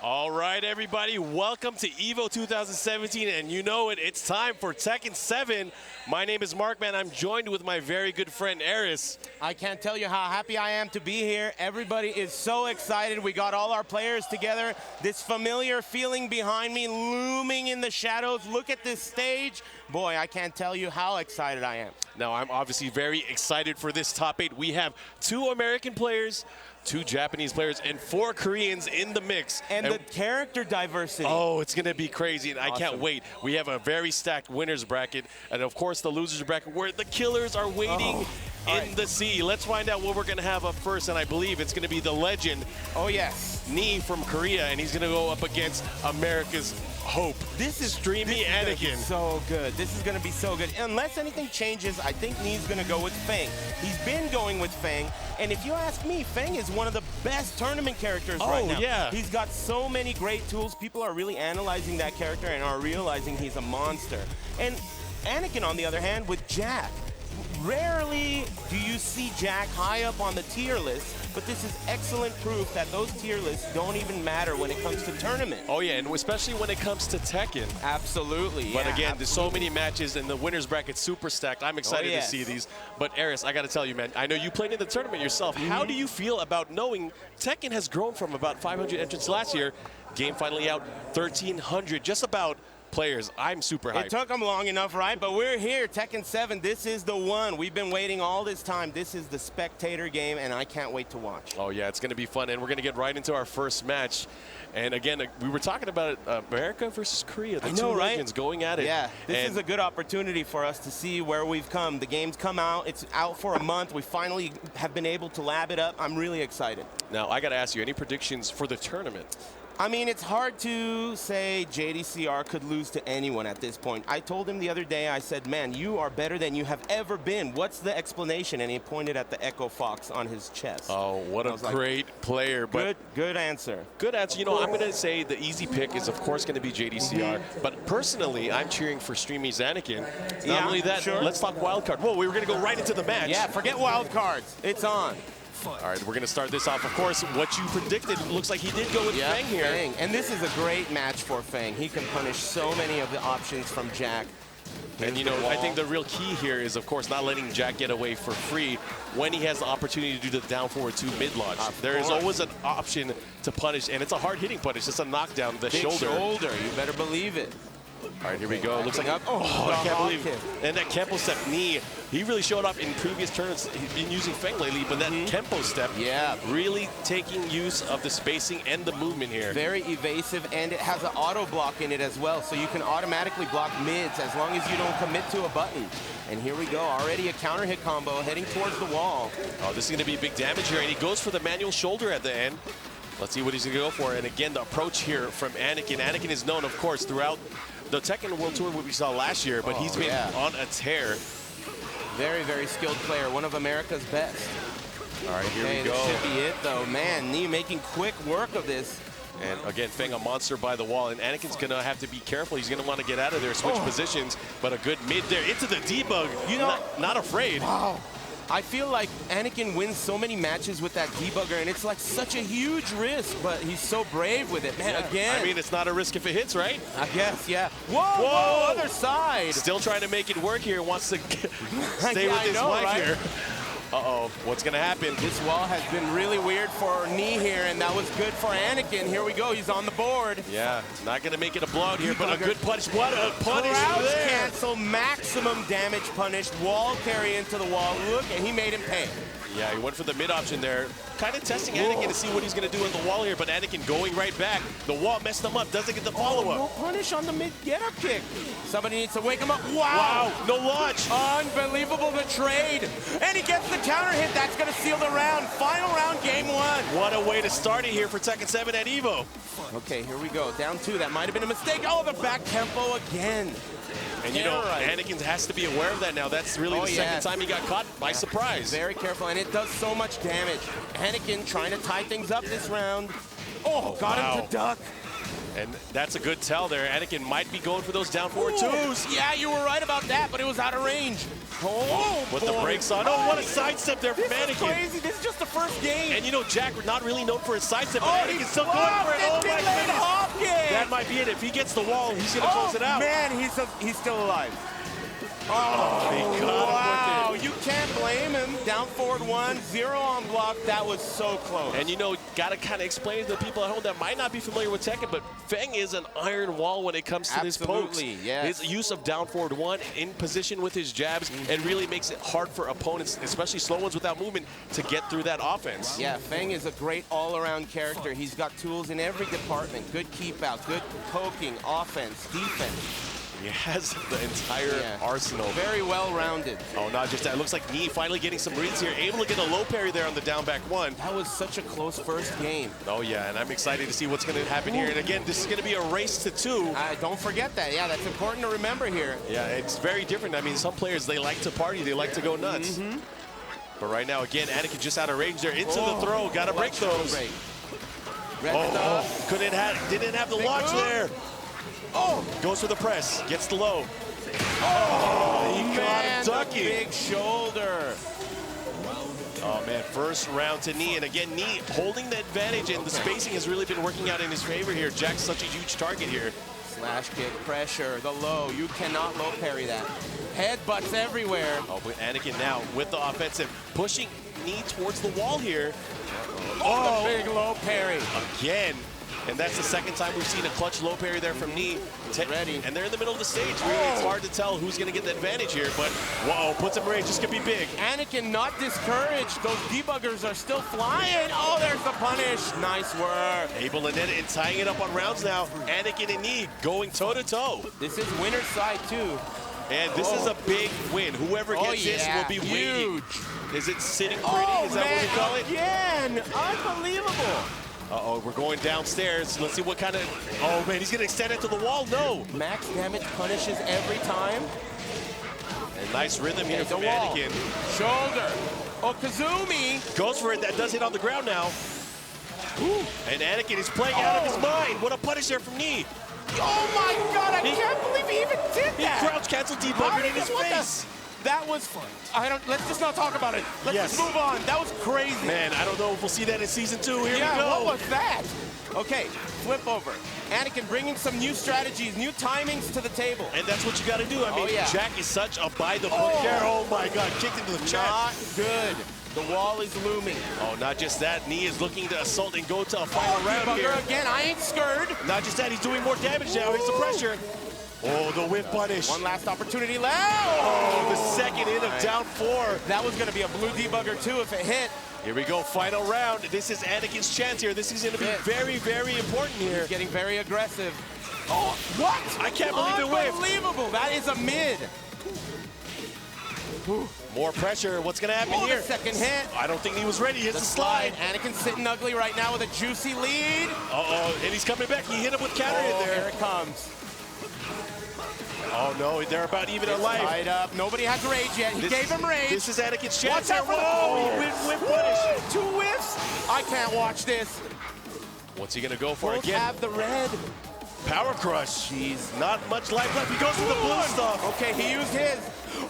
All right, everybody, welcome to EVO 2017, and you know it, it's time for Tekken 7. My name is Markman. I'm joined with my very good friend, Aris. I can't tell you how happy I am to be here. Everybody is so excited. We got all our players together. This familiar feeling behind me looming in the shadows. Look at this stage. Boy, I can't tell you how excited I am. Now, I'm obviously very excited for this top 8. We have 2 American players, 2 Japanese players, and 4 Koreans in the mix. And the character diversity. Oh, it's going to be crazy, and awesome. I can't wait. We have a very stacked winners bracket, and of course the losers bracket, where the killers are waiting in the sea. Let's find out what we're going to have up first, and I believe it's going to be the legend. Oh, yes. Nee from Korea, and he's going to go up against America's hope. This is Streamy Anakin. So good. This is going to be so good. Unless anything changes, I think Nee's going to go with Feng. He's been going with Feng, and if you ask me, Feng is one of the best tournament characters right now. Yeah. He's got so many great tools. People are really analyzing that character and are realizing he's a monster. And Anakin, on the other hand, with Jack. Rarely do you see Jack high up on the tier list, but this is excellent proof that those tier lists don't even matter when it comes to tournament. Oh yeah, and especially when it comes to Tekken. Absolutely. But again, there's so many matches, and the winners bracket super stacked. I'm excited to see these. But Aris, I got to tell you, man, I know you played in the tournament yourself. How do you feel about knowing Tekken has grown from about 500 entrants last year, game finally out 1,300, just about players? I'm super hyped. It took them long enough, right? But we're here, Tekken 7. This is the one. We've been waiting all this time. This is the spectator game, and I can't wait to watch. Oh, yeah, it's going to be fun, and we're going to get right into our first match. And again, we were talking about it, America versus Korea, the two legends going at it. Yeah, this is a good opportunity for us to see where we've come. The game's come out. It's out for a month. We finally have been able to lab it up. I'm really excited. Now, I got to ask you, any predictions for the tournament? I mean, it's hard to say JDCR could lose to anyone at this point. I told him the other day, I said, man, you are better than you have ever been. What's the explanation? And he pointed at the Echofox on his chest. Oh, what a great player. But good answer. Good answer. You know, I'm going to say the easy pick is, of course, going to be JDCR. But personally, I'm cheering for Streamy's Anakin. Not only that, let's talk wildcard. Whoa, we were going to go right into the match. Yeah, forget wildcards. It's on. All right, we're going to start this off. Of course, what you predicted, looks like he did go with Feng here. Feng. And this is a great match for Feng. He can punish so many of the options from Jack. And, you know, I think the real key here is, of course, not letting Jack get away for free when he has the opportunity to do the down forward 2 mid-launch. There is always an option to punish, and it's a hard-hitting punish. It's a knockdown, the shoulder. You better believe it. All right, here we go. Looks like I can't believe it. And that Kempo step knee, he really showed up in previous tournaments. He's been using Feng lately, but that Kempo step, really taking use of the spacing and the movement here. Very evasive, and it has an auto block in it as well, so you can automatically block mids as long as you don't commit to a button. And here we go, already a counter hit combo heading towards the wall. Oh, this is going to be big damage here, and he goes for the manual shoulder at the end. Let's see what he's going to go for. And again, the approach here from Anakin. Anakin is known, of course, throughout the Tekken World Tour, what we saw last year, but he's been on a tear. Very, very skilled player, one of America's best. All right, here we go. This should be it, though. Man, Nee making quick work of this. And again, Feng, a monster by the wall, and Anakin's going to have to be careful. He's going to want to get out of there, switch positions, but a good mid there into the debug. You know, not afraid. Wow. I feel like Anakin wins so many matches with that debugger, and it's like such a huge risk, but he's so brave with it. Man, again. I mean, it's not a risk if it hits, right? I guess, yeah. Whoa, other side. Still trying to make it work here. Wants to stay with his wife here. Uh-oh, what's going to happen? This wall has been really weird for Nee here, and that was good for Anakin. Here we go, he's on the board. Yeah, not going to make it a blowout here, but a good punish. What a punish there. Cancel, maximum damage punished, wall carry into the wall. Look, and he made him pay. Yeah, he went for the mid option there. Kind of testing Anakin to see what he's going to do on the wall here, but Anakin going right back. The wall messed him up, doesn't get the follow-up. No punish on the mid get-up kick. Somebody needs to wake him up. Wow, no launch. Unbelievable, the trade. And he gets the counter hit. That's going to seal the round. Final round, game 1. What a way to start it here for Tekken 7 at EVO. Okay, here we go. Down 2. That might have been a mistake. Oh, the back tempo again. And you know, Anakin has to be aware of that now. That's really the second time he got caught by surprise. Very careful, and it does so much damage. Anakin trying to tie things up this round. Oh, got him to duck. And that's a good tell there. Anakin might be going for those down forward twos. Yeah, you were right about that, but it was out of range. Oh, with the brakes on. Oh, what a sidestep there from Anakin. This is crazy. This is just the first game. And you know, Jack, not really known for his sidestep, but Anakin's still going for it. Oh, my goodness. That might be it. If he gets the wall, he's going to close it out. Man, he's still alive. Oh, he got him with it. You can't blame him. Down forward 1, 0 on block. That was so close. And you know, got to kind of explain to the people at home that might not be familiar with Tekken, but Feng is an iron wall when it comes to his pokes. Yes. His use of down forward 1 in position with his jabs, it really makes it hard for opponents, especially slow ones without movement, to get through that offense. Yeah, Feng is a great all-around character. He's got tools in every department. Good keep out, good poking, offense, defense. He has the entire arsenal. Very well-rounded. Oh, not just that. It looks like Knee finally getting some reads here. Able to get a low parry there on the down back 1. That was such a close first game. Oh, yeah, and I'm excited to see what's going to happen here. And again, this is going to be a race to 2. Don't forget that. Yeah, that's important to remember here. Yeah, it's very different. I mean, some players, they like to party. They like to go nuts. But right now, again, Anakin just out of range there. Into the throw. Got to break those. Didn't have the launch there. Oh, goes for the press, gets the low. Oh, he got him ducking. Big shoulder. Oh man, first round to Knee, and again, Knee holding the advantage, and the spacing has really been working out in his favor here. Jack's such a huge target here. Slash kick, pressure, the low. You cannot low parry that. Headbutts everywhere. Oh, but Anakin now with the offensive, pushing Knee towards the wall here. Oh, the big low parry. Again. And that's the second time we've seen a clutch low parry there from Knee. Ready. And they're in the middle of the stage. Really, it's hard to tell who's going to get the advantage here. But, whoa, puts him in range. This could be big. Anakin not discouraged. Those debuggers are still flying. Oh, there's the punish. Nice work. Able to net it and tying it up on rounds now. Anakin and Knee going toe-to-toe. This is winner's side, too. And this is a big win. Whoever gets this will be huge. Is it sitting pretty? Is that what we call it? Again. Unbelievable. Uh-oh, we're going downstairs. Let's see what kind of... Oh, man, he's going to extend it to the wall. No. Max damage punishes every time. And nice rhythm here from Anakin. Shoulder. Oh, Kazumi. Goes for it. That does hit on the ground now. Ooh. And Anakin is playing out of his mind. What a punish there from Knee. Oh, my God. I can't believe he even did that. He crouch cancel debuggered in his face. That was fun. Let's just not talk about it. Let's just move on. That was crazy. Man, I don't know if we'll see that in season 2. Here we go. What was that? Okay, flip over. Anakin bringing some new strategies, new timings to the table. And that's what you got to do. I mean, Jack is such a by-the-book character. Oh, my God, kicked into the chest. Not good. The wall is looming. Oh, not just that. Knee is looking to assault and go to a final round here. Again, I ain't scared. Not just that, he's doing more damage now. Here's the pressure. Oh, the whip punish. One last opportunity left. Oh, the second hit of down 4. That was going to be a blue debugger, too, if it hit. Here we go, final round. This is Anakin's chance here. This is going to be very, very important here. He's getting very aggressive. Oh, what? I can't believe it whiffed. Unbelievable. That is a mid. More pressure. What's going to happen here? The second hit. I don't think he was ready. Hits the slide. Anakin's sitting ugly right now with a juicy lead. Uh-oh, and he's coming back. He hit him with counter hit there. Here it comes. Oh, no, they're about even in life. Tied up. Nobody has rage yet. He gave him rage. This is Anakin's chance. Watch out for whip punish. 2 whiffs. I can't watch this. What's he going to go for Both again? have the red. Power crush. Jeez, not much life left. He goes for the blue stuff. Okay, he used his.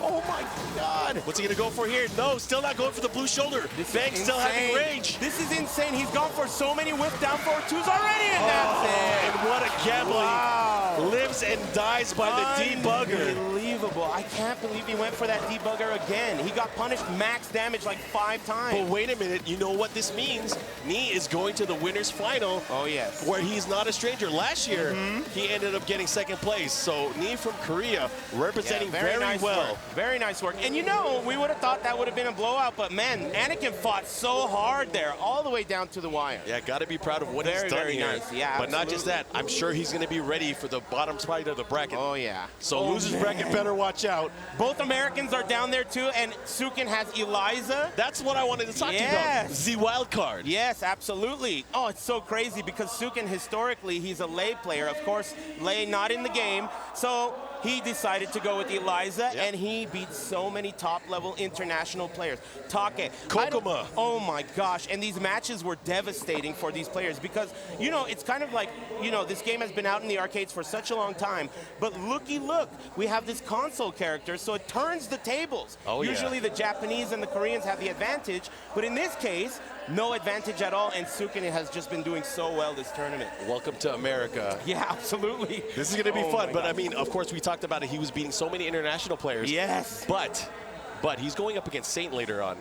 Oh my God. What's he gonna go for here? No, still not going for the blue shoulder. Feng still having rage. This is insane. He's gone for so many whip down forward 2s already, and that's it. And what a gamble. Wow. Lives and dies by the debugger. Unbelievable. I can't believe he went for that debugger again. He got punished max damage like 5 times. But wait a minute, you know what this means? Knee is going to the winner's final. Oh, yes. Where he's not a stranger. Last year, he ended up getting 2nd place. So Knee from Korea representing very nice well. Work. Very nice work. And you know, we would have thought that would have been a blowout, but man, Anakin fought so hard there, all the way down to the wire. Yeah, got to be proud of what he's done here. Nice. Yeah, but not just that, I'm sure he's going to be ready for the bottom spot of the bracket. Oh, yeah. So losers bracket better watch out. Both Americans are down there, too, and Suiken has Eliza. That's what I wanted to talk to you about. The wild card. Yes, absolutely. Oh, it's so crazy because Suiken, historically, he's a Lei player. Of course, Lei not in the game. So he decided to go with Eliza, and he beat so many top-level international players. Take, Kokoma. Oh my gosh, and these matches were devastating for these players because, you know, it's kind of like, you know, this game has been out in the arcades for such a long time, but looky look, we have this console character, so it turns the tables. Oh, Usually the Japanese and the Koreans have the advantage, but in this case, no advantage at all, and Suiken has just been doing so well this tournament. Welcome to America. Yeah, absolutely. This is going to be fun, but God. I mean, of course, we talked about it. He was beating so many international players. Yes. But he's going up against Saint later on,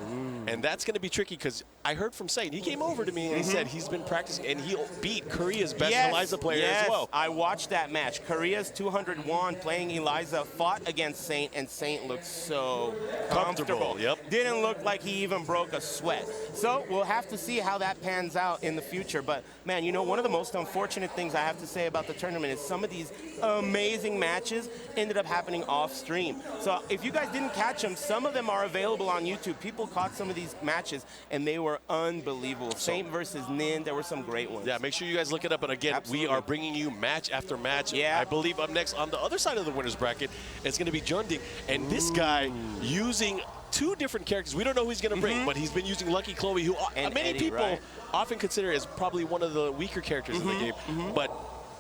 and that's going to be tricky because I heard from Saint. He came over to me and he said he's been practicing, and he'll beat Korea's best Eliza player as well. I watched that match. Korea's 200 won playing Eliza fought against Saint, and Saint looked so comfortable. Yep. Didn't look like he even broke a sweat. So we'll have to see how that pans out in the future. But man, you know, one of the most unfortunate things I have to say about the tournament is some of these amazing matches ended up happening off stream. So if you guys didn't catch them, some of them are available on YouTube. People caught some of these matches, and they were unbelievable. Saint versus Nin, there were some great ones. Yeah, make sure you guys look it up. And again, we are bringing you match after match. Yeah. I believe up next on the other side of the winner's bracket, it's going to be Jeondding. And this guy using two different characters. We don't know who he's going to bring, but he's been using Lucky Chloe, who many Eddie, people often consider as probably one of the weaker characters in the game. But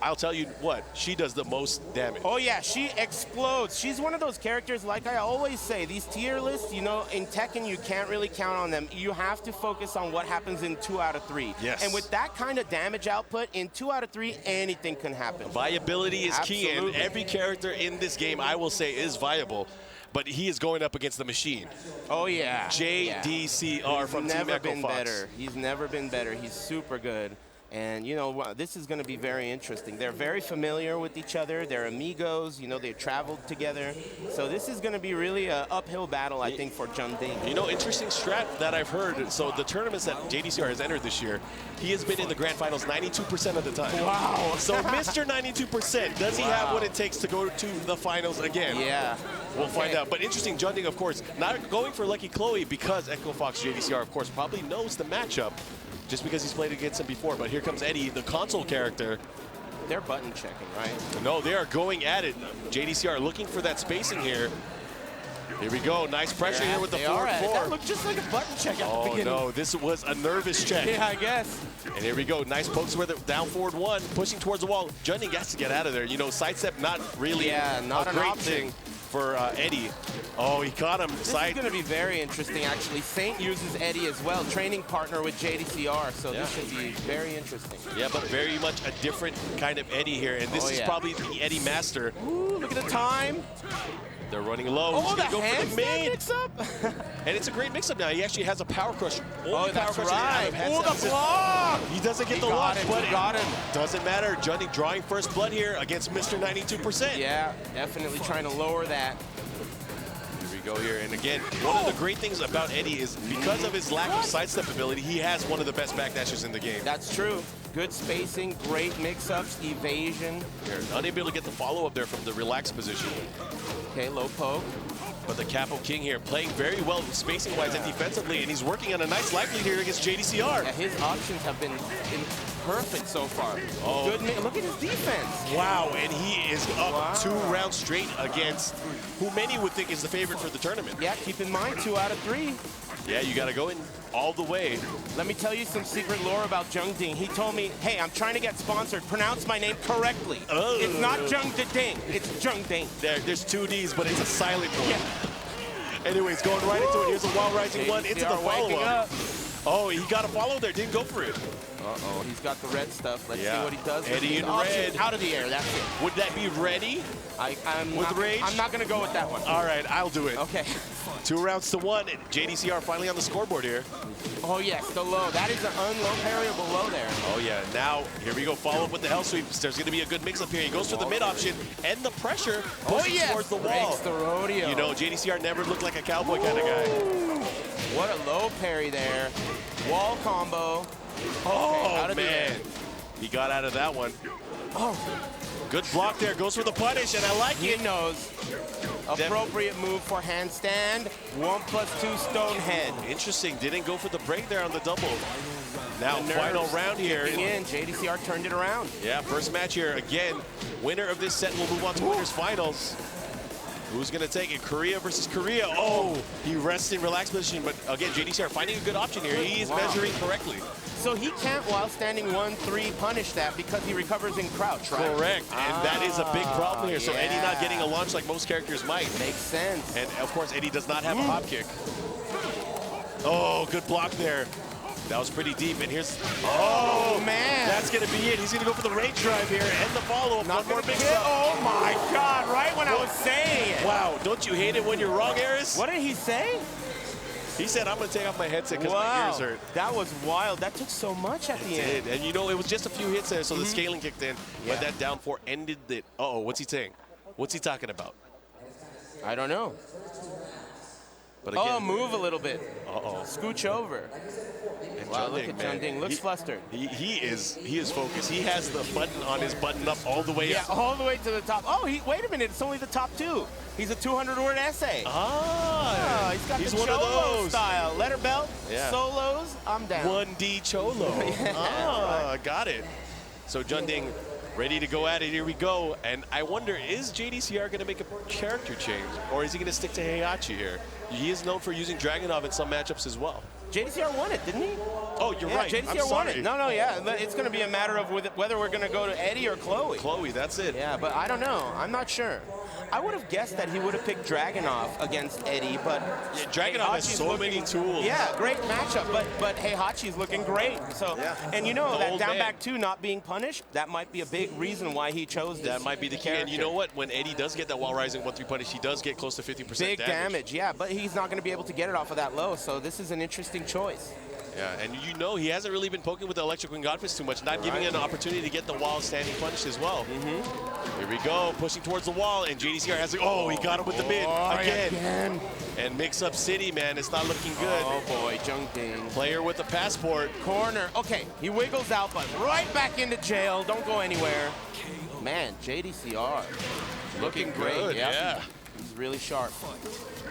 I'll tell you what, she does the most damage. Oh yeah, she explodes. She's one of those characters, like I always say, these tier lists, you know, in Tekken you can't really count on them. You have to focus on what happens in 2 out of 3. Yes. And with that kind of damage output, in 2 out of 3, anything can happen. Viability is key, and every character in this game, I will say, is viable. But he is going up against the machine. Oh yeah. JDCR from Team Echofox. Been better. He's never been better. He's super good. And, you know, this is going to be very interesting. They're very familiar with each other. They're amigos. You know, they've traveled together. So this is going to be really an uphill battle, I think, for Jeondding. You know, interesting strat that I've heard. So the tournaments that JDCR has entered this year, he has been in the grand finals 92% of the time. Wow. So Mr. 92%, does he have what it takes to go to the finals again? Yeah. We'll find out. But interesting, Jeondding, of course, not going for Lucky Chloe because Echofox JDCR, of course, probably knows the matchup just because he's played against him before. But here comes Eddie, the console character. They're button checking, right? No, they are going at it. JDCR looking for that spacing here. Here we go. Nice pressure here with the forward 4. That looked just like a button check at the beginning. Oh, no. This was a nervous check. Yeah, I guess. And here we go. Nice pokes with it. Down forward 1, pushing towards the wall. Jeondding has to get out of there. You know, sidestep not really not a great thing for Eddie. Oh, he caught him. This is going to be very interesting, actually. Saint uses Eddie as well, training partner with JDCR, so this should be very interesting. Yeah, but very much a different kind of Eddie here, and this is probably the Eddie master. Ooh, look at the time. They're running low. Oh, he's going to go for the main mix-up. And it's a great mix-up now. He actually has a power crush. That's right. Oh, the block. He doesn't get the lock, but he got him. Doesn't matter. Jeondding drawing first blood here against Mr. 92%. Yeah, definitely trying to lower that. Here we go here. And again, one of the great things about Eddie is because of his lack of sidestep ability, he has one of the best backdashes in the game. That's true. Good spacing, great mix-ups, evasion. Here, unable to get the follow-up there from the relaxed position. Okay, low poke. But the Capo King here playing very well spacing-wise and defensively, and he's working on a nice life lead here against JDCR. Yeah, his options have been perfect so far. Oh. Good. Look at his defense. Wow, and he is up 2 rounds straight against who many would think is the favorite for the tournament. Yeah, keep in mind, 2 out of 3. Yeah, you got to go in all the way. Let me tell you some secret lore about Jeondding. He told me, hey, I'm trying to get sponsored. Pronounce my name correctly. Oh. It's not Jeondding. It's Jeondding. There's 2 Ds, but it's a silent one. Yeah. Anyways, going right into it. Here's a wall rising one into the follow-up. Oh, he got a follow there. Didn't go for it. Uh-oh, he's got the red stuff. Let's see what he does. Eddie in red. Out of the air, that's it. Would that be ready? I'm with rage? I'm not going to go with that one. All right, I'll do it. Okay. 2 rounds to 1. JDCR finally on the scoreboard here. Oh, yes, the low. That is an unlow parryable low there. Oh, yeah. Now, here we go. Follow up with the hell sweep. There's going to be a good mix-up here. He goes for the mid option and the pressure pushing towards the wall. Breaks the rodeo. You know, JDCR never looked like a cowboy kind of guy. What a low parry there. Wall combo. Oh, okay, man. He got out of that one. Oh. Good block there. Goes for the punish, and I like it. He knows. Appropriate move for handstand. 1+2 stone head. Interesting. Didn't go for the break there on the double. Now, final round here. In, JDCR turned it around. Yeah, first match here. Again, winner of this set will move on to winners finals. Who's going to take it? Korea versus Korea. Oh, he rests in relaxed position, but again, JDCR finding a good option here. He is measuring correctly. So he can't, while standing 1-3, punish that because he recovers in crouch, right? Correct, and that is a big problem here. So Eddie not getting a launch like most characters might. Makes sense. And of course, Eddie does not have a hop kick. Oh, good block there. That was pretty deep, and here's... Oh, man. That's going to be it. He's going to go for the rage drive here and the follow-up. Not more big hit. Oh, my God, right when I was saying it. Wow, don't you hate it when you're wrong, Aris? What did he say? He said, I'm going to take off my headset because my ears hurt. That was wild. That took so much at the end. And you know, it was just a few hits there, so the scaling kicked in. But that down 4 ended it. Uh-oh, what's he saying? What's he talking about? I don't know. But again, move a little bit. Uh-oh. Scooch over. And Wow, look at Jeondding. Looks flustered. He is focused. He has the button on his button up all the way up. Yeah, all the way to the top. Oh, wait a minute. It's only the top 2. He's a 200-word essay. He's got the one of Cholo those. style. Letter belt, solos, I'm down. 1D Cholo. Got it. So Jeondding ready to go at it. Here we go. And I wonder, is JDCR going to make a character change? Or is he going to stick to Heihachi here? He is known for using Dragunov in some matchups as well. JDCR won it, didn't he? Oh, you're right. JDCR won it. No, it's going to be a matter of whether we're going to go to Eddie or Chloe. Chloe, that's it. Yeah, but I don't know. I'm not sure. I would have guessed that he would have picked Dragunov against Eddie, but Dragunov has so many tools. Yeah, great matchup, but Heihachi's looking great. So, and you know, that down back 2 not being punished, that might be a big reason why he chose this. That might be the key. And you know what? When Eddie does get that wall rising 1-3 punish, he does get close to 50% big damage. Yeah, but he's not going to be able to get it off of that low, so this is an interesting choice. Yeah, and you know he hasn't really been poking with the electric wing godfist too much, not giving it an opportunity to get the wall standing punished as well. Here we go, pushing towards the wall, and JDCR has it. Oh, he got him with the mid again. And mix-up city, man, it's not looking good. Oh boy, Jeondding. Player with a passport. Corner. Okay, he wiggles out, but right back into jail. Don't go anywhere. Man, JDCR looking great. Good, yeah. He's really sharp.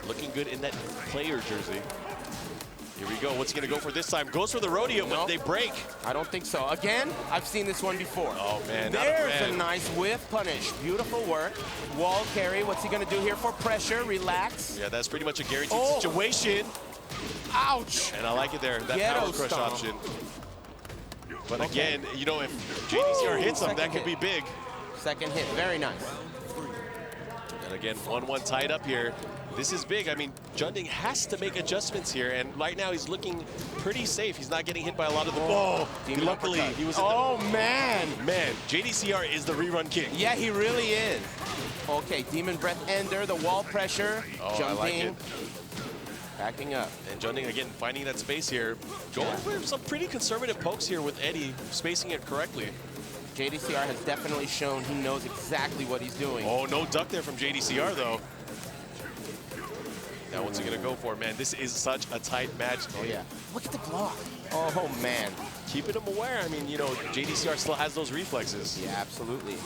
Looking good in that player jersey. Here we go. What's he going to go for this time? Goes for the rodeo, but they break. I don't think so. Again, I've seen this one before. Oh, man. There's a nice whiff punish. Beautiful work. Wall carry. What's he going to do here for pressure? Relax. Yeah, that's pretty much a guaranteed situation. Ouch. And I like it there. That Ghetto power crush stomp. option. But again, you know, if JDCR hits him, that could be big. Second hit. Very nice. And again, 1-1 tied up here. This is big. I mean, Jeondding has to make adjustments here, and right now he's looking pretty safe. He's not getting hit by a lot of the ball. Luckily, he was in man. Man, JDCR is the rerun king. Yeah, he really is. Okay, Demon Breath Ender, the wall pressure. Oh, I like it. Backing up. And Jeondding, again, finding that space here. Going for some pretty conservative pokes here with Eddie, spacing it correctly. JDCR has definitely shown he knows exactly what he's doing. Oh, no duck there from JDCR, though. Now, what's he going to go for? Man, this is such a tight match. Oh, yeah. Look at the block. Oh, man. Keeping him aware. I mean, you know, JDCR still has those reflexes. Yeah, absolutely.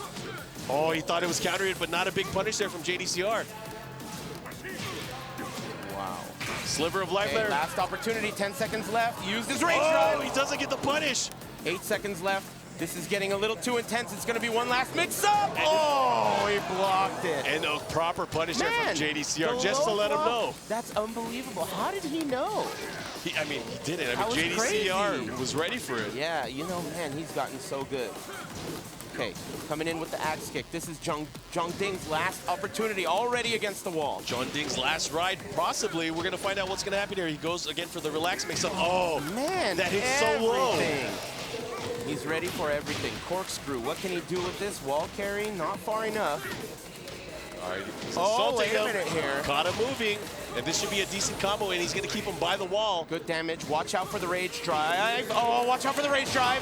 Oh, he thought it was countered, but not a big punish there from JDCR. Wow. Sliver of life there. Last opportunity, 10 seconds left. Used his rage drive. Oh, he doesn't get the punish. 8 seconds left. This is getting a little too intense. It's going to be one last mix-up. Oh, he blocked it. And a proper punish there from JDCR just to let him know. That's unbelievable. How did he know? I mean, he did it. I mean, JDCR was ready for it. Yeah, you know, man, he's gotten so good. Okay, coming in with the axe kick. This is Jeondding's last opportunity, already against the wall. Jeondding's last ride, possibly. We're going to find out what's going to happen here. He goes again for the relax mix-up. Oh, man, that hits so low. He's ready for everything. Corkscrew, what can he do with this? Wall carry, not far enough. All right, he's assaulting wait a minute here. Caught him moving. And this should be a decent combo, and he's going to keep him by the wall. Good damage. Watch out for the rage drive. Oh, watch out for the rage drive.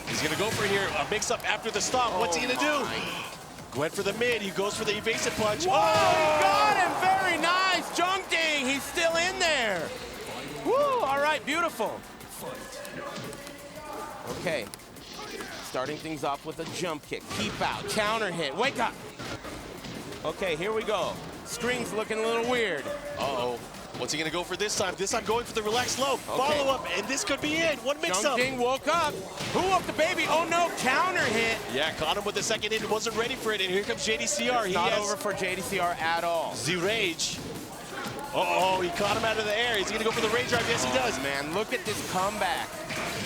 He's going to go for here a mix-up after the stop. What's he going to do? Went for the mid. He goes for the evasive punch. Whoa, he got him. Very nice. Jeondding, he's still in there. Woo, all right, beautiful. Okay, starting things off with a jump kick. Keep out, counter hit, wake up. Okay, here we go. Screen's looking a little weird. Uh-oh. What's he going to go for this time? This time going for the relaxed low. Follow-up, and this could be it. One mix-up. Jeondding woke up. Who up the baby? Oh, no, counter hit. Yeah, caught him with the second hit. Wasn't ready for it, and here comes JDCR. It's not over for JDCR at all. Z-Rage. Uh-oh, he caught him out of the air. Is he going to go for the rage drive? Yes, he does. Man, look at this comeback.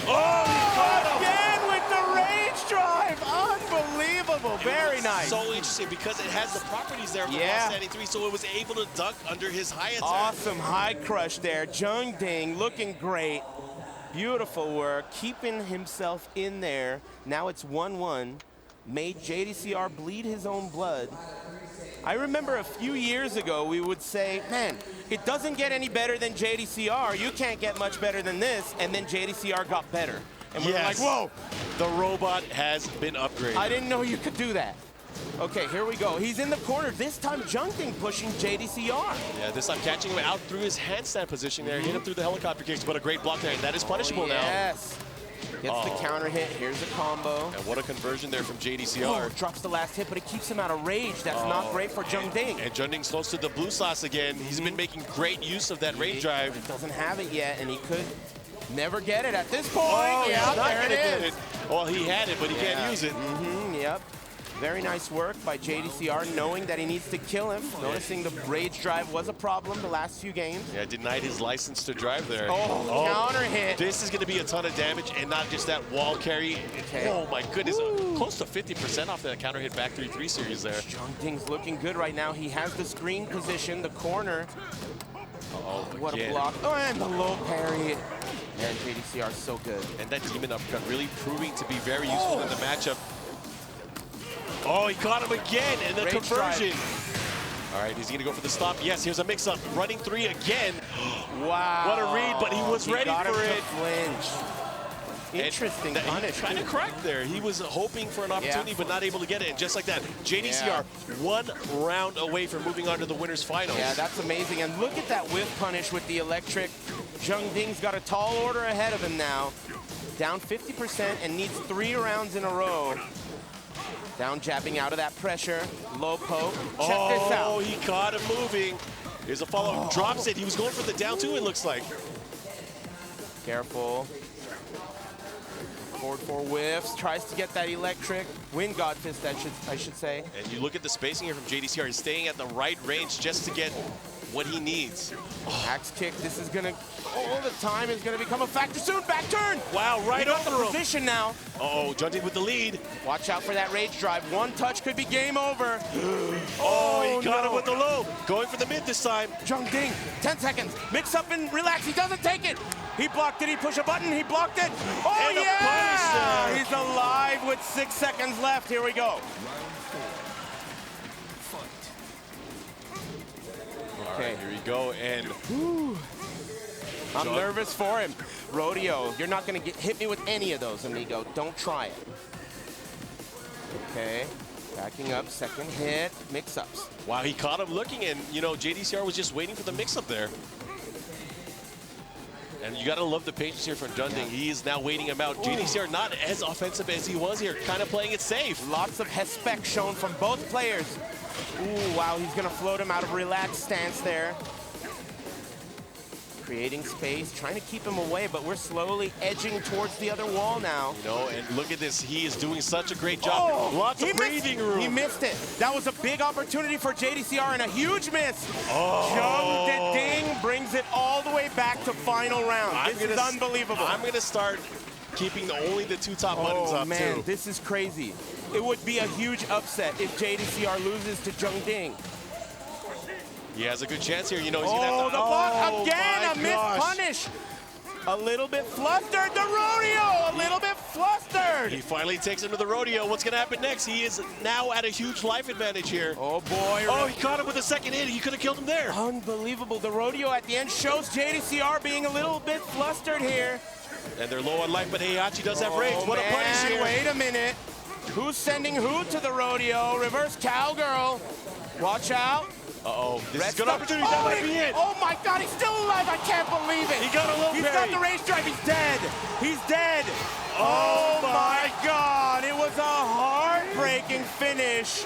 Oh, he caught him. Again with the rage drive. Unbelievable. Very nice. So interesting because it has the properties there for standing 3, so it was able to duck under his high attack. Awesome high crush there. Jeondding looking great. Beautiful work. Keeping himself in there. Now it's 1-1. Made JDCR bleed his own blood. I remember a few years ago we would say, man, it doesn't get any better than JDCR. You can't get much better than this. And then JDCR got better. And we were like, whoa. The robot has been upgraded. I didn't know you could do that. Okay, here we go. He's in the corner. This time Jeondding pushing JDCR. Yeah, this time catching him out through his handstand position there. Hit him through the helicopter kicks, but a great block there. And that is punishable now. Yes. Gets the counter hit. Here's a combo. And what a conversion there from JDCR. Oh, drops the last hit, but it keeps him out of rage. That's not great for Jeondding. And Jeondding's close to the blue sauce again. He's been making great use of that rage drive. He doesn't have it yet, and he could never get it at this point. Oh, yeah, there it is. Well, he had it, but he can't use it. Yep. Very nice work by JDCR, knowing that he needs to kill him. Noticing the rage drive was a problem the last few games. Yeah, denied his license to drive there. Counter hit. This is going to be a ton of damage, and not just that wall carry. Oh, my goodness. Close to 50% off that counter hit back 3-3 series there. Jeondding's looking good right now. He has the screen position, the corner. What a block. Oh, and the low parry. Man, JDCR is so good. And that demon uppercut really proving to be very useful in the matchup. Oh, he caught him again, and the conversion. All right, is he going to go for the stop? Yes, here's a mix-up. Running 3 again. Wow. What a read, but he was ready for it. Flinch. Interesting punish. Kind of cracked there. He was hoping for an opportunity, but not able to get it. And just like that, JDCR 1 round away from moving on to the winners finals. Yeah, that's amazing. And look at that whiff punish with the electric. Jeondding's got a tall order ahead of him now. Down 50% and needs 3 rounds in a row. Down jabbing out of that pressure. Low poke. Check this out. Oh, he caught him moving. Here's a follow-up. Drops it. He was going for the down 2, it looks like. Careful. Forward 4 whiffs. Tries to get that electric. Wind God Fist, I should say. And you look at the spacing here from JDCR. He's staying at the right range just to get what he needs. Axe kick. This is going to... all the time is going to become a factor soon. Back turn. Wow, right over the position now. Uh-oh, Jeondding with the lead. Watch out for that rage drive. One touch could be game over. Oh, he got him with the low. Going for the mid this time. Jeondding, 10 seconds. Mix up and relax. He doesn't take it. He blocked it. He pushed a button. He blocked it. Oh, and yeah! He's alive with 6 seconds left. Here we go. Okay, here we go, and I'm nervous for him. Rodeo, you're not going to hit me with any of those, amigo. Don't try it. Okay, backing up, second hit, mix-ups. Wow, he caught him looking, and, you know, JDCR was just waiting for the mix-up there. And you got to love the patience here from Jeondding. Yeah. He is now waiting him out. JDCR not as offensive as he was here, kind of playing it safe. Lots of respect shown from both players. Ooh, wow, he's going to float him out of relaxed stance there. Creating space, trying to keep him away, but we're slowly edging towards the other wall now. You know, and look at this. He is doing such a great job. Lots of breathing room. He missed it. That was a big opportunity for JDCR and a huge miss. Jeondding brings it all the way back to final round. This is unbelievable. I'm going to start keeping only the 2 top buttons up, man, this is crazy. It would be a huge upset if JDCR loses to Jeondding. He has a good chance here. You know, he's going to have to... the block again, a missed punish. A little bit flustered, the rodeo, a little bit flustered. He finally takes him to the rodeo. What's going to happen next? He is now at a huge life advantage here. Oh, boy. Oh, he caught him with a second hit. He could have killed him there. Unbelievable. The rodeo at the end shows JDCR being a little bit flustered here. And they're low on life, but Heihachi does have rage. What a punish here. Wait a minute. Who's sending who to the rodeo? Reverse cowgirl. Watch out. Uh-oh, this is a good opportunity. That might be it. Oh my God, he's still alive. I can't believe it. He got a low parry. He's got the rage drive. He's dead. He's dead. Oh my God, it was a heartbreaking finish.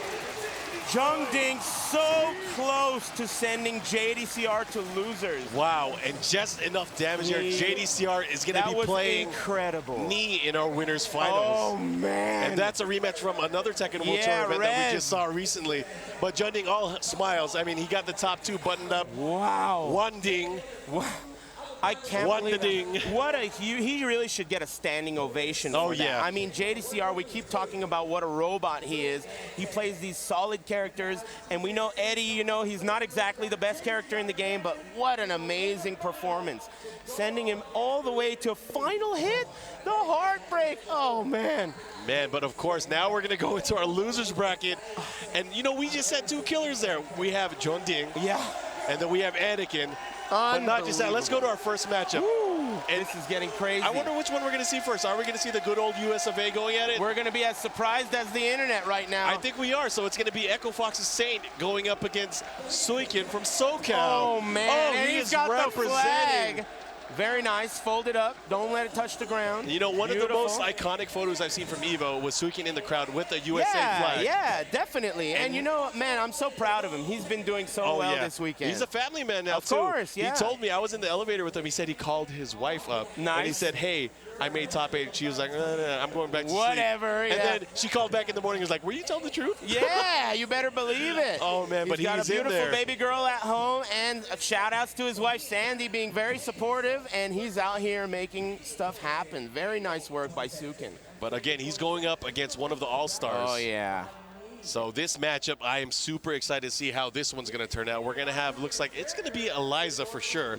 Jeondding so close to sending JDCR to losers. Wow, and just enough damage here. JDCR is going to be playing incredible. Knee in our winners finals. Oh, man. And that's a rematch from another Tekken World Tour event that we just saw recently. But Jeondding all smiles. I mean, he got the top 2 buttoned up. Wow. One ding. Wow. I can't believe what a he really should get a standing ovation for that. I mean, JDCR, we keep talking about what a robot he is. He plays these solid characters, and we know Eddie, you know, he's not exactly the best character in the game, but what an amazing performance. Sending him all the way to a final hit, the heartbreak. Oh, man. Man, but of course, now we're going to go into our losers bracket. And, you know, we just had 2 killers there. We have Jeondding. Yeah. And then we have Anakin. But not just that. Let's go to our first matchup. And this is getting crazy. I wonder which one we're going to see first. Are we going to see the good old US of A going at it? We're going to be as surprised as the internet right now. I think we are. So it's going to be Echofox's Saint going up against Suiken from SoCal. Oh, man. Oh, and he's got representing. The flag. Very nice. Fold it up. Don't let it touch the ground. You know, one of the most iconic photos I've seen from EVO was Suiken in the crowd with the USA flag. Yeah, definitely. And you know, man, I'm so proud of him. He's been doing so well this weekend. He's a family man now, too. Of course, yeah. He told me, I was in the elevator with him, he said he called his wife up. Nice. And he said, hey, I made top 8. She was like, I'm going back to sleep. Whatever, And then she called back in the morning and was like, were you telling the truth? Yeah, you better believe it. Oh, man, but he's got a beautiful in there. baby girl at home, and shout-outs to his wife, Sandy, being very supportive, and he's out here making stuff happen. Very nice work by Suiken. But again, he's going up against one of the all-stars. Oh, yeah. So this matchup, I am super excited to see how this one's going to turn out. We're going to have, looks like it's going to be Eliza for sure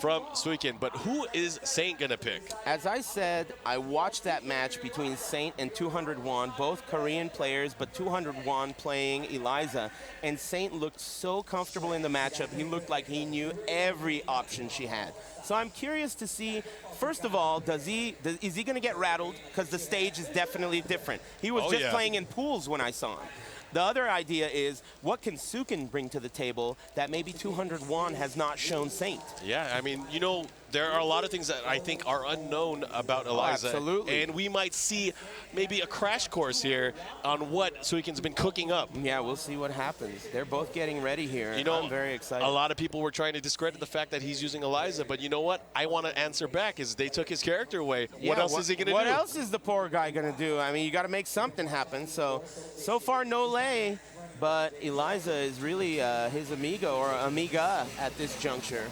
from Suiken. But who is Saint going to pick? As I said, I watched that match between Saint and 201, both Korean players, but 201 playing Eliza. And Saint looked so comfortable in the matchup. He looked like he knew every option she had. So I'm curious to see, first of all, is he going to get rattled? Because the stage is definitely different. He was just playing in pools when I saw him. The other idea is, what can Suiken bring to the table that maybe 201 has not shown Saint? Yeah, I mean, you know, there are a lot of things that I think are unknown about Eliza. Absolutely. And we might see maybe a crash course here on what Suiken's been cooking up. Yeah, we'll see what happens. They're both getting ready here. You know, I'm very excited. A lot of people were trying to discredit the fact that he's using Eliza, but you know what? I want to answer back is they took his character away. Yeah, what else is he going to do? What else is the poor guy going to do? I mean, you got to make something happen. So far, no lay, but Eliza is really his amigo or amiga at this juncture.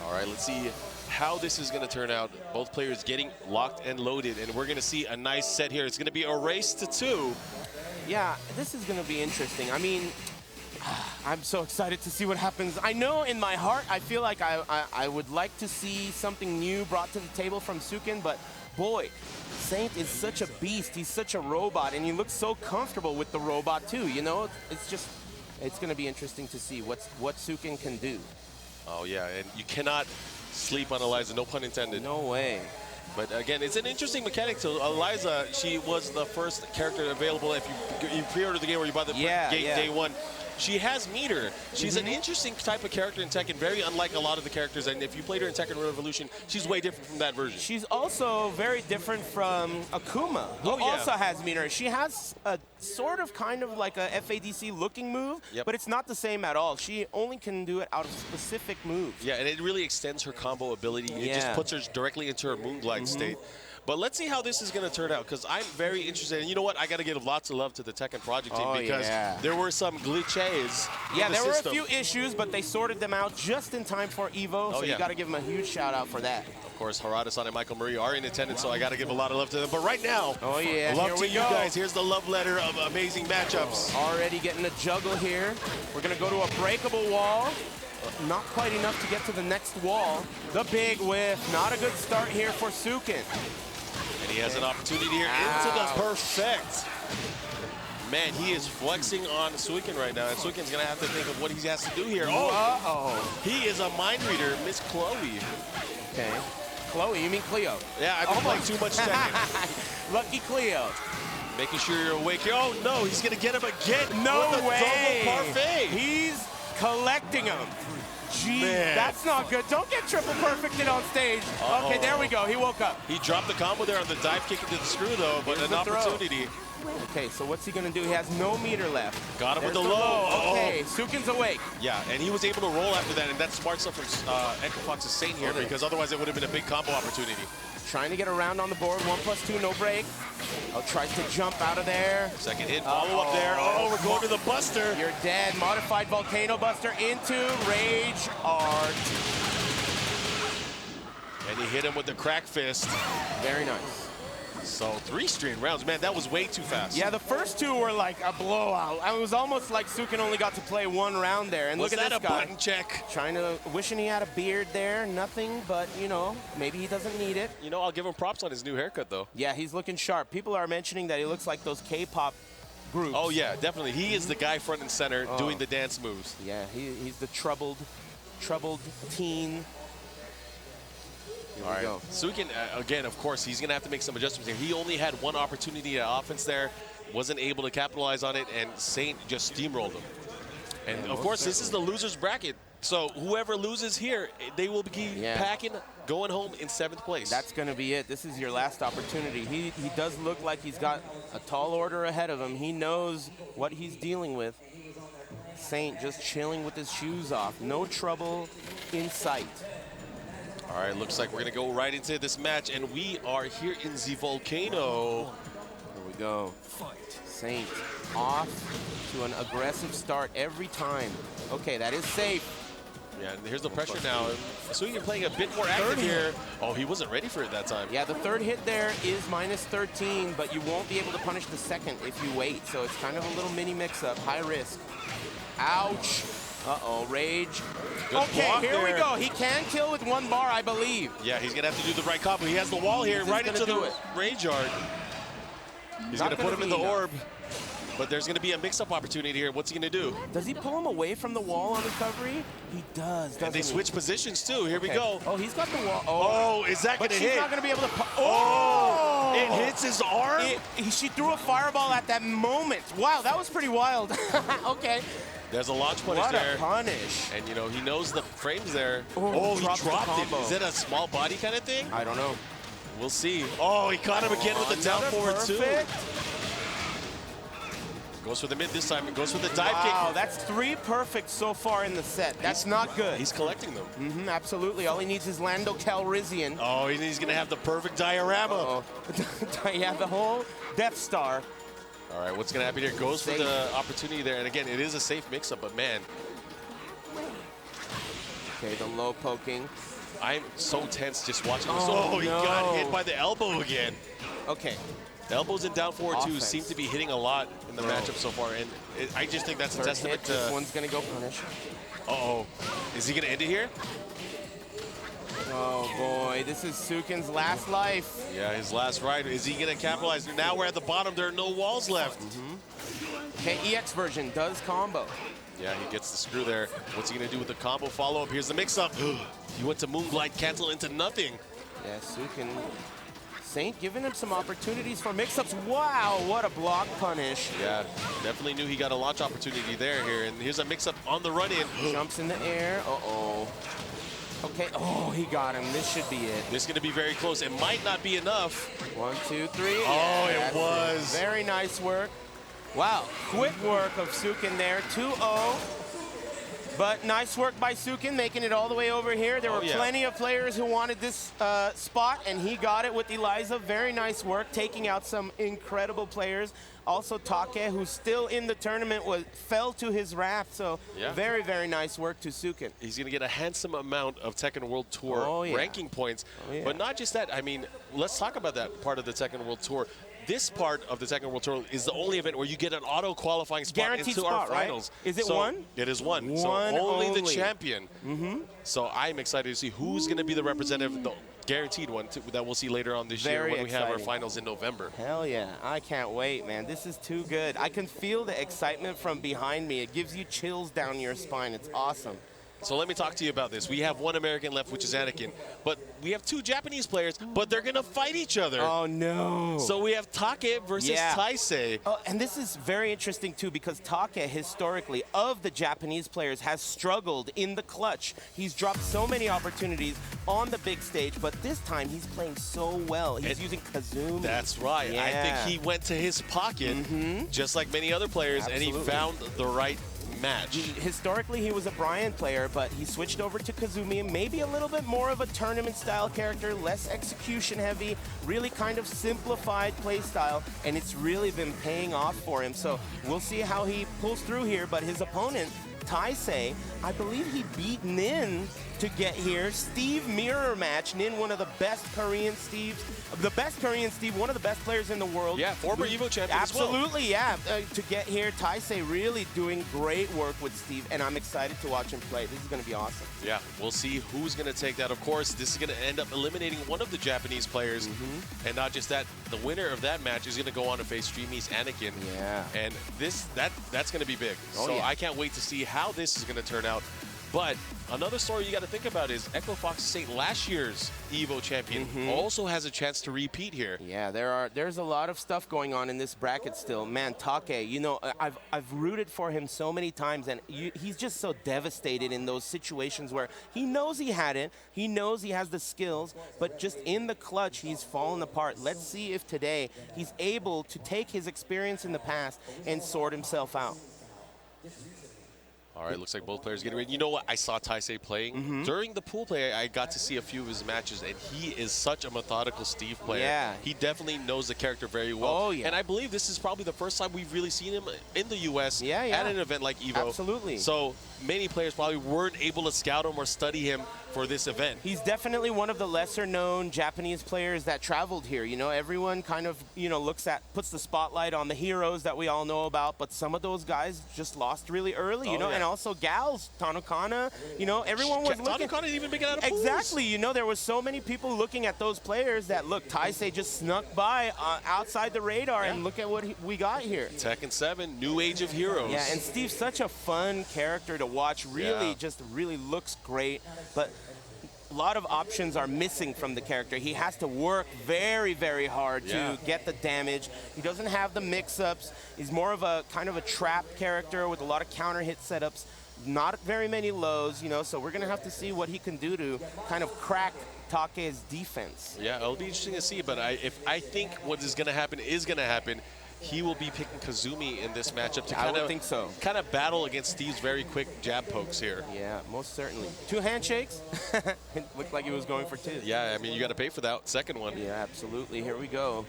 All right, let's see how this is going to turn out. Both players getting locked and loaded, and we're going to see a nice set here. It's going to be a race to 2. Yeah, this is going to be interesting. I mean, I'm so excited to see what happens. I know in my heart, I feel like I would like to see something new brought to the table from Suiken, but boy, Saint is such a beast. He's such a robot, and he looks so comfortable with the robot too. You know, it's going to be interesting to see what Suiken can do. Oh yeah, and you cannot sleep on Eliza, no pun intended. No way. But again, it's an interesting mechanic. So Eliza, she was the first character available if you pre-ordered the game or you bought the day 1. She has meter. She's an interesting type of character in Tekken, very unlike a lot of the characters. And if you played her in Tekken Revolution, she's way different from that version. She's also very different from Akuma, who also has meter. She has a sort of kind of like a FADC looking move, but it's not the same at all. She only can do it out of specific moves. Yeah, and it really extends her combo ability. It just puts her directly into her Moonglide state. But let's see how this is going to turn out, because I'm very interested. And you know what? I got to give lots of love to the Tekken Project team, because there were some glitches. Yeah, there were a few issues, but they sorted them out just in time for EVO, so you got to give them a huge shout out for that. Of course, Harada-san and Michael Murray are in attendance, so I got to give a lot of love to them. But right now, love to you guys. Here's the love letter of amazing matchups. Already getting a juggle here. We're going to go to a breakable wall. Not quite enough to get to the next wall. The big whiff. Not a good start here for Suiken. And he has an opportunity here into the perfect. Man, he is flexing on Suiken right now, and Suiken's going to have to think of what he has to do here. He is a mind reader, Miss Chloe. Okay. Chloe, you mean Cleo? Yeah, I've been playing too much Tekken. Lucky Cleo. Making sure you're awake here. Oh, no, he's going to get him again. No with a way. double parfait. He's collecting them. gee, Man. that's not good. Don't get triple perfected on stage. Okay, there we go. He woke up. He dropped the combo there on the dive kick into the screw, though, but Here's an the throw. opportunity. Okay, so what's he gonna do? He has no meter left. Got him with There's the low. Okay, Suiken's awake. Yeah, and he was able to roll after that, and that's smart stuff from Echofox's Saint here, because otherwise it would have been a big combo opportunity. Trying to get around on the board, 1+2, no break. Oh, tries to jump out of there. Second hit, follow up there. Oh, we're going to the Buster. You're dead. Modified Volcano Buster into Rage Art. And he hit him with the crack fist. Very nice. So 3 straight rounds. Man, that was way too fast. Yeah, the first 2 were like a blowout. It was almost like Suiken only got to play 1 round there. And Was look at that this a guy. button check? Wishing he had a beard there. Nothing, but, you know, maybe he doesn't need it. You know, I'll give him props on his new haircut, though. Yeah, he's looking sharp. People are mentioning that he looks like those K-pop groups. Oh, yeah, definitely. He is the guy front and center doing the dance moves. Yeah, he's the troubled teen. Here All we right, go. Suiken, again, of course, he's going to have to make some adjustments here. He only had 1 opportunity at offense there, wasn't able to capitalize on it, and Saint just steamrolled him. And, of course, this is the loser's bracket. So whoever loses here, they will be packing, going home in 7th place. That's going to be it. This is your last opportunity. He does look like he's got a tall order ahead of him. He knows what he's dealing with. Saint just chilling with his shoes off. No trouble in sight. All right, looks like we're going to go right into this match, and we are here in the Volcano. Here we go. Saint off to an aggressive start every time. Okay, that is safe. Yeah, and here's the pressure now. Suiken playing a bit more active here. Oh, he wasn't ready for it that time. Yeah, the 3rd hit there is -13, but you won't be able to punish the 2nd if you wait. So it's kind of a little mini mix-up, high risk. Ouch. Uh-oh, Rage. Good okay, here there. we go. He can kill with 1 bar, I believe. Yeah, he's going to have to do the right combo. He has the wall here, right into the Rage Yard. He's going to put him in the orb. But there's going to be a mix-up opportunity here. What's he going to do? Does he pull him away from the wall on recovery? He does, doesn't And they switch positions, too. Here we go. Oh, he's got the wall. Oh, is that going but to she's hit? not going to be able to... Oh! It hits his arm? She threw a fireball at that moment. Wow, that was pretty wild. Okay. There's a launch punish What there. a punish. And, you know, he knows the frames there. Oh, he dropped the dropped it. combo. Is it a small body kind of thing? I don't know. We'll see. Oh, he caught him again with the down forward, too. Goes for the mid this time and goes for the dive kick. Wow, that's 3 perfects so far in the set. That's not good. He's collecting them. Absolutely. All he needs is Lando Calrissian. Oh, he's going to have the perfect diorama. Yeah, the whole Death Star. All right, what's going to happen here? Goes for the opportunity there. And again, it is a safe mix-up, but man. Okay, the low poking. I'm so tense just watching this. Oh, he got hit by the elbow again. Okay. The elbows in down forward, too, seem to be hitting a lot in the matchup so far. And I just think that's a testament to... This one's going to go punish. Uh-oh. Is he going to end it here? Oh, boy. This is Suiken's last life. Yeah, his last ride. Is he going to capitalize? Now we're at the bottom. There are no walls left. Okay, EX version does combo. Yeah, he gets the screw there. What's he going to do with the combo follow-up? Here's the mix-up. He went to Moonglide, cancel into nothing. Yeah, Suiken. Saint giving him some opportunities for mix-ups. Wow, what a block punish. Yeah, definitely knew he got a launch opportunity there here. And here's a mix-up on the run-in. Jumps in the air. Uh-oh. Okay, oh, he got him. This should be it. This is going to be very close. It might not be enough. 1, 2, 3. Oh, yeah, it was. Very nice work. Wow, quick work of Suiken there. 2-0. But nice work by Suiken, making it all the way over here. There were plenty of players who wanted this spot, and he got it with Eliza. Very nice work, taking out some incredible players. Also, Take, who's still in the tournament, fell to his wrath. So very, very nice work to Suiken. He's going to get a handsome amount of Tekken World Tour ranking points. But not just that. I mean, let's talk about that part of the Tekken World Tour. This part of the Tekken World Tour is the only event where you get an auto-qualifying spot Guaranteed into our spot, finals. Right? Is it so one? It is one. So only the champion. So I'm excited to see who's going to be the representative, the guaranteed one that we'll see later on this year when we have our finals in November. Hell yeah. I can't wait, man. This is too good. I can feel the excitement from behind me. It gives you chills down your spine. It's awesome. So let me talk to you about this. We have one American left, which is Anakin, but we have two Japanese players, but they're going to fight each other. Oh, no. So we have Take versus Taisei. Oh, and this is very interesting, too, because Take, historically, of the Japanese players, has struggled in the clutch. He's dropped so many opportunities on the big stage, but this time he's playing so well. He's using Kazumi. That's right. Yeah. I think he went to his pocket, just like many other players, and he found the right match. Historically, he was a Brian player, but he switched over to Kazumi, maybe a little bit more of a tournament-style character, less execution-heavy, really kind of simplified play style, and it's really been paying off for him. So we'll see how he pulls through here, but his opponent, Taisei, I believe he beat Nin to get here. Steve mirror match. Nin, one of the best Korean Steves, one of the best players in the world. Yeah, former EVO champion Absolutely, yeah. To get here, Taisei really doing great work with Steve, and I'm excited to watch him play. This is going to be awesome. Yeah, we'll see who's going to take that. Of course, this is going to end up eliminating one of the Japanese players, and not just that, the winner of that match is going to go on to face Streamy's Anakin. Yeah. And that's going to be big. Oh, so yeah. I can't wait to see how this is going to turn out. But another story you got to think about is Echofox State, last year's EVO champion, also has a chance to repeat here. Yeah, there's a lot of stuff going on in this bracket still. Man, Take, you know, I've rooted for him so many times, and he's just so devastated in those situations where he knows he had it, he knows he has the skills, but just in the clutch, he's fallen apart. Let's see if today he's able to take his experience in the past and sort himself out. All right, looks like both players getting ready. You know what? I saw Taisei playing. During the pool play, I got to see a few of his matches, and he is such a methodical Steve player. Yeah. He definitely knows the character very well. Oh, yeah. And I believe this is probably the first time we've really seen him in the U.S. at an event like EVO. Absolutely. So many players probably weren't able to scout him or study him for this event. He's definitely one of the lesser-known Japanese players that traveled here. You know, everyone kind of, puts the spotlight on the heroes that we all know about, but some of those guys just lost really early, and also gals, Tanukana, everyone was looking. Tanukana didn't even make it out of pools. Exactly, there was so many people looking at those players that, look, Taisei just snuck by outside the radar, and look at what we got here. Tekken 7, new age of heroes. Yeah, and Steve's such a fun character to watch, really looks great, but a lot of options are missing from the character. He has to work very, very hard to get the damage. He doesn't have the mix-ups. He's more of a kind of a trap character with a lot of counter hit setups, not very many lows, so we're going to have to see what he can do to kind of crack Take's defense. Yeah, it'll be interesting to see, but I think what is going to happen. He will be picking Kazumi in this matchup to kind of battle against Steve's very quick jab pokes here. Yeah, most certainly. 2 handshakes. It looked like he was going for 2. Yeah, I mean, you got to pay for that second one. Yeah, absolutely. Here we go.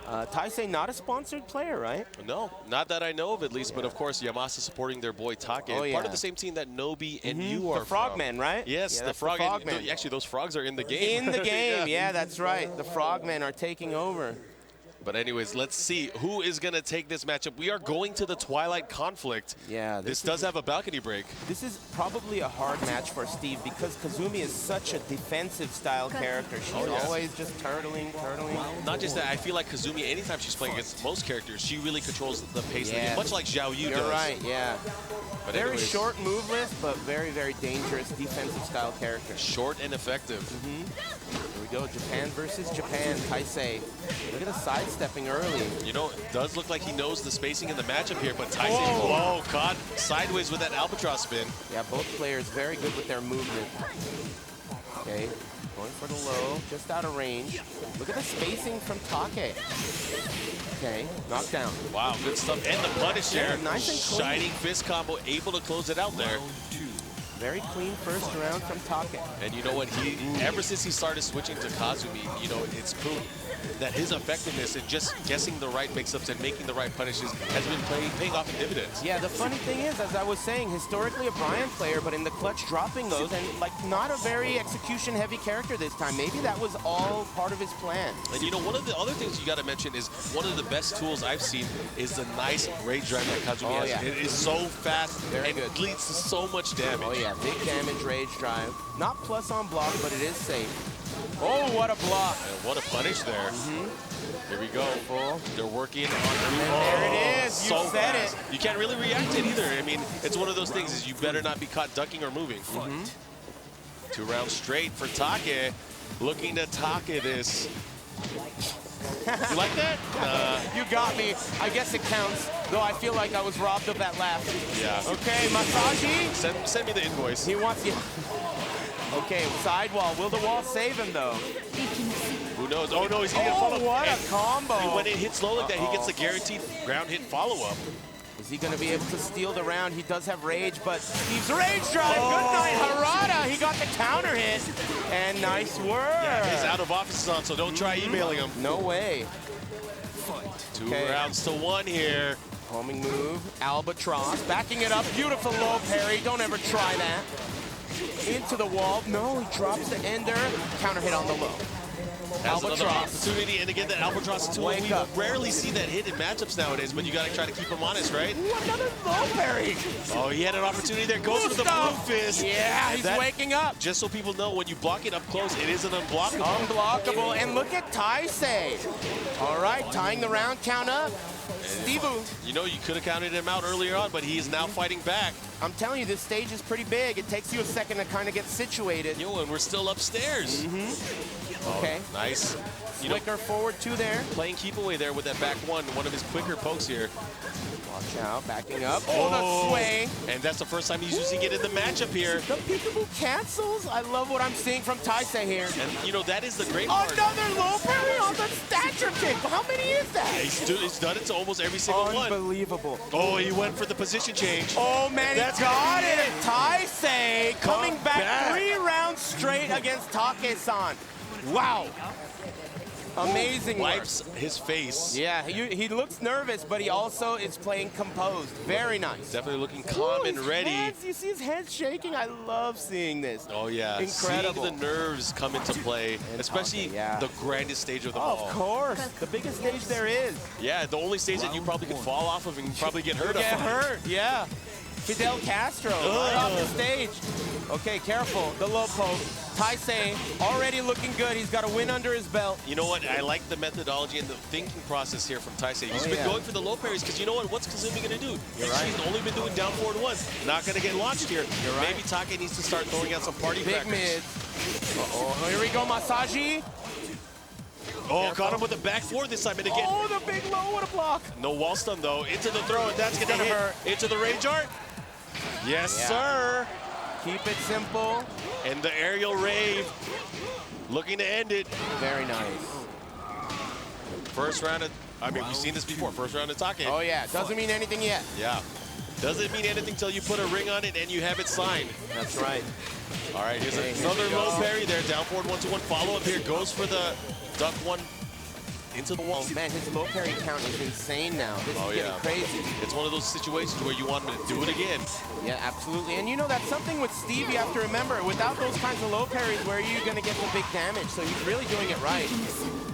Taisei, not a sponsored player, right? No, not that I know of at least, but of course Yamasa supporting their boy Take. Oh, yeah. Part of the same team that Nobi and you are the Frogmen, right? Yes, yeah, the Frogmen. Frogmen. Actually, those frogs are in the game. In the game, yeah, that's right. The Frogmen are taking over. But anyways, let's see who is going to take this matchup. We are going to the Twilight Conflict. Yeah. This does have a balcony break. This is probably a hard match for Steve because Kazumi is such a defensive style character. She's always just turtling. Not just that, I feel like Kazumi, anytime she's playing against most characters, she really controls the pace of the game, much like Xiao Yu does. You're right, yeah. But very short move list, but very, very dangerous defensive style character. Short and effective. Here we go, Japan versus Japan, Taisei. Look at the sidestepping early. It does look like he knows the spacing in the matchup here, but Taisei, caught sideways with that albatross spin. Yeah, both players very good with their movement. Okay, going for the low, just out of range. Look at the spacing from Take. Okay, knockdown. Wow, good stuff. And the punish there. Nice and clean. Shining fist combo, able to close it out there. Very clean first round from Take. And you know what? Ever since he started switching to Kazumi, it's proven that his effectiveness in just guessing the right mix-ups and making the right punishes has been paying off in dividends. Yeah, the funny thing is, as I was saying, historically a Brian player, but in the clutch dropping those, and not a very execution-heavy character this time. Maybe that was all part of his plan. And one of the other things you got to mention is one of the best tools I've seen is the nice rage drive that Kazumi has. Yeah. It is so fast and good. It leads to so much damage. Oh yeah, big damage rage drive. Not plus on block, but it is safe. Oh, what a block. And what a punish there. Here we go. They're working on the There it is. You said it. You can't really react to it either. I mean, it's one of those things is you better not be caught ducking or moving. 2 rounds straight for Take. Looking to Take this. You like that? You got me. I guess it counts, though I feel like I was robbed of that laugh. Yeah. Okay, Masaji. Send me the invoice. He wants you. Okay, sidewall. Will the wall save him, though? Who knows? Oh, no, he's going to get follow-up. What a combo. And when it hits low like that, he gets the guaranteed ground hit follow-up. Is he going to be able to steal the round? He does have rage, but Steve's rage drive. Good night, Harada. He got the counter hit. And nice work. Yeah, his out of office is on, so don't try emailing him. No way. 2 rounds to 1 here. Homing move. Albatross. Backing it up. Beautiful low parry. Don't ever try that. Into the wall. No, he drops the ender. Counter hit on the low. Has another opportunity, and again, that Albatross is a tool. We rarely see that hit in matchups nowadays, but you got to try to keep him honest, right? Ooh, another low parry. Oh, he had an opportunity there. Goes for the blue fist. Yeah, he's waking up. Just so people know, when you block it up close, it isn't unblockable. Unblockable, and look at Taisei. All right, tying the round count up. Stevu. You know, you could have counted him out earlier on, but he is now fighting back. I'm telling you, this stage is pretty big. It takes you a second to kind of get situated. Yo, and we're still upstairs. Okay. Nice. Flicker forward 2 there. Playing keep away there with that back one of his quicker pokes here. Watch out, backing up. Oh, the sway. And that's the first time he's using it in the matchup here. The peekaboo cancels. I love what I'm seeing from Taisei here. And, you know, that is the great part. Another low parry on the stature kick. How many is that? He's done it to almost every single one. Unbelievable. Oh, he went for the position change. Oh, man, he got it. Taisei coming back 3 rounds straight against Take-san. Wow. Amazing work. Wipes his face. Yeah, he looks nervous, but he also is playing composed. Very nice. Definitely looking calm and ready. Hands, you see his head shaking? I love seeing this. Oh, yeah. Incredible. Seeing the nerves come into play, especially the grandest stage of them all. Of course. The biggest stage there is. Yeah, the only stage that you probably could fall off of and probably get hurt. Yeah. Fidel Castro right off the stage. Okay, careful. The low poke. Taisei already looking good. He's got a win under his belt. You know what? I like the methodology and the thinking process here from Taisei. He's been going for the low parries because you know what? What's Kazumi going to do? She's only been doing down forward ones. Not going to get launched here. Maybe Take needs to start throwing out some party big mid. Uh-oh. Here we go, Masaji. Oh, caught him with the back four this time. And again, oh, the big low. What a block. No wall stun, though. Into the throw, and that's going to hurt. Into the rage art. Yes, sir. Keep it simple. And the aerial rave. Looking to end it. Very nice. First round of, I mean, we've seen this before. First round of Take. Oh, yeah. Doesn't mean anything yet. Yeah. Doesn't mean anything till you put a ring on it and you have it signed. That's right. All right, here's another low parry there. Down forward 1-2-1 follow-up here. Goes for the duck one into the wall. Oh, man, his low parry count is insane now. This is getting crazy. It's one of those situations where you want him to do it again. Yeah, absolutely. And you know, that's something with Steve you have to remember. Without those kinds of low parries, where are you going to get the big damage? So he's really doing it right.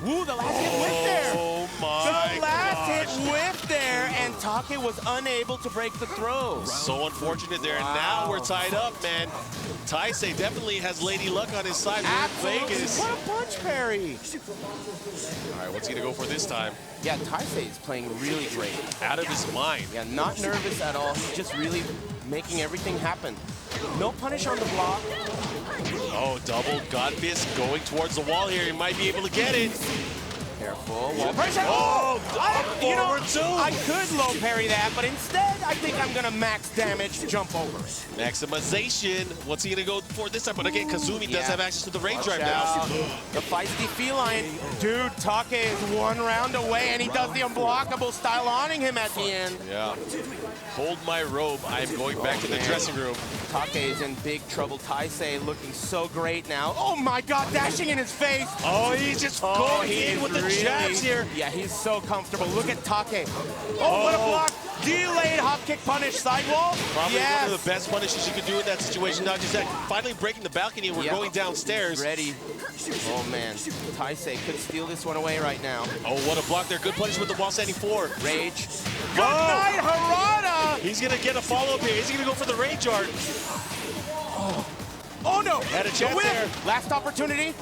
Woo, the last hit whiffed there. Oh, my The last hit whiffed there, and Take was unable to break the throw. So unfortunate there. And now we're tied up, man. Taisei definitely has Lady Luck on his side. Absolutely. Vegas. What a punch parry. All right, what's he going to go for this time? Yeah, Taisei is playing really great. Out of his mind. Yeah, not nervous at all. He's just really making everything happen. No punish on the block. Oh, double God Fist going towards the wall here. He might be able to get it. Careful. Wall pressure. Oh, you know, two. I could low parry that, but instead, I think I'm going to max damage, jump over it. Maximization. What's he going to go for this time? But again, Kazumi does have access to the range drive now. The feisty feline. Dude, Take is 1 round away, and he does the unblockable style awning him at the end. Yeah. Hold my robe. I'm going back to the dressing room. Take is in big trouble. Taisei looking so great now. Oh my God, dashing in his face. Oh, he's just going in with the jabs here. Yeah, he's so comfortable. Look at Take. Oh, what a block. Delayed hop kick punish sidewall. Probably one of the best punishes you could do in that situation. Not just that, finally breaking the balcony and we're going downstairs. Ready. Oh man, Taisei could steal this one away right now. Oh, what a block there. Good punish with the wall standing 4. Rage. Good night, Harada. He's going to get a follow-up here. Is he going to go for the rage art? Oh no. Had a chance there. Last opportunity.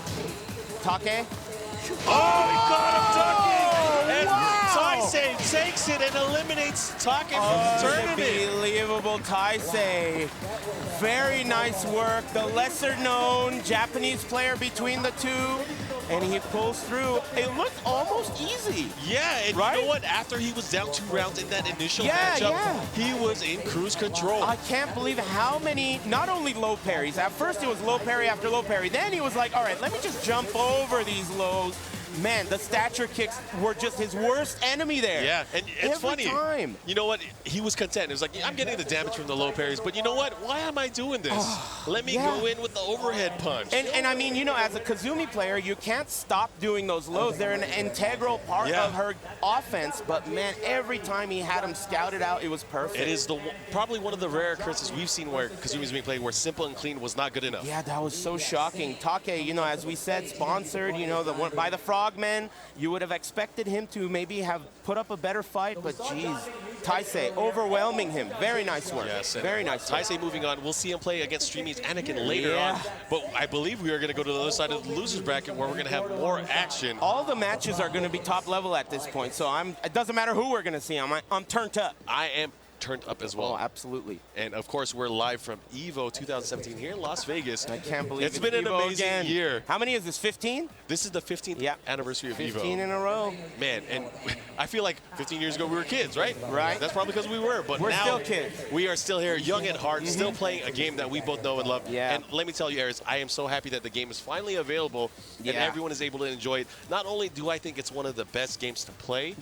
Take. Oh, he got him ducking. Taisei takes it and eliminates Taken from the tournament. Unbelievable Taisei. Very nice work. The lesser-known Japanese player between the two. And he pulls through. It looked almost easy. Yeah, and right? You know what? After he was down 2 rounds in that initial matchup, he was in cruise control. I can't believe how many, not only low parries. At first it was low parry after low parry. Then he was like, all right, let me just jump over these lows. Man, the stature kicks were just his worst enemy there. Yeah, and it's Every funny. time. You know what? He was content. It was like, I'm getting the damage from the low parries, but you know what? Why am I doing this? Let me go in with the overhead punch. And I mean, you know, as a Kazumi player, you can't stop doing those lows. They're an integral part of her offense, but man, every time he had them scouted out, it was perfect. It is probably one of the rare occurrences we've seen where Kazumi's being played where simple and clean was not good enough. Yeah, that was so shocking. Take, you know, as we said, sponsored, you know, by the Frogmen. You would have expected him to maybe have put up a better fight, but geez, Taisei overwhelming him. Very nice work. Yes, very nice work. Taisei moving on. We'll see him play against Streamy's Anakin later on. But I believe we are going to go to the other side of the losers bracket where we're going to have more action. All the matches are going to be top level at this point, so it doesn't matter who we're going to see. I'm turned up. I am turned up as well. Oh, absolutely. And of course, we're live from EVO 2017 here in Las Vegas. I can't believe it's been an EVO amazing again. year. How many is this, 15? This is the 15th anniversary of EVO. 15 in a row. Man, and I feel like 15 years ago we were kids, right? Right. That's probably because we were, but we're now still kids. We are still here, young at heart, still playing a game that we both know and love. Yeah. And let me tell you, Aris, I am so happy that the game is finally available and everyone is able to enjoy it. Not only do I think it's one of the best games to play,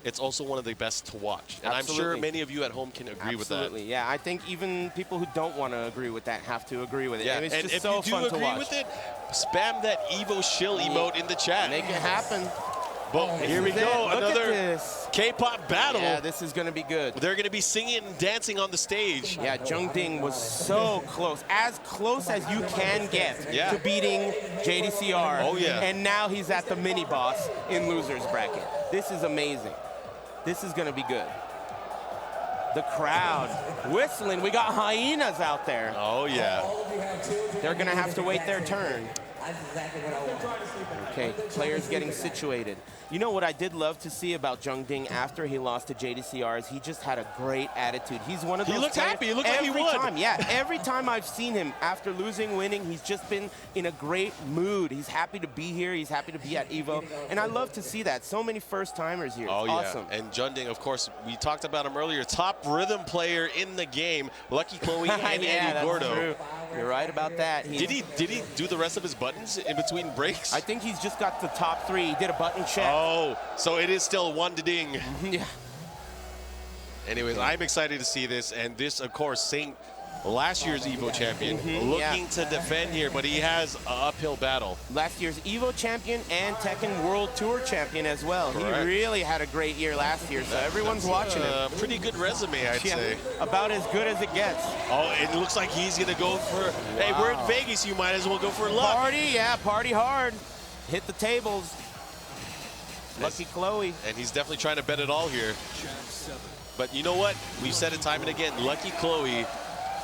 it's also one of the best to watch. And I'm sure many of you at home can agree with that. Absolutely, yeah. I think even people who don't want to agree with that have to agree with it. Yeah, it's and just if so you do fun to agree watch. with it, spam that EVO shill emote in the chat. Make it happen. But here we go, another K-pop battle. Yeah, this is going to be good. They're going to be singing and dancing on the stage. Yeah, Jeondding was so close as you can get to beating JDCR. Oh, yeah. And now he's at the mini-boss in losers bracket. This is amazing. This is going to be good. The crowd whistling. We got hyenas out there. Oh, yeah. They're going to have to wait their turn. Okay, players getting situated. You know what I did love to see about Jeondding after he lost to JDCR is he just had a great attitude. He's one of those He looked players happy. He looked like he won. Every time I've seen him after losing, winning, he's just been in a great mood. He's happy to be here. He's happy to be at EVO. And I love to see that. So many first-timers here. Oh, it's awesome. Yeah. And Jeondding, of course, we talked about him earlier. Top rhythm player in the game. Lucky Chloe and Andy Gordo. True. You're right about that. Did he do the rest of his buttons in between breaks? I think he's just got the top 3. He did a button check. Oh, so it is still one to ding. Yeah. Anyways, I'm excited to see this. And this, of course, Saint, last year's EVO champion, looking to defend here, but he has an uphill battle. Last year's EVO champion and Tekken World Tour champion as well. Correct. He really had a great year last year, so everyone's watching him. Pretty good resume, I'd say. About as good as it gets. Oh, it looks like he's going to go for, hey, we're in Vegas, you might as well go for luck. Party hard. Hit the tables. Lucky Chloe. And he's definitely trying to bet it all here. But you know what? We've said it time and again, Lucky Chloe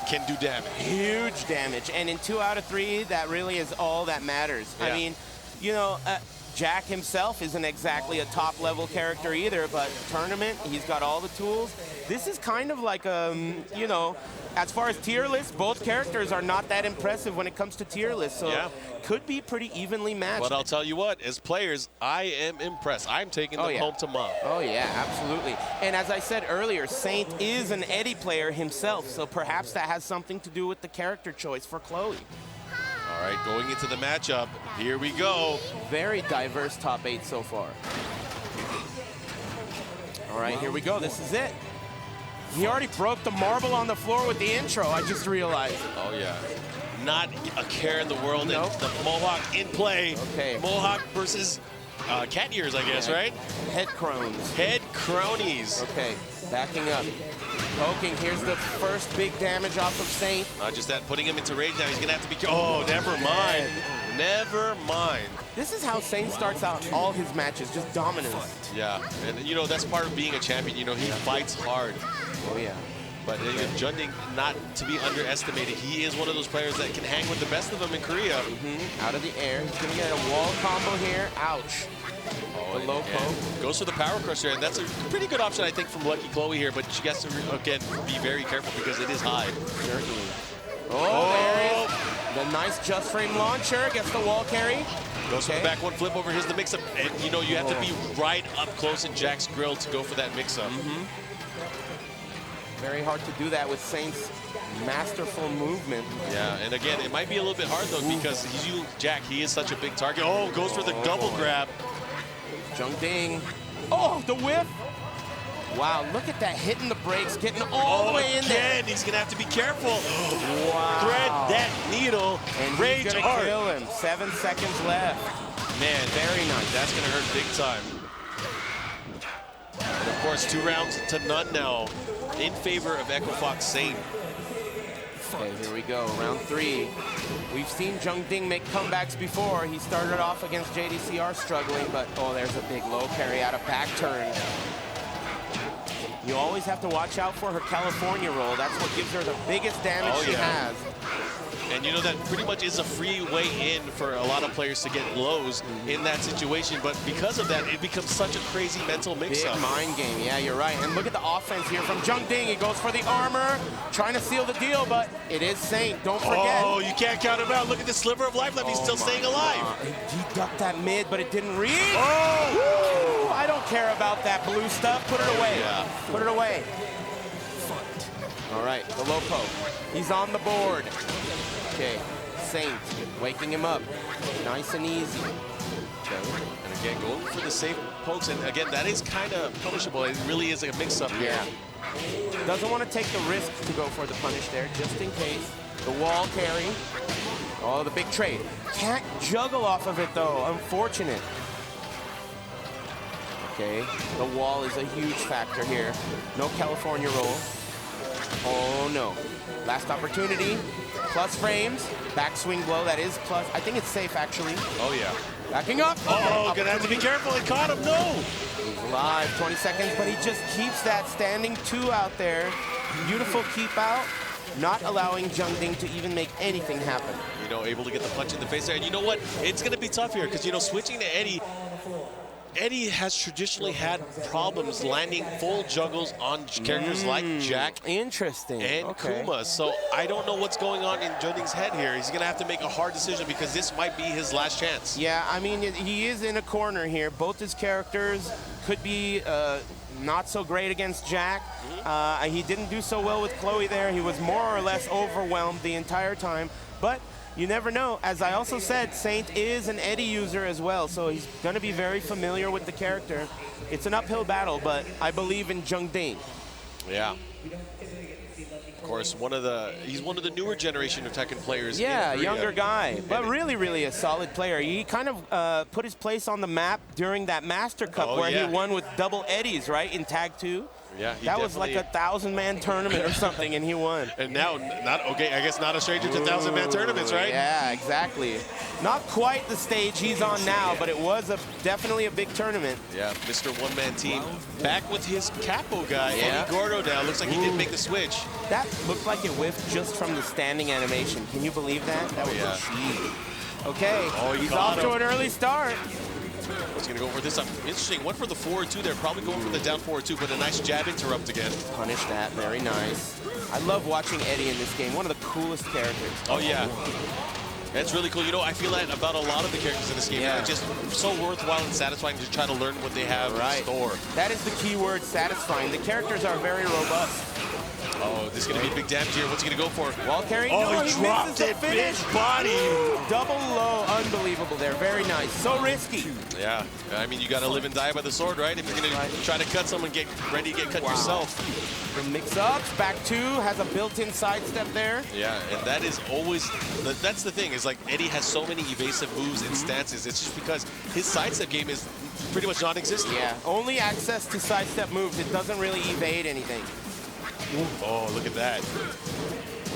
can do damage. Huge damage. And in 2 out of 3, that really is all that matters. Yeah. I mean, you know, Jack himself isn't exactly a top-level character either, but tournament, he's got all the tools. This is kind of like, you know, as far as tier lists, both characters are not that impressive when it comes to tier lists, so could be pretty evenly matched. But I'll tell you what, as players, I am impressed. I'm taking them home to mom. Oh, yeah, absolutely. And as I said earlier, Saint is an Eddie player himself, so perhaps that has something to do with the character choice for Chloe. All right, going into the matchup, here we go. Very diverse top 8 so far. All right, here we go. This is it. He already broke the marble on the floor with the intro, I just realized. Oh, yeah. Not a care in the world. Nope. And the Mohawk in play. Okay. Mohawk versus cat ears, I guess, right? Head crones. Head cronies. Okay, backing up. Poking, here's the first big damage off of Saint. Just that, putting him into rage now. He's going to have to be... Oh, never mind. Never mind. This is how Saint starts out all his matches, just dominance. Yeah, and you know, that's part of being a champion. You know, he fights hard. Oh, yeah. But Jeondding, not to be underestimated, he is one of those players that can hang with the best of them in Korea. Out of the air. He's going to get a wall combo here. Ouch. Oh, the low poke. Goes for the power crusher, and that's a pretty good option, I think, from Lucky Chloe here, but she has to, again, be very careful because it is high. Certainly. Oh, there is the nice just frame launcher, gets the wall carry. Goes for the back one flip over. Here's the mix-up, and you know, you have to be right up close in Jack's grill to go for that mix-up. Very hard to do that with Saint's masterful movement. Yeah, and again, it might be a little bit hard, though, because Jack, he is such a big target. Oh, goes for the double grab. Jeondding. Oh, the whiff. Wow, look at that, hitting the brakes, getting all the way in there. He's going to have to be careful. Wow. Thread that needle. And Rage he's going to kill him. 7 seconds left. Man, very nice. That's going to hurt big time. And of course, 2 rounds to none now in favor of Echofox Saint. Okay, here we go, round 3. We've seen Jeondding make comebacks before. He started off against JDCR struggling, but oh, there's a big low carry out of back turn. You always have to watch out for her California roll. That's what gives her the biggest damage she has. And you know that pretty much is a free way in for a lot of players to get lows in that situation, but because of that, it becomes such a crazy mental mix-up. Big mind game, yeah, you're right. And look at the offense here from Jeondding. He goes for the armor, trying to seal the deal, but it is Saint, don't forget. Oh, you can't count him out. Look at the sliver of life left. He's still staying alive. He ducked that mid, but it didn't reach. Oh! Woo! I don't care about that blue stuff. Put it away. Yeah. Put it away. All right, the low poke. He's on the board. Okay, Saint waking him up. Nice and easy. Okay. And again, going for the safe pokes. And again, that is kind of punishable. It really is a mix-up here. Yeah. Doesn't want to take the risk to go for the punish there, just in case. The wall carry. Oh, the big trade. Can't juggle off of it, though. Unfortunate. Okay, the wall is a huge factor here. No California roll. Oh, no. Last opportunity. Plus frames. Backswing blow. That is plus. I think it's safe, actually. Oh, yeah. Backing up. Oh, gonna have to be careful. It caught him. No. He's alive. 20 seconds, but he just keeps that standing 2 out there. Beautiful keep out. Not allowing Jeondding to even make anything happen. You know, able to get the punch in the face there. And you know what? It's going to be tough here because, you know, switching to Eddie has traditionally had problems landing full juggles on characters like Jack. Interesting. And Kuma. So I don't know what's going on in Jeondding's head here. He's going to have to make a hard decision because this might be his last chance. Yeah, I mean, he is in a corner here. Both his characters could be not so great against Jack. He didn't do so well with Chloe there. He was more or less overwhelmed the entire time. But you never know. As I also said, Saint is an Eddie user as well, so he's going to be very familiar with the character. It's an uphill battle, but I believe in Jeondding. Yeah. Of course, he's one of the newer generation of Tekken players. Yeah, younger guy, but really, really a solid player. He kind of put his place on the map during that Master Cup where he won with double Eddies, right, in Tag 2. Yeah, that was like a 1,000-man tournament or something, and he won. And now, I guess not a stranger to 1,000-man tournaments, right? Yeah, exactly. Not quite the stage he's on now, but it was definitely a big tournament. Yeah, Mr. One-Man Team back with his capo guy, Eddie Gordo now. Looks like he didn't make the switch. That looked like it whiffed just from the standing animation. Can you believe that? That was cheap. Okay, he's off to an early start. What's going to go for this time? Interesting. Went for the forward 2 there. Probably going for the down forward 2, but a nice jab interrupt again. Punish that. Very nice. I love watching Eddie in this game. One of the coolest characters. Oh, yeah. That's really cool. You know, I feel that about a lot of the characters in this game. It's just so worthwhile and satisfying to try to learn what they have in store. That is the key word, satisfying. The characters are very robust. Oh, this is going to be big damage here. What's he going to go for? Wall carry? Oh, no, he dropped it. Big body. Double low. Unbelievable there. Very nice. So risky. Yeah. I mean, you got to live and die by the sword, right? If you're going to try to cut someone, get ready to get cut yourself. The mix-ups. Back 2 has a built-in sidestep there. Yeah, and that is always, that's the thing, is like Eddie has so many evasive moves and stances. It's just because his sidestep game is pretty much non-existent. Yeah, only access to sidestep moves. It doesn't really evade anything. Oh, look at that.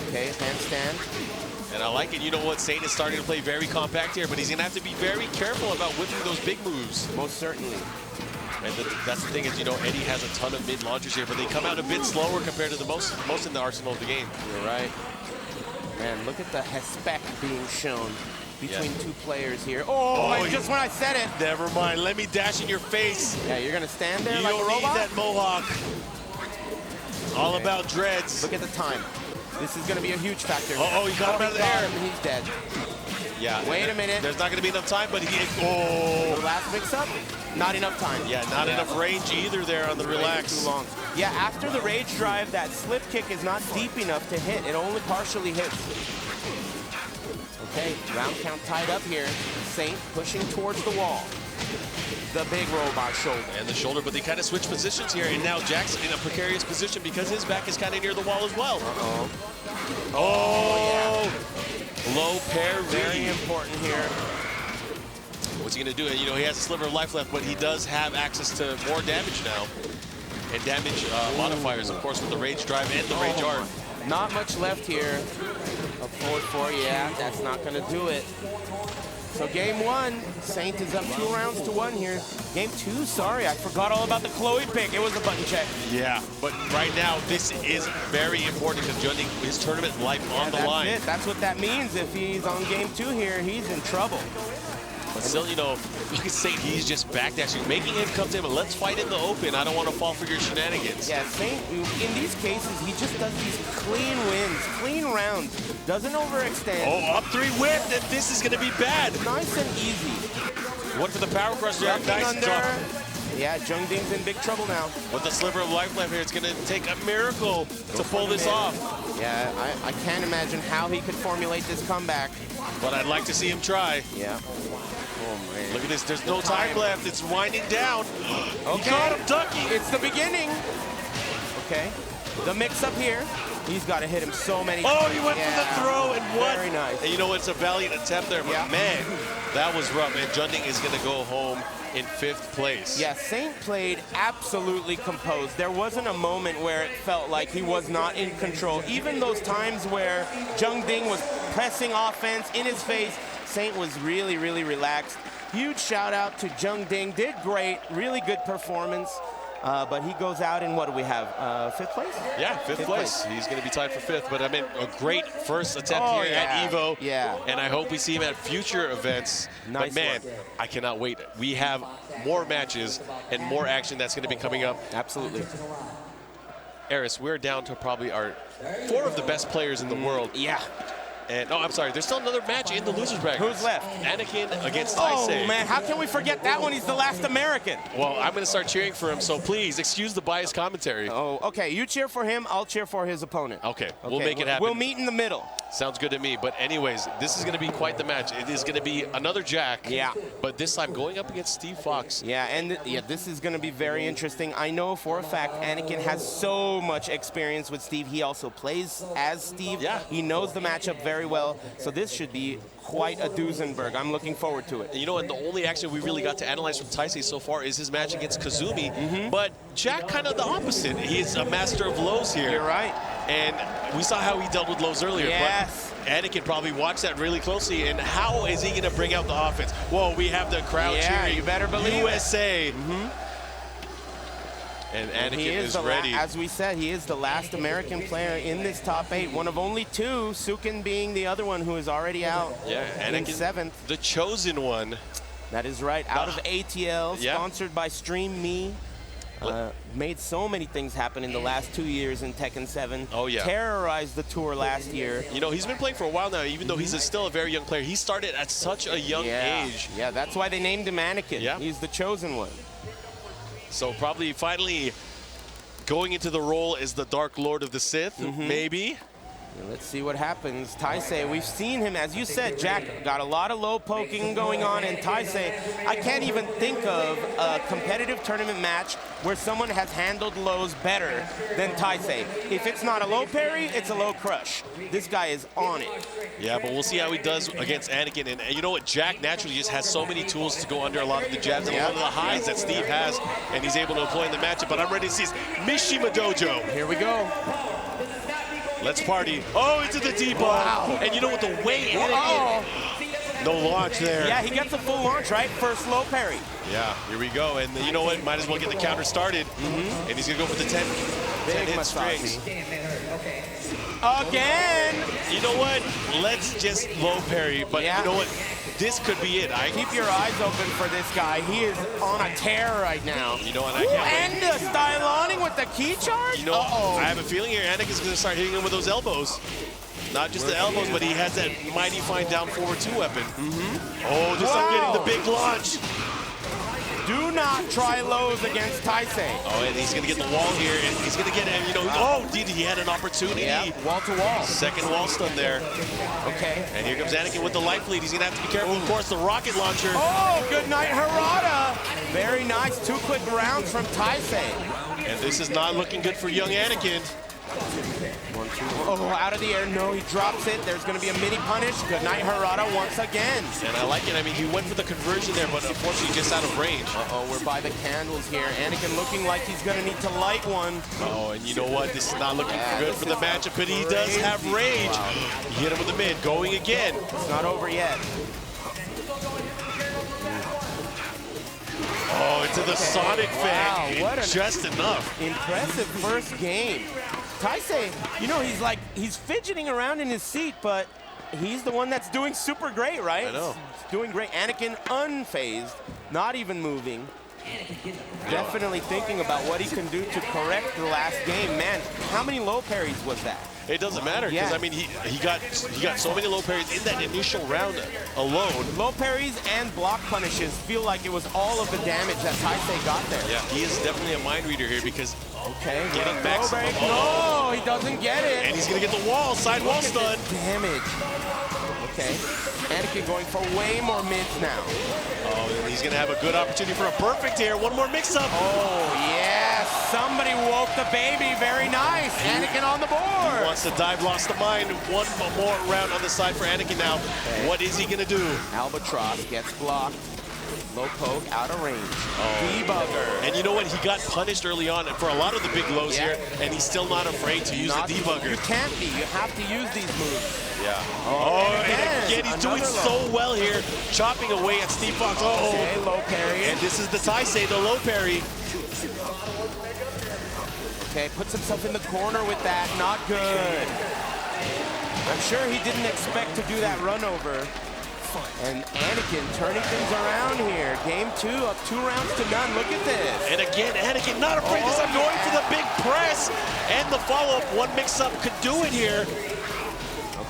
Okay, handstand. And I like it. You know what? Saint is starting to play very compact here, but he's going to have to be very careful about whipping those big moves. Most certainly. And that's the thing is, you know, Eddie has a ton of mid launchers here, but they come out a bit slower compared to the most in the arsenal of the game. You're right. Man, look at the respect being shown. between two players here. Oh, just when I said it. Never mind. Let me dash in your face. Yeah, you're going to stand there you like a robot? You don't need that mohawk. All about dreads. Look at the time. This is going to be a huge factor. Oh, he got him out of the air. He's dead. Yeah. Wait a minute. There's not going to be enough time, but he... The last mix-up, not enough time. Yeah, not enough range either there on the relax. Too long. Yeah, after the rage drive, that slip kick is not deep enough to hit. It only partially hits. Okay, round count tied up here. Saint pushing towards the wall. The big robot shoulder. And the shoulder, but they kind of switch positions here, and now Jack's in a precarious position because his back is kind of near the wall as well. Oh, yeah. Low parry. Very important here. What's he going to do? You know, he has a sliver of life left, but he does have access to more damage now. And damage modifiers, of course, with the rage drive and the rage art. Not much left here. A forward four, yeah, that's not going to do it. So game one, Saint is up 2-1 here. Game two, sorry, I forgot all about the Chloe pick. It was a button check. Yeah, but right now, this is very important because Jeondding, his tournament life on the line. That's it. That's what that means. If he's on game two here, he's in trouble. But still, you know, you can say he's just backdashing, making him come to him, let's fight in the open. I don't want to fall for your shenanigans. Yeah, Saint, in these cases, he just does these clean wins, clean rounds, doesn't overextend. Oh, up 3 whip, and this is going to be bad. Nice and easy. One for the power crush there. Nice under. Drop. Yeah, Jeondding's in big trouble now. With the sliver of life left here, it's going to take a miracle to pull this off. Yeah, I can't imagine how he could formulate this comeback. But I'd like to see him try. Yeah. Oh, man. Look at this. There's no time left. It's winding down. Okay. He caught him ducking. It's the beginning. Okay. The mix-up here. He's got to hit him so many times. Oh, he went for the throw and what? Very nice. And you know, it's a valiant attempt there, but man, that was rough. And Jeondding is going to go home in 5th place. Yeah, Saint played absolutely composed. There wasn't a moment where it felt like he was not in control. Even those times where Jeondding was pressing offense in his face, Saint was really, really relaxed. Huge shout out to Jeondding. Did great, really good performance. But he goes out in, what do we have, 5th place? Yeah, 5th place. He's going to be tied for 5th. But I mean, a great first attempt here at EVO. Yeah. And I hope we see him at future events. Nice but man, one. I cannot wait. We have more matches and more action that's going to be coming up. Absolutely. Aris, we're down to probably our 4 of the best players in the world. Yeah. And, oh, I'm sorry, there's still another match in the losers bracket. Who's left? Anakin against Taisei. Oh, man, how can we forget that one? He's the last American. Well, I'm going to start cheering for him, so please, excuse the biased commentary. Oh, okay, you cheer for him, I'll cheer for his opponent. Okay, we'll make it happen. We'll meet in the middle. Sounds good to me, but anyways, this is going to be quite the match. It is going to be another Jack. Yeah. But this time going up against Steve Fox. Yeah, and this is going to be very interesting. I know for a fact Anakin has so much experience with Steve. He also plays as Steve. Yeah. He knows the matchup very well. So this should be quite a Duesenberg. I'm looking forward to it. And you know what? The only action we really got to analyze from Taisei so far is his match against Kazumi. But Jack kind of the opposite. He's a master of lows here. You're right. And we saw how he dealt with lows earlier. Yes. But Anakin probably watched that really closely. And how is he going to bring out the offense? Whoa, we have the crowd cheering. You better believe USA. And Anakin is ready. As we said, he is the last American player in this top 8. One of only 2, Suiken being the other one who is already out in 7th. The chosen one. That is right. Out of ATL, sponsored by Stream Me. Made so many things happen in the last 2 years in Tekken 7. Oh, yeah. Terrorized the tour last year. You know, he's been playing for a while now, even though he's still a very young player. He started at such a young age. Yeah, that's why they named him Anakin. Yeah. He's the chosen one. So probably finally going into the role as the Dark Lord of the Sith, maybe. Let's see what happens. Taisei, we've seen him, as you said, Jack got a lot of low poking going on, and Taisei, I can't even think of a competitive tournament match where someone has handled lows better than Taisei. If it's not a low parry, it's a low crush. This guy is on it. Yeah, but we'll see how he does against Anakin. And you know what? Jack naturally just has so many tools to go under a lot of the jabs and a lot of the highs that Steve has, and he's able to employ in the matchup. But I'm ready to see Mishima Dojo. Here we go. Let's party. Oh, into the D-ball. Wow. And you know what? The way Anakin No launch there. Yeah, he gets a full launch, right? First low parry. Yeah, here we go. And you know what? Might as well get the counter started. And he's going to go for the 10 hit strings. Again! You know what? Let's just low parry. But you know what? This could be it. Keep your eyes open for this guy. He is on a tear right now. You know what? I can't wait. And styloning with the key charge? You know, I have a feeling here Anakin's going to start hitting him with those elbows. Not just the elbows, but he has that mighty fine down forward 2 weapon. Oh, just I'm getting the big launch. Do not try lows against Taisei. Oh, and he's going to get the wall here, and he's going to get him, you know, he had an opportunity. Yeah, wall to wall. Second wall stun there. Okay. And here comes Anakin with the life lead. He's going to have to be careful, of course, the rocket launcher. Oh, good night, Harada. Very nice, 2 quick rounds from Taisei. And this is not looking good for young Anakin. Oh, out of the air, no, he drops it. There's going to be a mini punish. Good night, Harada, once again. And I like it. I mean, he went for the conversion there, but unfortunately just out of range. Uh-oh, we're by the candles here. Anakin looking like he's going to need to light one. Oh, and you know what? This is not looking good for the matchup, but he does have range. He hit him with the mid, going again. It's not over yet. Oh, into the Sonic Fang. What just enough. Impressive first game. Taisei, you know, he's fidgeting around in his seat, but he's the one that's doing super great, right? I know. He's doing great. Anakin unfazed, not even moving. Definitely thinking about what he can do to correct the last game. Man, how many low parries was that? It doesn't matter because I mean he got so many low parries in that initial round alone. Low parries and block punishes feel like it was all of the damage that Taisei got there. Yeah, he is definitely a mind reader here because getting maximum. No, he doesn't get it. And he's gonna get the wall, side wall stun. Damage. Okay. Anakin going for way more mids now. Oh, and he's gonna have a good opportunity for a perfect here. One more mix-up. Oh, yes. Somebody woke the baby. Very nice. Anakin on the board. He wants to dive, lost the mind. One more round on the side for Anakin now. What is he gonna do? Albatross gets blocked. Low poke, out of range. Debugger. And you know what? He got punished early on for a lot of the big lows here, and he's still not afraid to use the debugger. You can't be. You have to use these moves. Yeah. And again, he's doing so well here, chopping away at Steve Fox. Okay, low parry. And this is the Taisei, the low parry. Okay, puts himself in the corner with that. Not good. I'm sure he didn't expect to do that run over. And Anakin turning things around here. Game 2 up 2 rounds to none. Look at this. And again, Anakin not afraid this time, going for the big press. And the follow-up, one mix-up could do it here.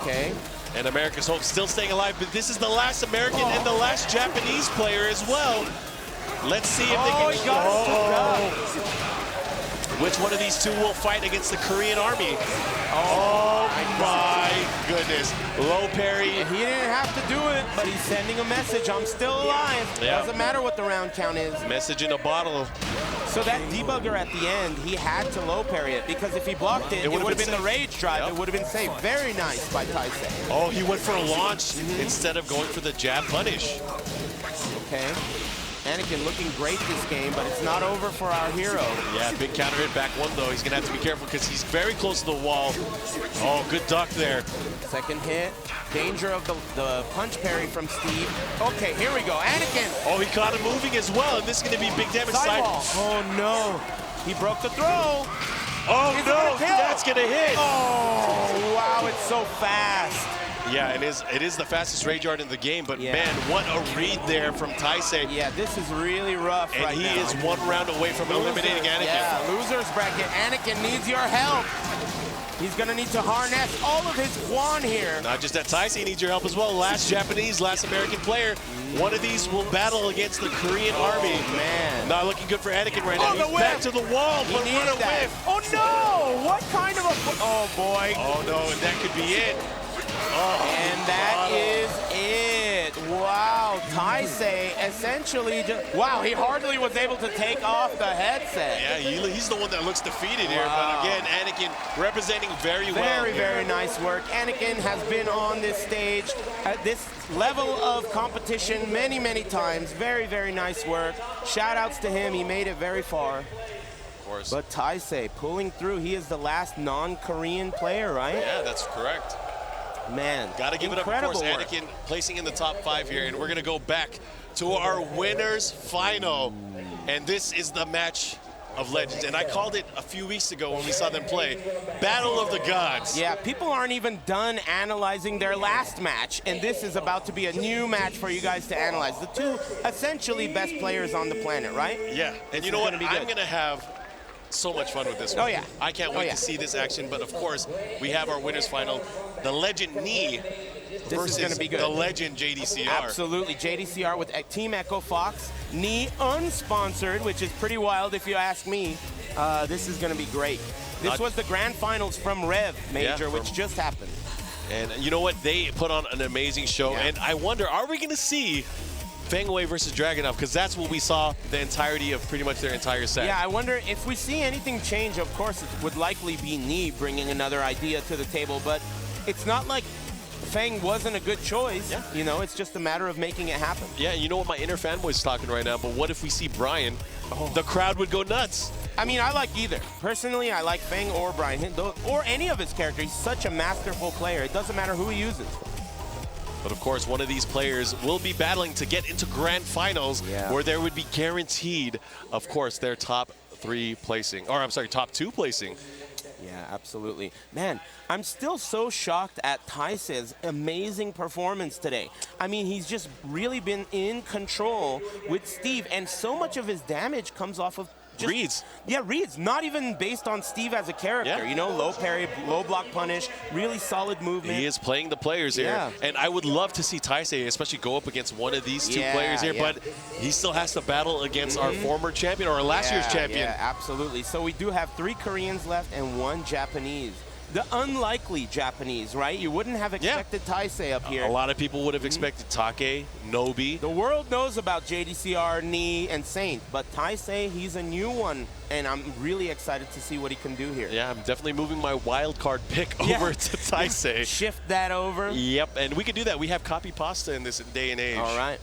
Okay. And America's Hope still staying alive, but this is the last American and the last Japanese player as well. Let's see if they can... He got Which one of these two will fight against the Korean Army? Oh my goodness. Low parry. He didn't have to do it, but he's sending a message. I'm still alive. Yeah. Doesn't matter what the round count is. Message in a bottle. So that debugger at the end, he had to low parry it because if he blocked it, it would have been the rage drive. Yep. It would have been safe. Very nice by Taisei. Oh, he went for a launch instead of going for the jab punish. Okay. Anakin looking great this game, but it's not over for our hero. Yeah, big counter hit back one, though. He's going to have to be careful because he's very close to the wall. Oh, good duck there. Second hit. Danger of the punch parry from Steve. Okay, here we go. Anakin. Oh, he caught him moving as well, and this is going to be big damage. Sidewall. Oh, no. He broke the throw. Oh, no. That's going to hit. Oh, wow. It's so fast. Yeah, it is the fastest rage art in the game, but man, what a read there from Taisei. Yeah, this is really rough and he is 1 round away from eliminating Anakin. Yeah, loser's bracket. Anakin needs your help. He's going to need to harness all of his Quan here. Not just that, Taisei needs your help as well. Last Japanese, last American player. One of these will battle against the Korean Army. Man. Not looking good for Anakin right now. He's back to the wall, but what a whiff. Oh, no. What kind of a... Oh, boy. Oh, no, and that could be it. Oh, and that is it. Wow, Taisei essentially just... Wow, he hardly was able to take off the headset. Yeah, he's the one that looks defeated here. But again, Anakin representing very well. Very nice work. Anakin has been on this stage at this level of competition many times. Very nice work. Shout outs to him. He made it very far. Of course. But Taisei pulling through. He is the last non-Korean player, right? Yeah, that's correct. Man, Got to give it up, of course, Anakin placing in the top 5 here. And we're going to go back to our winners final. And this is the match of legends. And I called it a few weeks ago when we saw them play. Battle of the Gods. Yeah, people aren't even done analyzing their last match. And this is about to be a new match for you guys to analyze. The two essentially best players on the planet, right? Yeah. And you know what? I'm going to have so much fun with this one. Oh, yeah. I can't wait to see this action. But, of course, we have our winners final. The legend Knee versus is gonna be good. The legend JDCR. Absolutely. JDCR with Team Echofox. Knee unsponsored, which is pretty wild if you ask me. This is going to be great. This was the grand finals from Rev Major, which just happened. And you know what? They put on an amazing show. Yeah. And I wonder, are we going to see Fengwei versus Dragunov? Because that's what we saw the entirety of pretty much their entire set. Yeah, I wonder if we see anything change. Of course, it would likely be Knee bringing another idea to the table, but it's not like Feng wasn't a good choice. Yeah. You know, it's just a matter of making it happen. Yeah, you know what? My inner fanboy's talking right now, but what if we see Brian? The crowd would go nuts. I mean, I like either. Personally, I like Feng or Brian, or any of his characters. He's such a masterful player. It doesn't matter who he uses. But of course, one of these players will be battling to get into grand finals, where there would be guaranteed, of course, their top 3 placing, or I'm sorry, top 2 placing. Yeah, absolutely. Man, I'm still so shocked at Taisei's amazing performance today. I mean, he's just really been in control with Steve, and so much of his damage comes off of just reads. Yeah, reads. Not even based on Steve as a character. Yeah. You know, low parry, low block punish, really solid movement. He is playing the players here. Yeah. And I would love to see Taisei especially go up against one of these 2 players here, but he still has to battle against our former champion, or our last year's champion. Yeah, absolutely. So we do have 3 Koreans left and 1 Japanese. The unlikely Japanese, right? You wouldn't have expected Taisei up here. A lot of people would have expected Take, Nobi. The world knows about JDCR, Knee, and Saint, but Taisei, he's a new one, and I'm really excited to see what he can do here. Yeah, I'm definitely moving my wild card pick over to Taisei. Shift that over. Yep, and we can do that. We have copy pasta in this day and age. All right.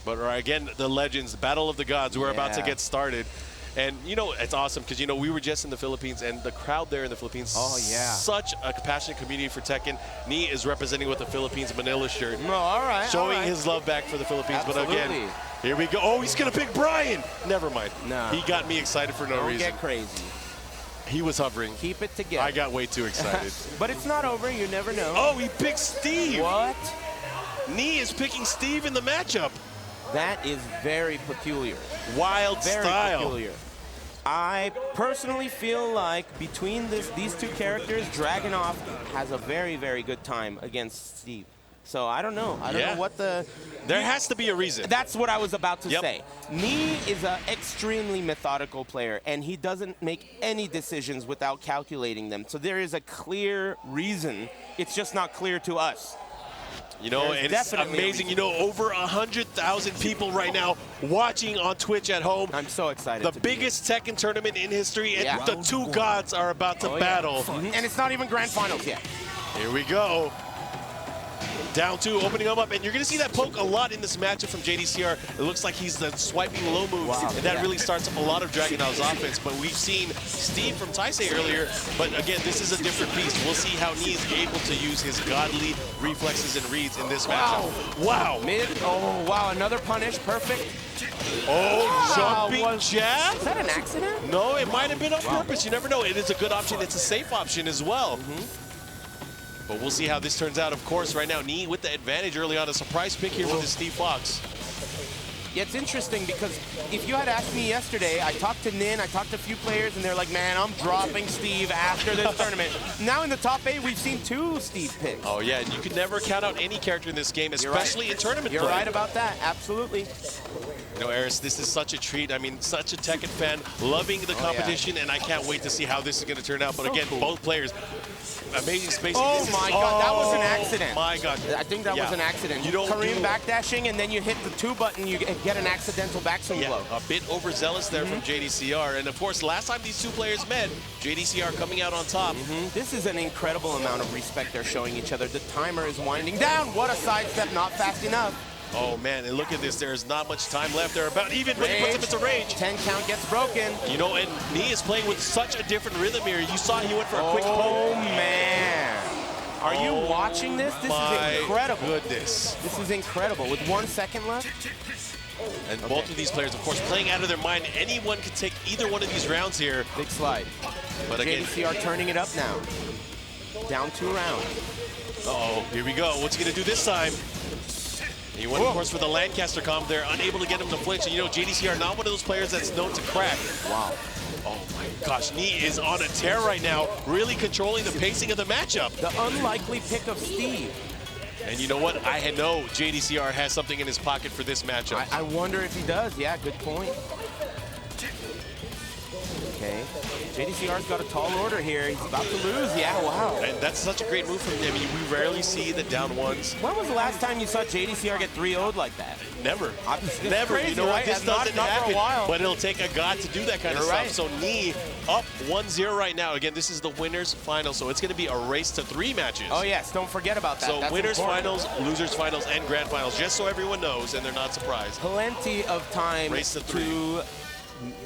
But again, the legends, Battle of the Gods, we're about to get started. And, you know, it's awesome because, you know, we were just in the Philippines, and the crowd there in the Philippines, such a passionate community for Tekken. Knee is representing with the Philippines Manila shirt. Oh, all right. Showing his love back for the Philippines. Absolutely. But again, here we go. Oh, he's going to pick Brian. Never mind. No. He got me excited for no Don't reason. get crazy. He was hovering. Keep it together. I got way too excited. But it's not over. You never know. Oh, he picked Steve. What? Knee is picking Steve in the matchup. That is very peculiar. Wild Very style. peculiar. I personally feel like between these 2 characters, Dragunov has a very, very good time against Steve. So I don't know. I don't know what the... There has to be a reason. That's what I was about to say. Knee is an extremely methodical player, and he doesn't make any decisions without calculating them. So there is a clear reason. It's just not clear to us. You know, and it's amazing. You know, over 100,000 people right now watching on Twitch at home. I'm so excited. The biggest Tekken tournament in history, and the 2 gods are about to battle. And it's not even grand finals yet. Here we go. Down 2, opening them up, and you're going to see that poke a lot in this matchup from JDCR. It looks like he's the swiping low moves, and that really starts up a lot of Dragunov's offense. But we've seen Steve from Taisei earlier, but again, this is a different beast. We'll see how Knee is able to use his godly reflexes and reads in this matchup. Wow. Oh, wow, another punish, perfect. Oh, jumping jab? Is that an accident? No, it might have been on purpose. You never know. It is a good option. It's a safe option as well. But we'll see how this turns out. Of course, right now, Knee with the advantage early on. A surprise pick here with his Steve Fox. Yeah, it's interesting because if you had asked me yesterday, I talked to Nin, I talked to a few players, and they're like, man, I'm dropping Steve after this tournament. Now in the top 8, we've seen 2 Steve picks. Oh, yeah, and you can never count out any character in this game, especially in tournament play. You're right about that, absolutely. You know, Aris, this is such a treat. I mean, such a Tekken fan, loving the competition, and I can't wait to see how this is going to turn out. But again, both players, amazing spacing. Oh my God, that was an accident. My God. I think that was an accident. You don't Kareem backdashing, and then you hit the 2 button, you get an accidental backswing blow. A bit overzealous there from JDCR. And of course, last time these 2 players met, JDCR coming out on top. This is an incredible amount of respect they're showing each other. The timer is winding down. What a sidestep, not fast enough. Oh man, and look at this. There's not much time left. They're about even when he puts him into range. 10 count gets broken. You know, and Knee is playing with such a different rhythm here. You saw he went for a quick poke. Oh man. Are you watching this? This is incredible. Goodness. This is incredible. With 1 second left. And both of these players, of course, playing out of their mind. Anyone could take either one of these rounds here. Big slide. But again, JDCR turning it up now. Down 2 rounds. Uh-oh, here we go. What's he going to do this time? He went, of course, for the Lancaster comp there, unable to get him to flinch. And, you know, JDCR not one of those players that's known to crack. Wow. Oh, my gosh. Knee is on a tear right now, really controlling the pacing of the matchup. The unlikely pick of Steve. And you know what? I know JDCR has something in his pocket for this matchup. I wonder if he does. Yeah, good point. Okay. JDCR's got a tall order here. He's about to lose. Yeah, wow. And that's such a great move from him. I mean, we rarely see the down ones. When was the last time you saw JDCR get 3-0'd like that? Never. It's Never. Crazy, you know right? what? This doesn't happen. For a while. But it'll take a god to do that kind of stuff. So Knee up 1-0 right now. Again, this is the winners final, so it's going to be a race to 3 matches. Oh, yes. Don't forget about that. So That's winners important. finals, losers finals, and grand finals, just so everyone knows and they're not surprised. Plenty of time Race to 3. to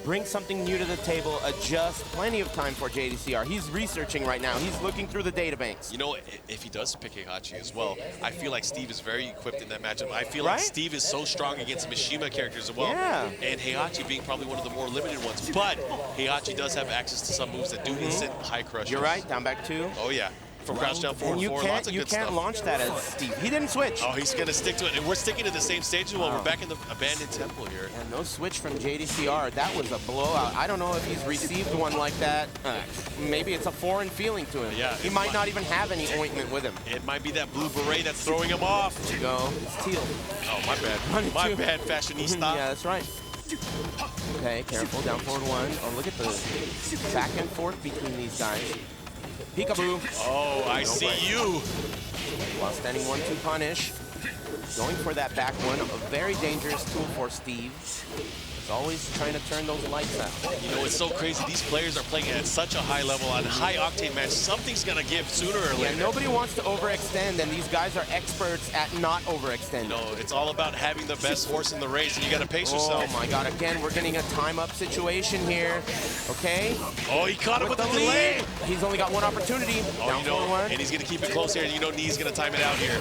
bring something new to the table, adjust. Plenty of time for JDCR. He's researching right now. He's looking through the databanks. You know, if he does pick Heihachi as well, I feel like Steve is very equipped in that matchup. I feel like Steve is so strong against Mishima characters as well. Yeah. And Heihachi being probably one of the more limited ones. But Heihachi does have access to some moves that do instant high crush. You're right. Down back 2. Oh, yeah. From crouch down forward, you lots of you good can't stuff. launch that as Steve. He didn't switch. Oh, he's going to stick to it. And we're sticking to the same stage as well. We're back in the abandoned temple here. And no switch from JDCR. That was a blowout. I don't know if he's received one like that. Maybe it's a foreign feeling to him. Yeah, he might not even have any ointment with him. It might be that blue beret that's throwing him off. There you go. It's teal. Oh, my bad. My bad, fashionista. Yeah, that's right. Okay, careful. Down forward 1. Oh, look at the back and forth between these guys. Peekaboo. Oh, I see you. While standing 1-2 punish. Going for that back 1. A very dangerous tool for Steve. He's always trying to turn those lights out. You know, it's so crazy. These players are playing at such a high level on a high-octane match. Something's going to give sooner or later. Yeah, nobody wants to overextend, and these guys are experts at not overextending. No, it's all about having the best horse in the race, and you got to pace yourself. Oh, my God. Again, we're getting a time-up situation here. Okay? Oh, he caught him with the delay. He's only got 1 opportunity. Oh, Down you know, 4-1. and he's going to keep it close here, and you know Knee's going to time it out here.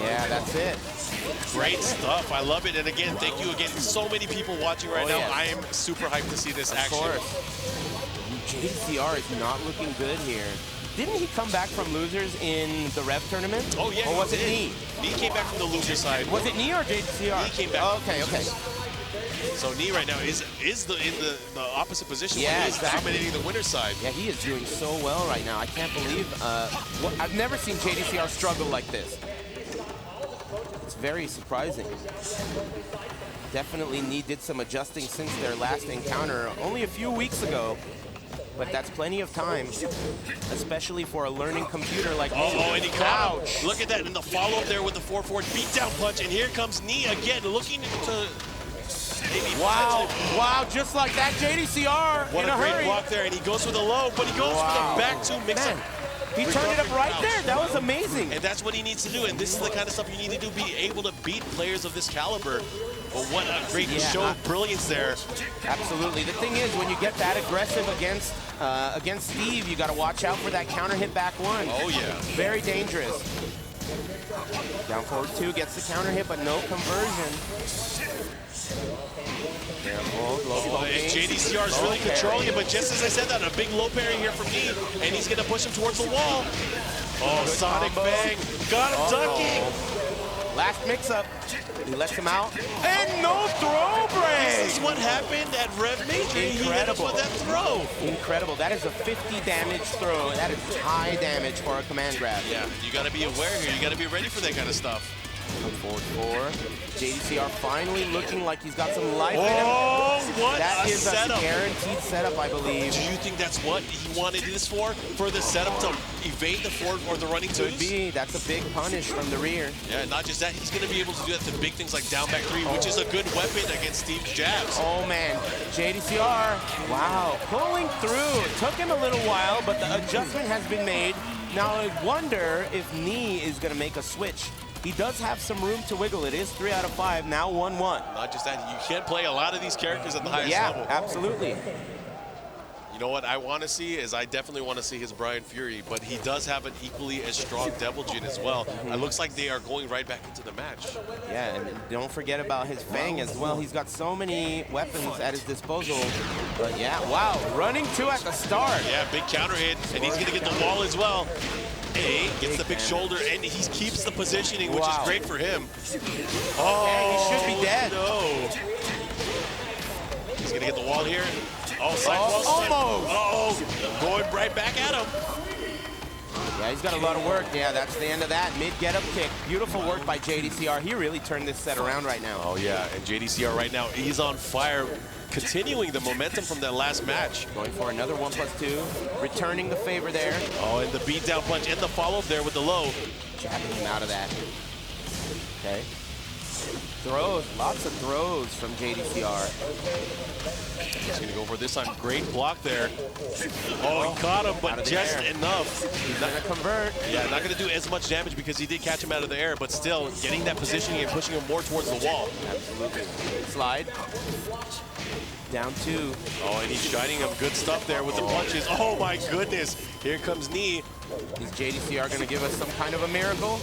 Yeah, that's it. Great stuff. I love it. And again, thank you again. So many people watching right now. Yes. I am super hyped to see this action. Of course. JDCR is not looking good here. Didn't he come back from losers in the Rev tournament? Oh, yeah. Or was it Knee? Knee came back from the loser side. Was it Knee or JDCR? Knee came back. Oh, okay, okay. So Knee right now is in the opposite position. Yeah, he's exactly. dominating the winner's side. Yeah, he is doing so well right now. I can't believe I've never seen JDCR struggle like this. It's very surprising. Definitely did some adjusting since their last encounter only a few weeks ago. But that's plenty of time, especially for a learning computer like me. Oh, and he caught him. Look at that in the follow-up there with the 4-4 beatdown punch. And here comes Knee again, looking to maybe... Wow, just like that, JDCR What in a great hurry. block there, and he goes for the low, but he goes for the back two mix-up. He turned it up right there. That was amazing. And that's what he needs to do, and this is the kind of stuff you need to do, be able to beat players of this caliber. But what a great show of brilliance there. Absolutely. The thing is, when you get that aggressive against Steve, you got to watch out for that counter hit back 1. Oh, yeah. Very dangerous. Down forward 2 gets the counter hit, but no conversion. And JDCR is really controlling it, but just as I said that, a big low parry here from Knee, and he's going to push him towards the wall. Oh, good Sonic combo. Bang. Got him ducking. Last mix-up. He lets him out. And no throw break! This is what happened at Rev Major. He hit us with that throw. Incredible. That is a 50 damage throw. That is high damage for a command grab. Yeah, you got to be aware here. You got to be ready for that kind of stuff. Forward 4. JDCR finally looking like he's got some life in him. Oh, what that a is setup. a guaranteed setup, I believe. Do you think that's what he wanted this for? For the setup to evade the forward or the running twos? Could be. That's a big punish from the rear. Yeah, not just that. He's going to be able to do that to big things like down back 3, which is a good weapon against Steve's jabs. Oh, man. JDCR, wow, pulling through. It took him a little while, but the adjustment has been made. Now, I wonder if Knee is going to make a switch. He does have some room to wiggle. It is 3 out of 5, now 1-1. Not just that, you can't play a lot of these characters at the highest level. Yeah, absolutely. You know what I want to see is I definitely want to see his Brian Fury, but he does have an equally as strong Devil Jin as well. It looks like they are going right back into the match. Yeah, and don't forget about his Fang as well. He's got so many weapons at his disposal. But yeah, wow, running 2 at the start. Yeah, big counter hit, and he's going to get the wall as well. A gets the big shoulder, and he keeps the positioning, which is great for him. Oh, he should be dead. No. He's going to get the wall here. Oh, side wall. Almost. Uh-oh, going right back at him. Yeah, he's got a lot of work. Yeah, that's the end of that. Mid get-up kick. Beautiful work by JDCR. He really turned this set around right now. Oh, yeah, and JDCR right now, he's on fire, continuing the momentum from that last match. Going for another 1+2. Returning the favor there. Oh, and the beatdown punch and the follow-up there with the low. Jabbing him out of that. Okay. Throws, lots of throws from JDCR. He's going to go for this time. Great block there. Oh, he caught him, but just enough. He's going to convert. Yeah, not going to do as much damage because he did catch him out of the air, but still getting that positioning and pushing him more towards the wall. Absolutely. Slide. Down 2. Oh, and he's shining him good stuff there with the punches. Oh, my goodness. Here comes knee. Is JDCR going to give us some kind of a miracle?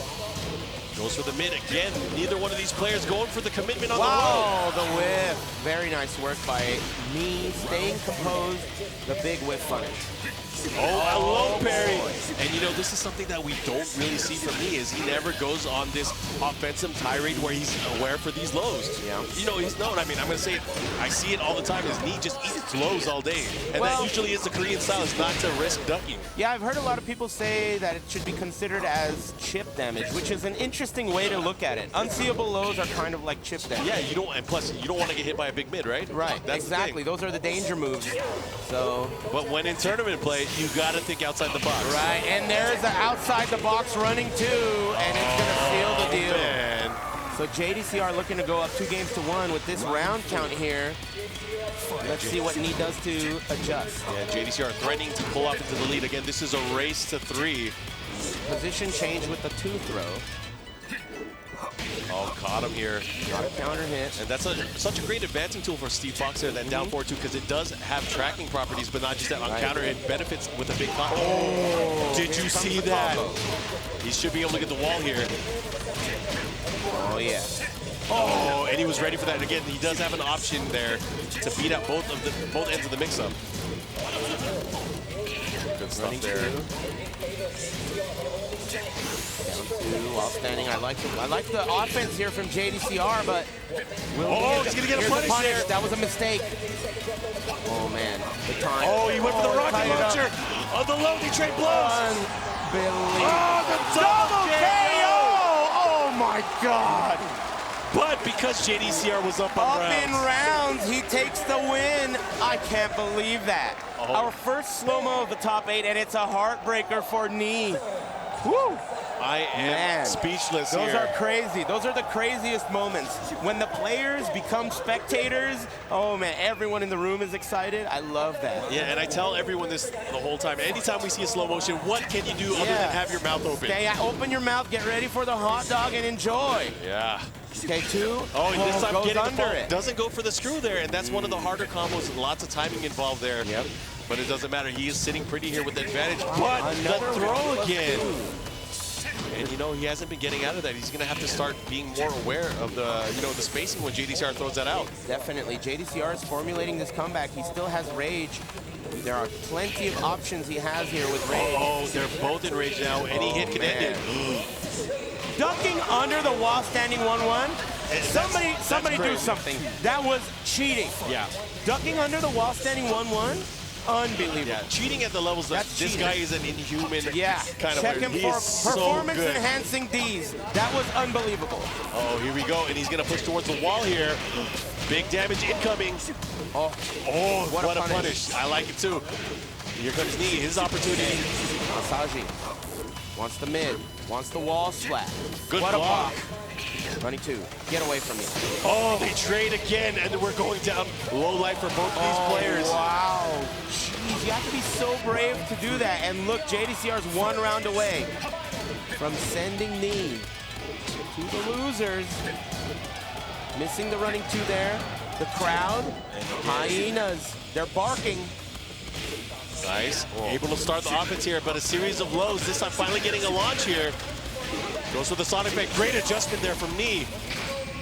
Goes for the mid again. Neither one of these players going for the commitment on the low. Wow, the whiff. Very nice work by me, staying composed. The big whiff punish. Oh, a low parry. And you know, this is something that we don't really see from me is he never goes on this offensive tirade where he's aware for these lows. Yeah. You know, he's known. I mean, I'm going to say it. I see it all the time. His knee just eats lows all day. And that usually is the Korean style, is not to risk ducking. Yeah, I've heard a lot of people say that it should be considered as chip damage, which is an interesting way to look at it. Unseeable lows are kind of like chip damage. Yeah, you don't, and plus, you don't want to get hit by a big mid, right? Right, That's exactly. Those are the danger moves. So. But when in tournament play, you got to think outside the box. Right, and there's the outside the box running 2, and it's going to seal the deal. Man. So JDCR looking to go up 2-1 with this round count here. Let's see what Knee does to adjust. Yeah, JDCR threatening to pull off into the lead. Again, this is a race to 3. Position change with the 2 throw. Oh, caught him here. Got a counter hit. And that's such a great advancing tool for Steve Fox there, that down 4-2, because it does have tracking properties, but not just that on counter hit. Benefits with a big combo. Oh, did you see that? He should be able to get the wall here. Oh, yeah. Oh, and he was ready for that. Again, he does have an option there to beat out both ends of the mix-up. Good stuff there. While standing, I like the offense here from JDCR, but he's gonna get a punish there. That was a mistake. Oh man, the time. Oh, he went for the rocket launcher. Oh, the low, he trade blows. Unbelievable. Oh, the double KO. Oh my God. But because JDCR was up on rounds. In rounds, he takes the win. I can't believe that. Our first slow-mo of the top 8, and it's a heartbreaker for Knee. Woo! I am speechless here. Those are crazy. Those are the craziest moments. When the players become spectators, oh man, everyone in the room is excited. I love that. Yeah, and I tell everyone this the whole time. Anytime we see a slow motion, what can you do other than have your mouth open? Open your mouth, get ready for the hot dog, and enjoy. Yeah. Okay, 2. Oh, and this time goes getting under it. Doesn't go for the screw there, and that's one of the harder combos. Lots of timing involved there. Yep. But it doesn't matter. He is sitting pretty here with the advantage. But the throw again. And, you know, he hasn't been getting out of that. He's going to have to start being more aware of the, you know, the spacing when JDCR throws that out. Definitely. JDCR is formulating this comeback. He still has rage. There are plenty of options he has here with rage. Oh, they're both in rage now. Any hit can end it. Ducking under the wall standing 1-1. Somebody do something. That was cheating. Yeah. Ducking under the wall standing 1-1. Unbelievable. Yeah, cheating at the levels that this guy is an inhuman kind of Check him for performance so enhancing Ds. That was unbelievable. Oh, here we go, and he's gonna push towards the wall here. Big damage incoming. Oh, what a punish. I like it too. Here comes Knee, his opportunity. Masaji wants the mid, wants the wall splat. Good block. Running 2. Get away from me. Oh, they trade again, and we're going down low life for both of these players. Wow. Jeez, you have to be so brave to do that. And look, JDCR's 1 round away from sending Knee to the losers. Missing the running 2 there. The crowd, hyenas, they're barking. Nice. Able to start the offense here, but a series of lows. This time finally getting a launch here. Goes for the Sonic Fake. Great adjustment there from Knee.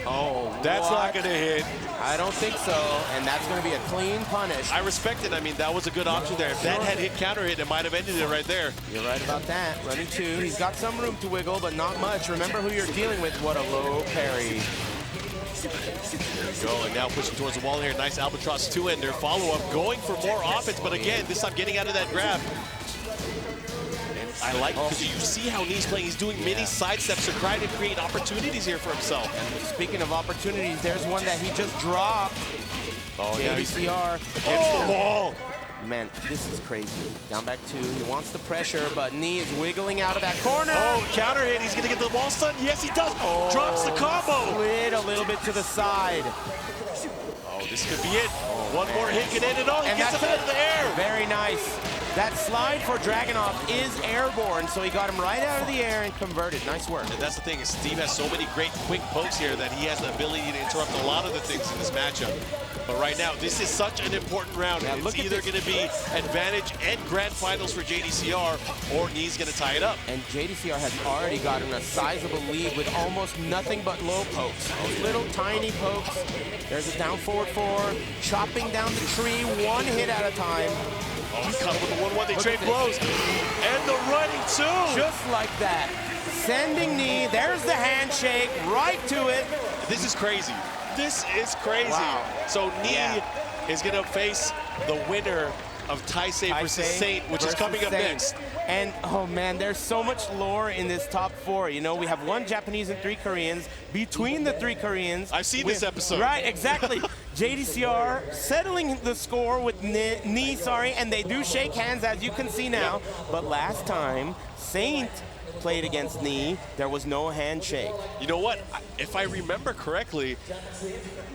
Oh, that's not going to hit. I don't think so, and that's going to be a clean punish. I respect it. I mean, that was a good option there. If that had hit counter hit, it might have ended it right there. You're right about that. Running 2. He's got some room to wiggle, but not much. Remember who you're dealing with. What a low parry. There we go, and now pushing towards the wall here. Nice Albatross 2-ender. Follow-up, going for more offense, but again, this time getting out of that grab. And I like, because you see how Knee's playing. He's doing mini sidesteps to try to create opportunities here for himself. And speaking of opportunities, there's one that he just dropped. Oh, JDCR against the wall. Man, this is crazy. Down back 2. He wants the pressure, but Knee is wiggling out of that corner. Oh, counter hit. He's going to get the wall stun. Yes, he does. Oh, drops the combo. Slid a little bit to the side. Oh, this could be it. One more hit can end it all. He gets him out of the air. Very nice. That slide for Dragunov is airborne, so he got him right out of the air and converted. Nice work. And that's the thing, is Steve has so many great quick pokes here that he has the ability to interrupt a lot of the things in this matchup. But right now, this is such an important round. Yeah, it's either going to be advantage and grand finals for JDCR, or Knee's going to tie it up. And JDCR has already gotten a sizable lead with almost nothing but low pokes. Those little tiny pokes. There's a down forward 4, chopping down the tree, 1 hit at a time. Oh, he caught him with the 1-1. They trade blows. And the running 2. Just like that. Sending Knee. There's the handshake. Right to it. This is crazy. This is crazy. Wow. So Knee is going to face the winner of Taisei versus Saint, which is coming up next. And, oh man, there's so much lore in this top 4. You know, we have 1 Japanese and 3 Koreans. Between the 3 Koreans... I've seen this episode. Right, exactly. JDCR settling the score with Knee, and they do shake hands, as you can see now. But last time, Saint played against Knee, there was no handshake. You know what? If I remember correctly,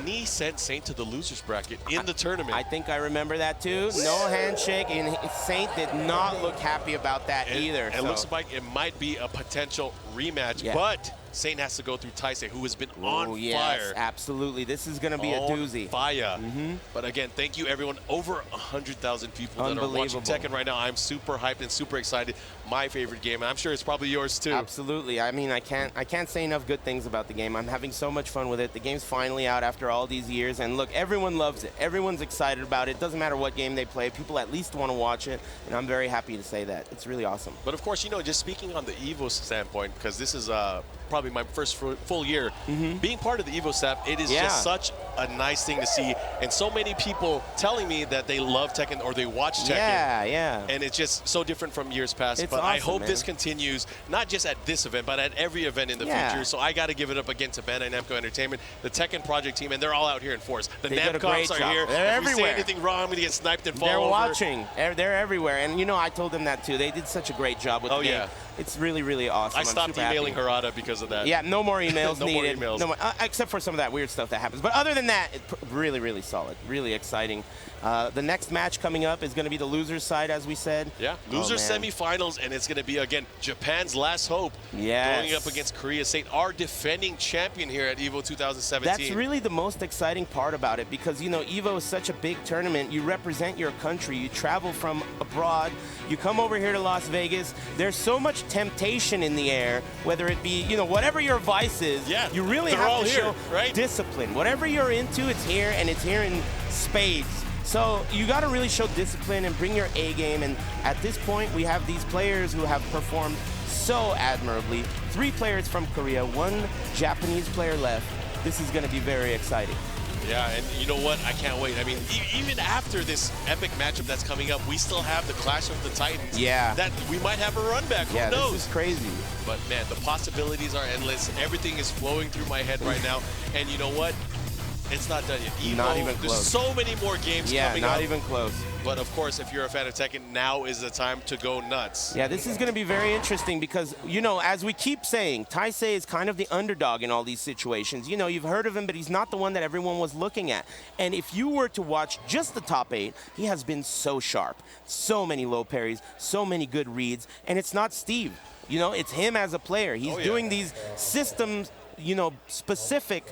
Knee sent Saint to the losers bracket in the tournament. I think I remember that too. No handshake, and Saint did not look happy about that either. It looks like it might be a potential rematch, but Saint has to go through Taisei, who has been on fire. Absolutely. This is going to be a doozy. Fire. But again, thank you everyone. Over 100,000 people that are watching Tekken right now. I'm super hyped and super excited. My favorite game, and I'm sure it's probably yours too. Absolutely. I mean, I can't say enough good things about the game. I'm having so much fun with it. The game's finally out after all these years, and look, everyone loves it. Everyone's excited about it. Doesn't matter what game they play. People at least want to watch it, and I'm very happy to say that. It's really awesome. But of course, you know, just speaking on the EVO standpoint, because this is probably my first full year being part of the EVO staff, it is just such a nice thing to see, and so many people telling me that they love Tekken or they watch Tekken. And it's just so different from years past. But I hope this continues, not just at this event, but at every event in the future. So I got to give it up again to Bandai Namco Entertainment, the Tekken project team, and they're all out here in force. The Namcoms are here. They're everywhere. If we say anything wrong, I'm going to get sniped and fall over. They're watching. They're everywhere. And you know, I told them that too. They did such a great job with the game. It's really, really awesome. I stopped emailing Harada because of that. Yeah, no more emails no needed. More emails. No more, except for some of that weird stuff that happens. But other than that, really, really solid. Really exciting. The next match coming up is going to be the losers side, as we said. Yeah, losers semifinals, and it's going to be, again, Japan's last hope going up against Korea. Saint, our defending champion here at EVO 2017. That's really the most exciting part about it, because, you know, EVO is such a big tournament. You represent your country. You travel from abroad. You come over here to Las Vegas. There's so much temptation in the air, whether it be, you know, whatever your vice is, you really have to show discipline. Whatever you're into, it's here, and it's here in spades. So you got to really show discipline and bring your A game. And at this point, we have these players who have performed so admirably. 3 players from Korea, 1 Japanese player left. This is going to be very exciting. Yeah, and you know what? I can't wait. I mean, even after this epic matchup that's coming up, we still have the Clash of the Titans. Yeah. That we might have a run back. Who knows? This is crazy. But man, the possibilities are endless. Everything is flowing through my head right now. And you know what? It's not done yet. EVO, not even close. There's so many more games coming up. Yeah, not even close. But of course, if you're a fan of Tekken, now is the time to go nuts. Yeah, this is going to be very interesting because, you know, as we keep saying, Taisei is kind of the underdog in all these situations. You know, you've heard of him, but he's not the one that everyone was looking at. And if you were to watch just the top 8, he has been so sharp. So many low parries, so many good reads. And it's not Steve. You know, it's him as a player. He's doing these systems, you know, specific.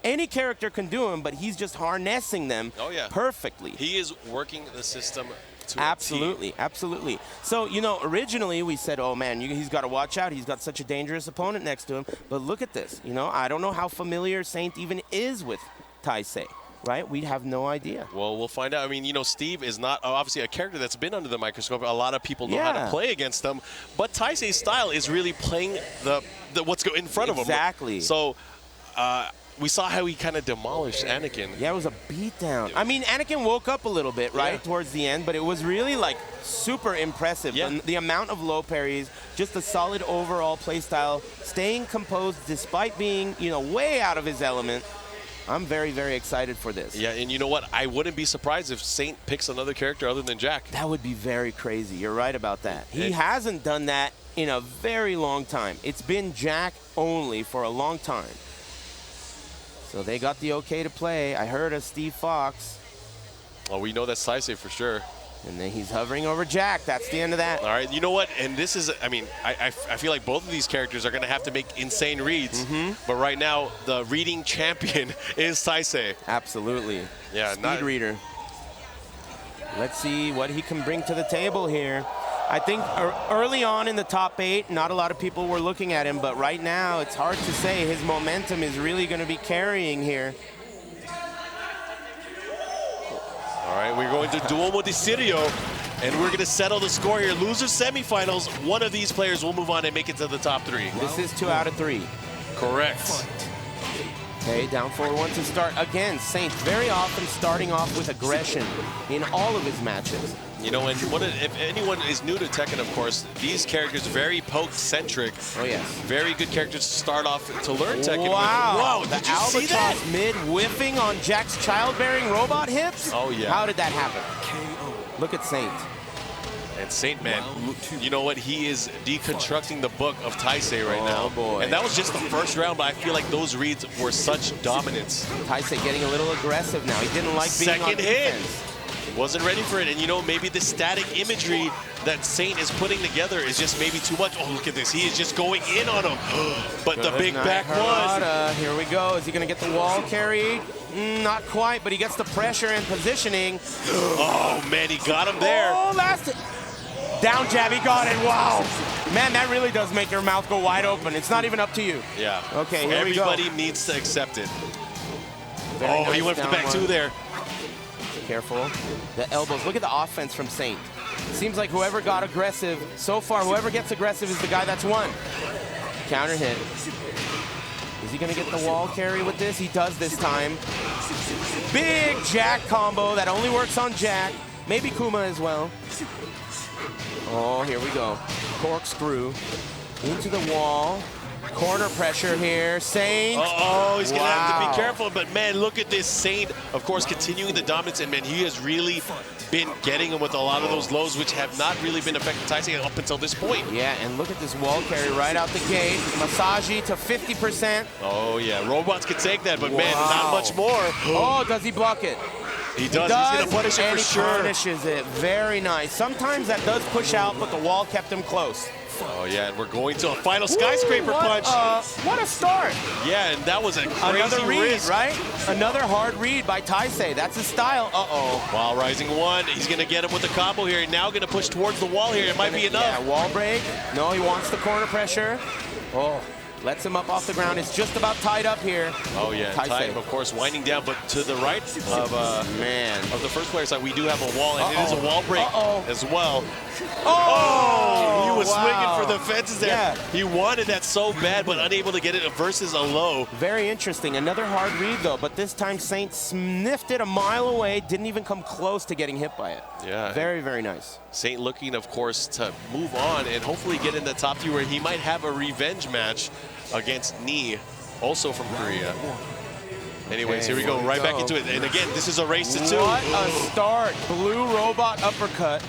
Any character can do them, but he's just harnessing them perfectly. He is working the system to Absolutely, absolutely. So, you know, originally we said, oh man, he's got to watch out. He's got such a dangerous opponent next to him. But look at this. You know, I don't know how familiar Saint even is with Taisei. Right? We have no idea. Well, we'll find out. I mean, you know, Steve is not obviously a character that's been under the microscope. A lot of people know how to play against them. But Taisei's style is really playing the what's in front of him. Exactly. So we saw how he kind of demolished Anakin. Yeah, it was a beatdown. I mean, Anakin woke up a little bit, right, towards the end, but it was really, like, super impressive. Yeah. The amount of low parries, just a solid overall play style, staying composed despite being, you know, way out of his element. I'm very, very excited for this. Yeah, and you know what? I wouldn't be surprised if Saint picks another character other than Jack. That would be very crazy. You're right about that. He hasn't done that in a very long time. It's been Jack only for a long time. So they got the okay to play. I heard of Steve Fox. Well, we know that's Taisei for sure. And then he's hovering over Jack. That's the end of that. All right, you know what? And this is, I mean, I feel like both of these characters are going to have to make insane reads. But right now, the reading champion is Taisei. Absolutely. Yeah, Speed reader. Let's see what he can bring to the table here. I think early on in the top 8, not a lot of people were looking at him. But right now, it's hard to say. His momentum is really going to be carrying here. All right, we're going to Duomo di Sirio, and we're going to settle the score here. Losers semifinals, one of these players will move on and make it to the top 3. This is 2 out of 3. Correct. Okay, down 4-1 to start. Again, Saint very often starting off with aggression in all of his matches. You know, and if anyone is new to Tekken, of course, these characters very poke-centric. Oh, yes. Very good characters to start off to learn Tekken. Wow. Wow, did you see that? Albatross mid whiffing on Jack's childbearing robot hips? Oh, yeah. How did that happen? Look at Saint. And Saint, man, you know what? He is deconstructing the book of Taisei right now. Oh, boy. And that was just the first round, but I feel like those reads were such dominance. Taisei getting a little aggressive now. He didn't like being on defense. Wasn't ready for it. And, you know, maybe the static imagery that Saint is putting together is just maybe too much. Oh, look at this. He is just going in on him. But the big back one. Here we go. Is he going to get the wall carry? Not quite, but he gets the pressure and positioning. Oh, man, he got him there. Oh, last down jab, he got it. Wow. Man, that really does make your mouth go wide open. It's not even up to you. Yeah. Okay, here we go. Everybody needs to accept it. Very nice he went for the back 2 there. Careful. The elbows. Look at the offense from Saint. Seems like whoever got aggressive, so far, whoever gets aggressive is the guy that's won. Counter hit. Is he going to get the wall carry with this? He does this time. Big Jack combo that only works on Jack. Maybe Kuma as well. Oh, here we go. Corkscrew into the wall. Corner pressure here. Saint. Uh-oh, he's going to have to be careful. But, man, look at this. Saint, of course, continuing the dominance. And, man, he has really been getting him with a lot of those lows, which have not really been affecting Taisei up until this point. Yeah, and look at this wall carry right out the gate. Massagey to 50%. Oh, yeah. Robots can take that, but, man, not much more. Oh, does he block it? He does. He's going to punish it for sure. And he punishes it. Very nice. Sometimes that does push out, but the wall kept him close. Oh, yeah, and we're going to a final skyscraper punch. What a start. Yeah, and that was a crazy Another read, risk. right? Another hard read by Taisei. That's his style. Uh-oh. While rising 1, he's going to get him with the combo here. Now going to push towards the wall here. It might be enough. Yeah, wall break. No, he wants the corner pressure. Oh. Lets him up off the ground. It's just about tied up here. Oh, yeah. Tied, of course, winding down. But to the right of the first player side, we do have a wall. And it is a wall break as well. Oh! He was swinging for the fences there. Yeah. He wanted that so bad, but unable to get it versus a low. Very interesting. Another hard read, though. But this time, Saint sniffed it a mile away. Didn't even come close to getting hit by it. Yeah. Very, very nice. Saint looking, of course, to move on and hopefully get in the top 2 where he might have a revenge match against Ni, also from Korea. Anyways, here we go, right back into it. And again, this is a race to 2. What a start. Blue robot uppercut.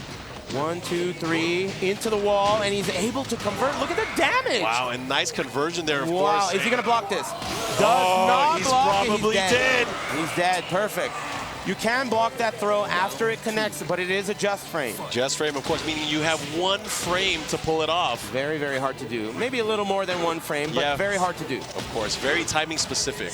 1, 2, 3, into the wall, and he's able to convert. Look at the damage. Wow, and nice conversion there, of course. Wow, is he going to block this? Does not he's block probably it. He's dead. He's dead, perfect. You can block that throw after it connects, but it is a just frame. Just frame, of course, meaning you have 1 frame to pull it off. Very, very hard to do. Maybe a little more than 1 frame, but very hard to do. Of course, very timing specific.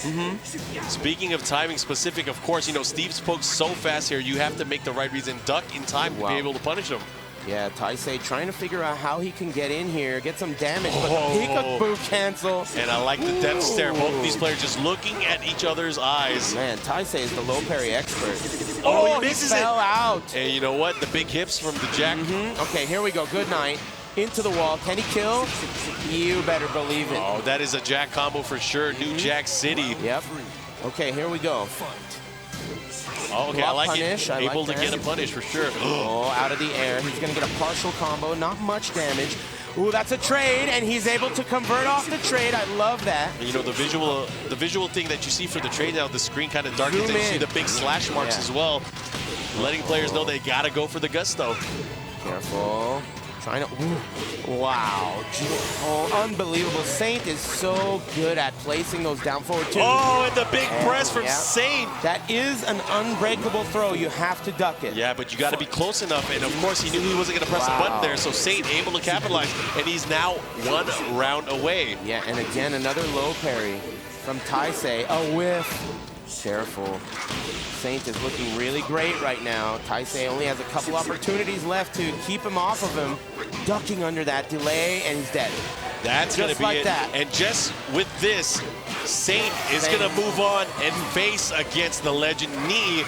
Speaking of timing specific, of course, you know, Steve spoke so fast here, you have to make the right reason, duck in time to be able to punish him. Yeah, Taisei trying to figure out how he can get in here, get some damage, but peekaboo cancel. And I like the death stare. Both of these players just looking at each other's eyes. Man, Taisei is the low parry expert. Oh, he misses fell out. And you know what? The big hips from the Jack. Okay, here we go. Good night. Into the wall. Can he kill? You better believe it. Oh, that is a Jack combo for sure. New Jack City. Yep. Okay, here we go. Oh, okay, I like punish. it. Able to get a punish for sure. Oh, out of the air. He's going to get a partial combo. Not much damage. Ooh, that's a trade, and he's able to convert off the trade. I love that. And you know, the visual thing that you see for the trade now, the screen kind of darkens, and you see the big slash marks as well, letting players know they got to go for the gusto. Careful. Trying to, wow. Oh, unbelievable. Saint is so good at placing those down forward too. Oh, and the big press from Saint. That is an unbreakable throw. You have to duck it. Yeah, but you got to be close enough. And of course, he knew he wasn't going to press the button there. So Saint able to capitalize. And he's now 1 round away. Yeah, and again, another low parry from Taisei. A whiff. Careful. Saint is looking really great right now. Taisei only has a couple opportunities left to keep him off of him. Ducking under that delay, and he's dead. That's going to be it. And just with this, Saint is going to move on and face against the legend Knee.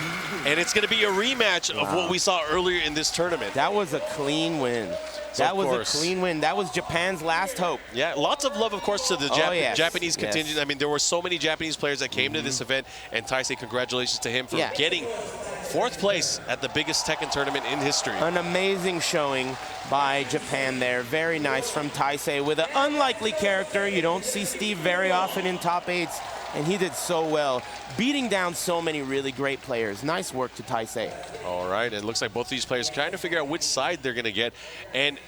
And it's going to be a rematch of what we saw earlier in this tournament. That was a clean win. That was a clean win. That was Japan's last hope. Yeah, lots of love, of course, to the Japanese contingent. I mean, there were so many Japanese players that came to this event, and Taisei, congratulations to him for getting 4th place at the biggest Tekken tournament in history. An amazing showing by Japan there. Very nice from Taisei with an unlikely character. You don't see Steve very often in top 8s, and he did so well, beating down so many really great players. Nice work to Taisei. All right, it looks like both of these players trying to figure out which side they're going to get, and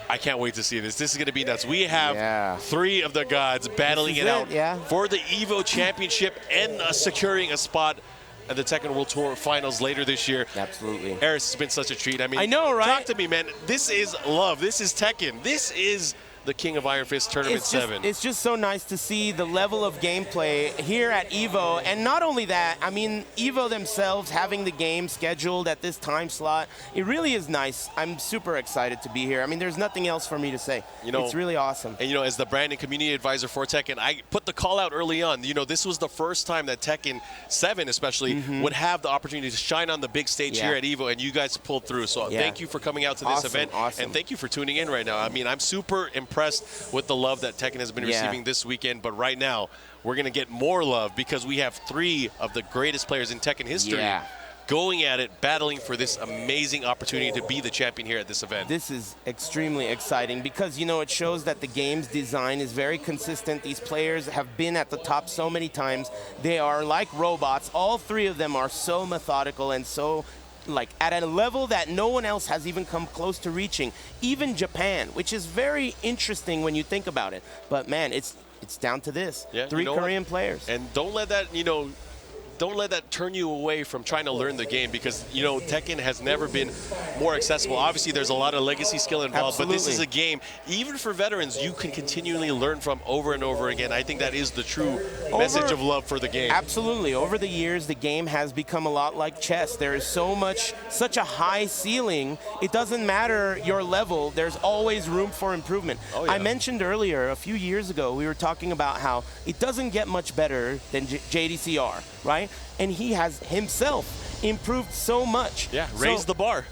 I can't wait to see this. This is going to be nuts. We have 3 of the gods battling it out for the EVO Championship and securing a spot at the Tekken World Tour Finals later this year. Absolutely. Aris, it's been such a treat. I mean, I know, right? Talk to me, man. This is love. This is Tekken. This is the King of Iron Fist Tournament 7. It's just so nice to see the level of gameplay here at EVO. And not only that, I mean, EVO themselves having the game scheduled at this time slot, it really is nice. I'm super excited to be here. I mean, there's nothing else for me to say. You know, it's really awesome. And, you know, as the brand and community advisor for Tekken, I put the call out early on. You know, this was the first time that Tekken 7 especially would have the opportunity to shine on the big stage here at EVO, and you guys pulled through. So thank you for coming out to this event. And thank you for tuning in right now. I mean, I'm super impressed with the love that Tekken has been receiving this weekend, but right now we're going to get more love because we have 3 of the greatest players in Tekken history going at it, battling for this amazing opportunity to be the champion here at this event. This is extremely exciting because, you know, it shows that the game's design is very consistent. These players have been at the top so many times. They are like robots. All 3 of them are so methodical and so like at a level that no one else has even come close to reaching, even Japan, which is very interesting when you think about it. But man, it's down to this. 3 Korean players. And don't let that, you know, don't let that turn you away from trying to learn the game because, you know, Tekken has never been more accessible. Obviously, there's a lot of legacy skill involved, but this is a game, even for veterans, you can continually learn from over and over again. I think that is the true message of love for the game. Absolutely. Over the years, the game has become a lot like chess. There is such a high ceiling. It doesn't matter your level. There's always room for improvement. I mentioned earlier, a few years ago, we were talking about how it doesn't get much better than JDCR, right? And he has himself improved so much. Yeah, raised the bar.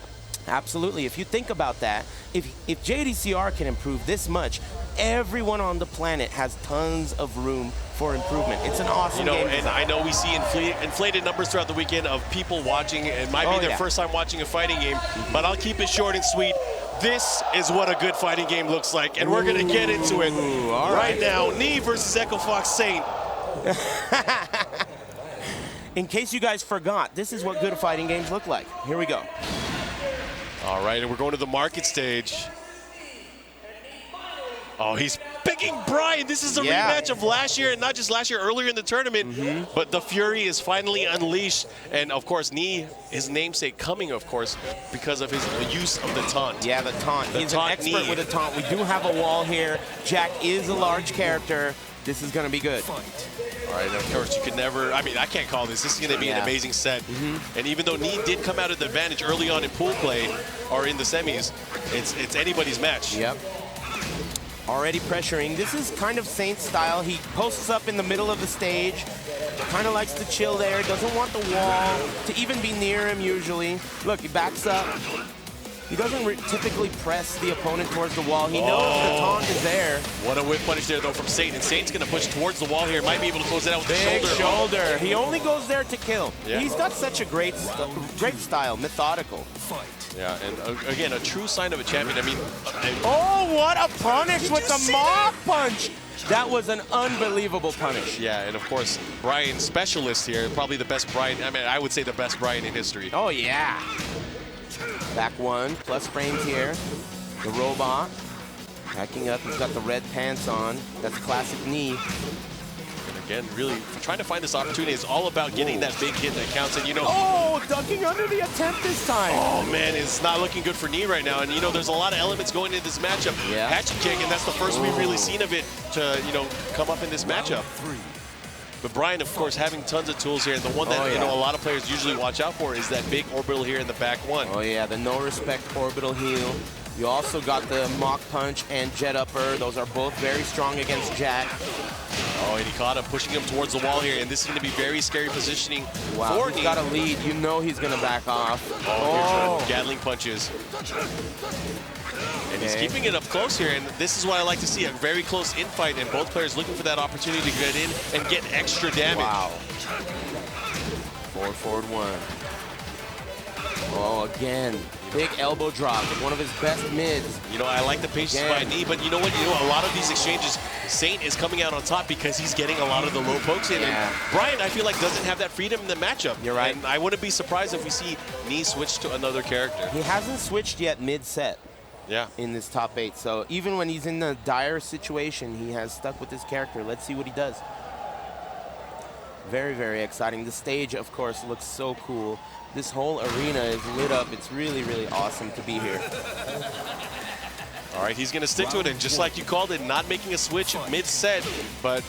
Absolutely. If you think about that, if JDCR can improve this much, everyone on the planet has tons of room for improvement. It's an awesome game design. And I know we see inflated numbers throughout the weekend of people watching. It might be their first time watching a fighting game, but I'll keep it short and sweet. This is what a good fighting game looks like, and we're going to get into it right now. Knee versus Echofox Saint. In case you guys forgot, this is what good fighting games look like. Here we go. All right, and we're going to the market stage. Oh, he's picking tagging Brian. This is a rematch of last year, and not just last year, earlier in the tournament. But the fury is finally unleashed. And of course, Knee, his namesake, coming, of course, because of his use of the taunt. Yeah, the taunt. He's an expert with a taunt. We do have a wall here. Jack is a large character. This is going to be good. All right, of course, you can never, I mean, I can't call this. This is going to be an amazing set. And even though Knee did come out of the advantage early on in pool play, or in the semis, it's anybody's match. Yep. Already pressuring. This is kind of Saint style. He posts up in the middle of the stage, kind of likes to chill there, doesn't want the wall to even be near him usually. Look, he backs up. He doesn't typically press the opponent towards the wall. He knows the taunt is there. What a whip punish there, though, from Saint. And Saint's going to push towards the wall here. Might be able to close it out with the Big shoulder. shoulder. He only goes there to kill. Yeah. He's got such a great style, methodical. Yeah, and again, a true sign of a champion. I mean, oh, what a punish with the mock punch. That was an unbelievable punish. Yeah, and of course, Brian, specialist here, probably the best Brian. I mean, I would say the best Brian in history. Oh, yeah. Back one, plus frames here. The robot backing up. He's got the red pants on. That's classic Knee. And again, really trying to find this opportunity is all about getting that big hit that counts. And you know, oh, ducking under the attempt this time. Oh man, it's not looking good for Knee right now. And you know, there's a lot of elements going into this matchup. Yeah. Hatchet kick, and that's the first we've really seen of it to, you know, come up in this matchup. But Brian, of course, having tons of tools here, and the one that you know a lot of players usually watch out for is that big orbital here in the back one. Oh yeah, the no respect orbital heel. You also got the mock punch and jet upper. Those are both very strong against Jack. Oh, and he caught him, pushing him towards the wall here, and this is going to be very scary positioning for He's got a lead. You know he's going to back off. Oh, here's Gatling punches. And he's keeping it up close here, and this is what I like to see, a very close infight, and both players looking for that opportunity to get in and get extra damage. Wow. Forward one. Oh, again. Big elbow drop, one of his best mids. You know, I like the patience by Knee, but you know what? You know, a lot of these exchanges, Saint is coming out on top because he's getting a lot of the low pokes in. And Brian, I feel like, doesn't have that freedom in the matchup. You're right. And I wouldn't be surprised if we see Knee switch to another character. He hasn't switched yet mid-set. In this top 8. So even when he's in the dire situation, he has stuck with his character. Let's see what he does. Very, very exciting. The stage, of course, looks so cool. This whole arena is lit up. It's really, really awesome to be here. All right, he's going to stick to it, and just like you called it, not making a switch mid-set, but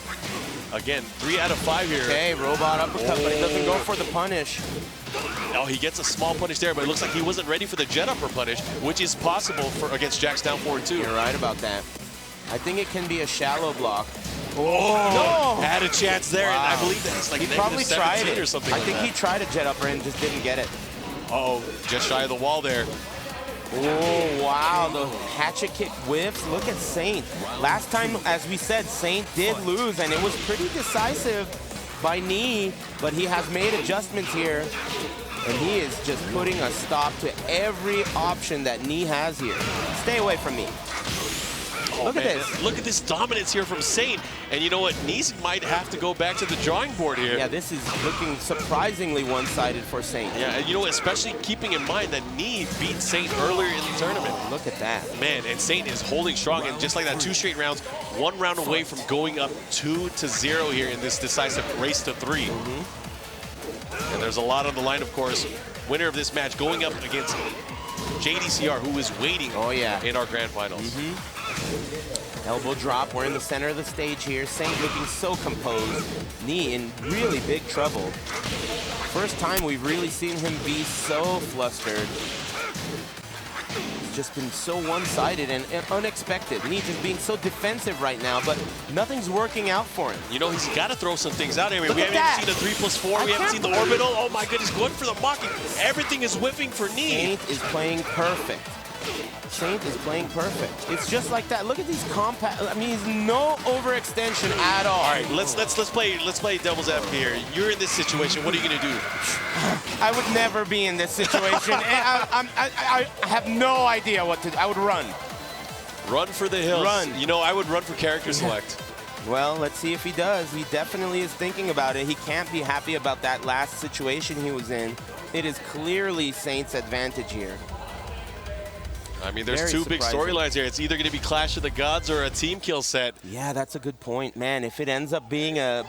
again, 3 out of 5 here. Okay, robot uppercut, but he doesn't go for the punish. Oh, he gets a small punish there, but it looks like he wasn't ready for the jet upper punish, which is possible for against Jack's down forward too. You're right about that. I think it can be a shallow block. Oh, no! Had a chance there, and I believe that's like he probably tried it or something. I think he tried a jet upper and just didn't get it. Uh-oh, just shy of the wall there. Oh, wow, the hatchet kick whiffs. Look at Saint. Last time, as we said, Saint did lose, and it was pretty decisive by Knee, but he has made adjustments here, and he is just putting a stop to every option that Knee has here. Stay away from me. Look at this. Look at this dominance here from Saint. And you know what? Knee might have to go back to the drawing board here. Yeah, this is looking surprisingly one-sided for Saint. Yeah, and you know, especially keeping in mind that Knee beat Saint earlier in the tournament. Look at that. Man, and Saint is holding strong. And just like that, 2 straight rounds, 1 round away from going up 2-0 here in this decisive race to 3. And there's a lot on the line, of course. Winner of this match going up against JDCR, who is waiting in our grand finals. Elbow drop. We're in the center of the stage here. Saint looking so composed. Knee in really big trouble. First time we've really seen him be so flustered. It's just been so one-sided and unexpected. Knee just being so defensive right now, but nothing's working out for him. You know, he's got to throw some things out here. We haven't even seen the 3+4. We haven't seen the orbital. Oh my goodness, going for the mocking. Everything is whipping for Knee. Saint is playing perfect. Saint is playing perfect. It's just like that. Look at these compact. I mean, he's no overextension at all. All right, let's play devil's advocate here. You're in this situation. What are you going to do? I would never be in this situation. I have no idea what to do. I would run. Run for the hills. Run. You know, I would run for character select. Well, let's see if he does. He definitely is thinking about it. He can't be happy about that last situation he was in. It is clearly Saint's advantage here. I mean, there's two big storylines here. It's either going to be Clash of the Gods or a team kill set. Yeah, that's a good point, man. If it ends up being a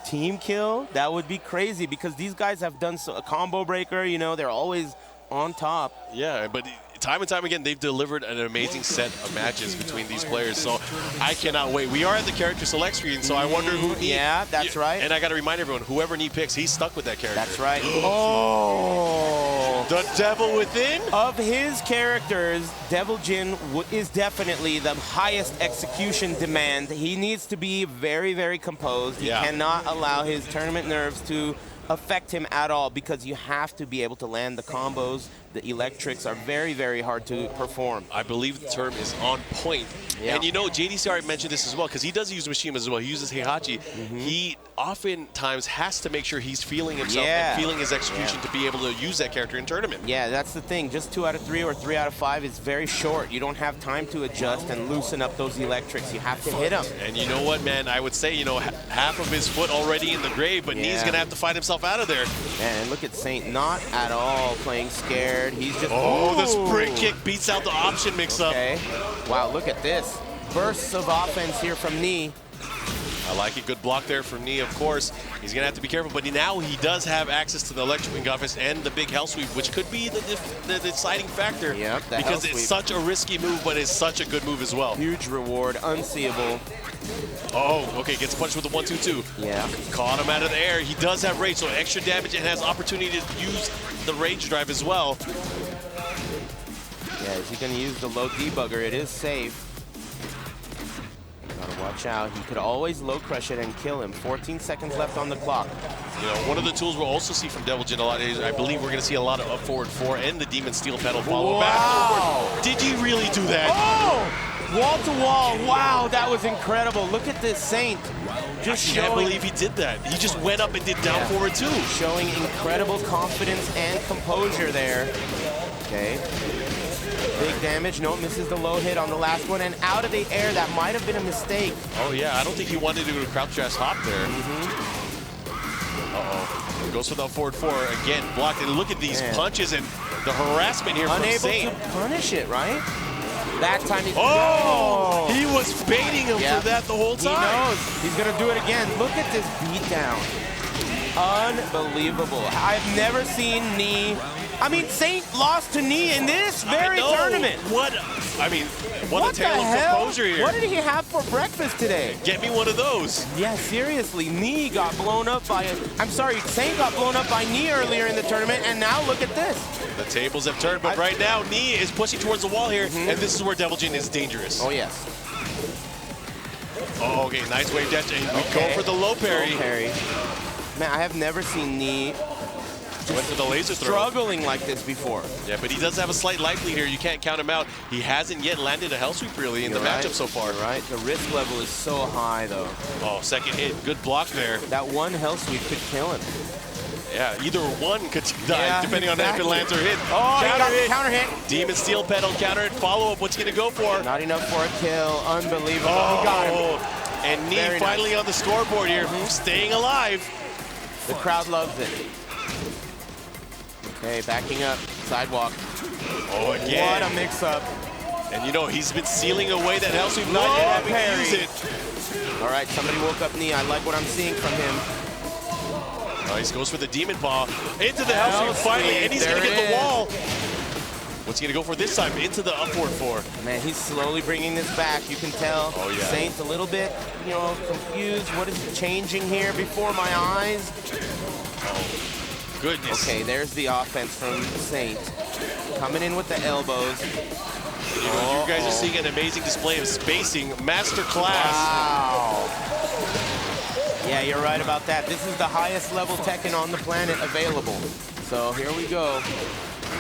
team kill, that would be crazy because these guys have done a combo breaker. You know, they're always on top. Yeah, but time and time again, they've delivered an amazing set of matches between these players. So I cannot wait. We are at the character select screen, so I wonder who Knee. Yeah, that's right. And I got to remind everyone, whoever Knee picks, he's stuck with that character. That's right. Oh! The Devil Within? Of his characters, Devil Jin is definitely the highest execution demand. He needs to be very, very composed. He cannot allow his tournament nerves to affect him at all because you have to be able to land the combos. The electrics are very, very hard to perform. I believe the term is on point. Yeah. And you know, JDCR mentioned this as well because he does use Mishima as well. He uses Heihachi. He oftentimes has to make sure he's feeling himself and feeling his execution to be able to use that character in tournament. Yeah, that's the thing. Just 2 out of 3 or 3 out of 5 is very short. You don't have time to adjust and loosen up those electrics. You have to hit them. And you know what, man? I would say, you know, half of his foot already in the grave, but Knee's going to have to fight himself out of there. And look at Saint, not at all playing scared. He's just... Oh, the spring kick beats out the option mix-up. Okay. Wow, look at this. Bursts of offense here from Knee. I like it. Good block there from Knee, of course. He's going to have to be careful, but now he does have access to the electric wing offense and the big hell sweep, which could be the deciding factor. Yep, because it's such a risky move, but it's such a good move as well. Huge reward, unseeable. Oh, okay, gets punched with the 1-2-2. Yeah. Caught him out of the air. He does have rage, so extra damage and has opportunity to use the rage drive as well. Yeah, is he going to use the low debugger? It is safe. Gotta watch out. He could always low crush it and kill him. 14 seconds left on the clock. You know, one of the tools we'll also see from Devil Jin a lot is, I believe we're going to see a lot of up forward 4 and the Demon Steel pedal follow back. Did he really do that? Oh! Wall to wall. Wow, that was incredible. Look at this Saint. Just I can't believe he did that. He just went up and did down forward 2. Showing incredible confidence and composure there. Okay. Big damage. No, misses the low hit on the last one. And out of the air, that might have been a mistake. Oh, yeah. I don't think he wanted to do a crouch dash hop there. Uh-oh. Goes for the forward 4. Again, blocked. And look at these punches and the harassment here from Saint. Unable to punish it, right? That time he's... Oh! He was baiting him for that the whole time. He knows. He's going to do it again. Look at this beatdown. Unbelievable. I've never seen Knee... I mean, Saint lost to Knee in this very tournament. What a tale of composure here. What did he have for breakfast today? Get me one of those. Yeah, seriously. Knee got blown up by Saint got blown up by Knee earlier in the tournament, and now look at this. The tables have turned, but right now, Knee is pushing towards the wall here, and this is where Devil Jin is dangerous. Oh, yes. Oh, okay, nice wave dash, and we go for the low parry. Man, I have never seen Knee went for the laser throw. Struggling like this before. Yeah, but he does have a slight life lead here. You can't count him out. He hasn't yet landed a hell sweep really in the matchup so far. You're right. The risk level is so high though. Oh, second hit. Good block there. That one hell sweep could kill him. Yeah, either one could die depending on if it lands or hit. Oh, counter hit. Demon Steel pedal, counter hit, follow up. What's he gonna go for? Not enough for a kill. Unbelievable. He got him. And Knee finally on the scoreboard here, staying alive. The crowd loves it. Okay, backing up, sidewalk. Oh, again. What a mix-up. And you know, he's been sealing away that hell sweep, not yet having to use it. All right, somebody woke up Knee. I like what I'm seeing from him. Oh, he goes for the Demon Paw. Into the hell sweep finally, and he's going to get the wall. What's he going to go for this time? Into the upward 4. Man, he's slowly bringing this back. You can tell Saint's a little bit, you know, confused. What is changing here before my eyes? Oh. Goodness. Okay, there's the offense from Saint. Coming in with the elbows. You guys are seeing an amazing display of spacing. Masterclass. Wow. Yeah, you're right about that. This is the highest level Tekken on the planet available. So here we go.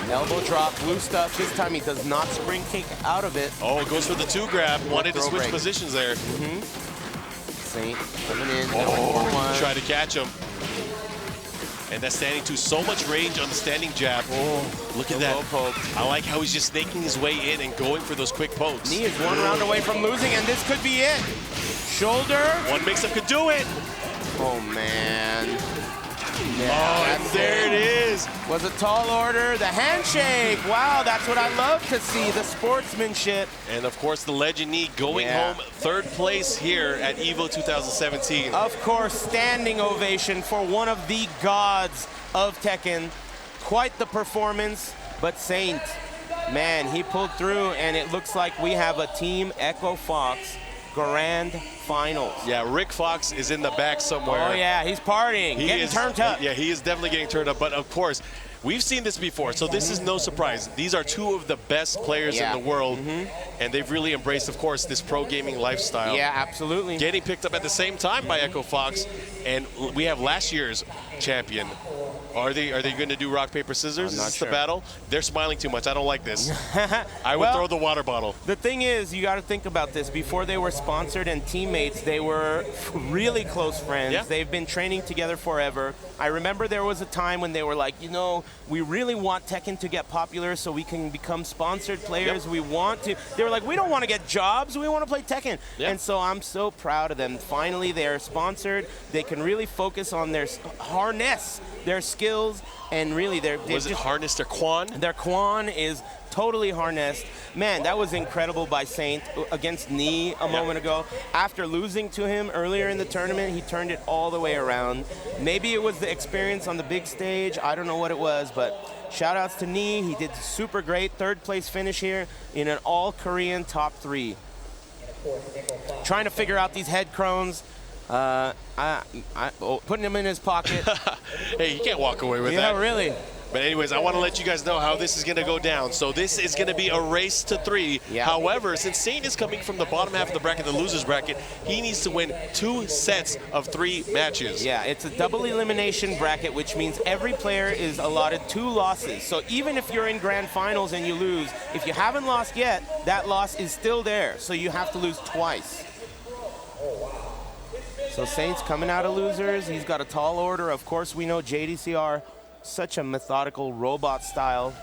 Elbow drop, blue stuff. This time he does not spring kick out of it. Oh, it goes for the 2 grab. Wanted to switch positions there. Saint coming in. Try to catch him. And that standing 2, so much range on the standing jab. Look at that. I like how he's just snaking his way in and going for those quick pokes. Knee is 1 round away from losing, and this could be it. Shoulder. One mix-up could do it. Oh, man. Yeah, and there it is. Was a tall order. The handshake. Wow, that's what I love to see, the sportsmanship. And of course, the Legend Knee going home third place here at EVO 2017. Of course, standing ovation for one of the gods of Tekken. Quite the performance, but Saint, man, he pulled through, and it looks like we have a Team Echofox Grand Finals. Yeah, Rick Fox is in the back somewhere. Oh yeah, he's partying, getting turned up. Yeah, he is definitely getting turned up, but of course, we've seen this before, so this is no surprise. These are two of the best players in the world, and they've really embraced, of course, this pro gaming lifestyle. Yeah, absolutely. Getting picked up at the same time by Echofox, and we have last year's champion. Are they going to do rock, paper, scissors? I'm not Is this sure. the battle? They're smiling too much. I don't like this. I would throw the water bottle. The thing is, you got to think about this. Before they were sponsored and teammates, they were really close friends. Yeah. They've been training together forever. I remember there was a time when they were like, you know, we really want Tekken to get popular so we can become sponsored players. Yep. We want to. They were like, we don't want to get jobs. We want to play Tekken. Yep. And so I'm so proud of them. Finally, they're sponsored. They can really focus on their harness their skills, and really Was it harnessed their Quan? Their Quan is totally harnessed. Man, that was incredible by Saint against Knee a moment ago. After losing to him earlier in the tournament, he turned it all the way around. Maybe it was the experience on the big stage. I don't know what it was, but shout outs to Knee. He did super great. Third place finish here in an all-Korean top 3. Trying to figure out these head crones. Putting him in his pocket. Hey, you can't walk away with that. Yeah, really. But anyways, I want to let you guys know how this is going to go down. So this is going to be a race to 3. Yeah. However, since Saint is coming from the bottom half of the bracket, the loser's bracket, he needs to win 2 sets of 3 matches. Yeah, it's a double elimination bracket, which means every player is allotted 2 losses. So even if you're in grand finals and you lose, if you haven't lost yet, that loss is still there. So you have to lose twice. So Saint's coming out of losers. He's got a tall order. Of course, we know JDCR, such a methodical robot style.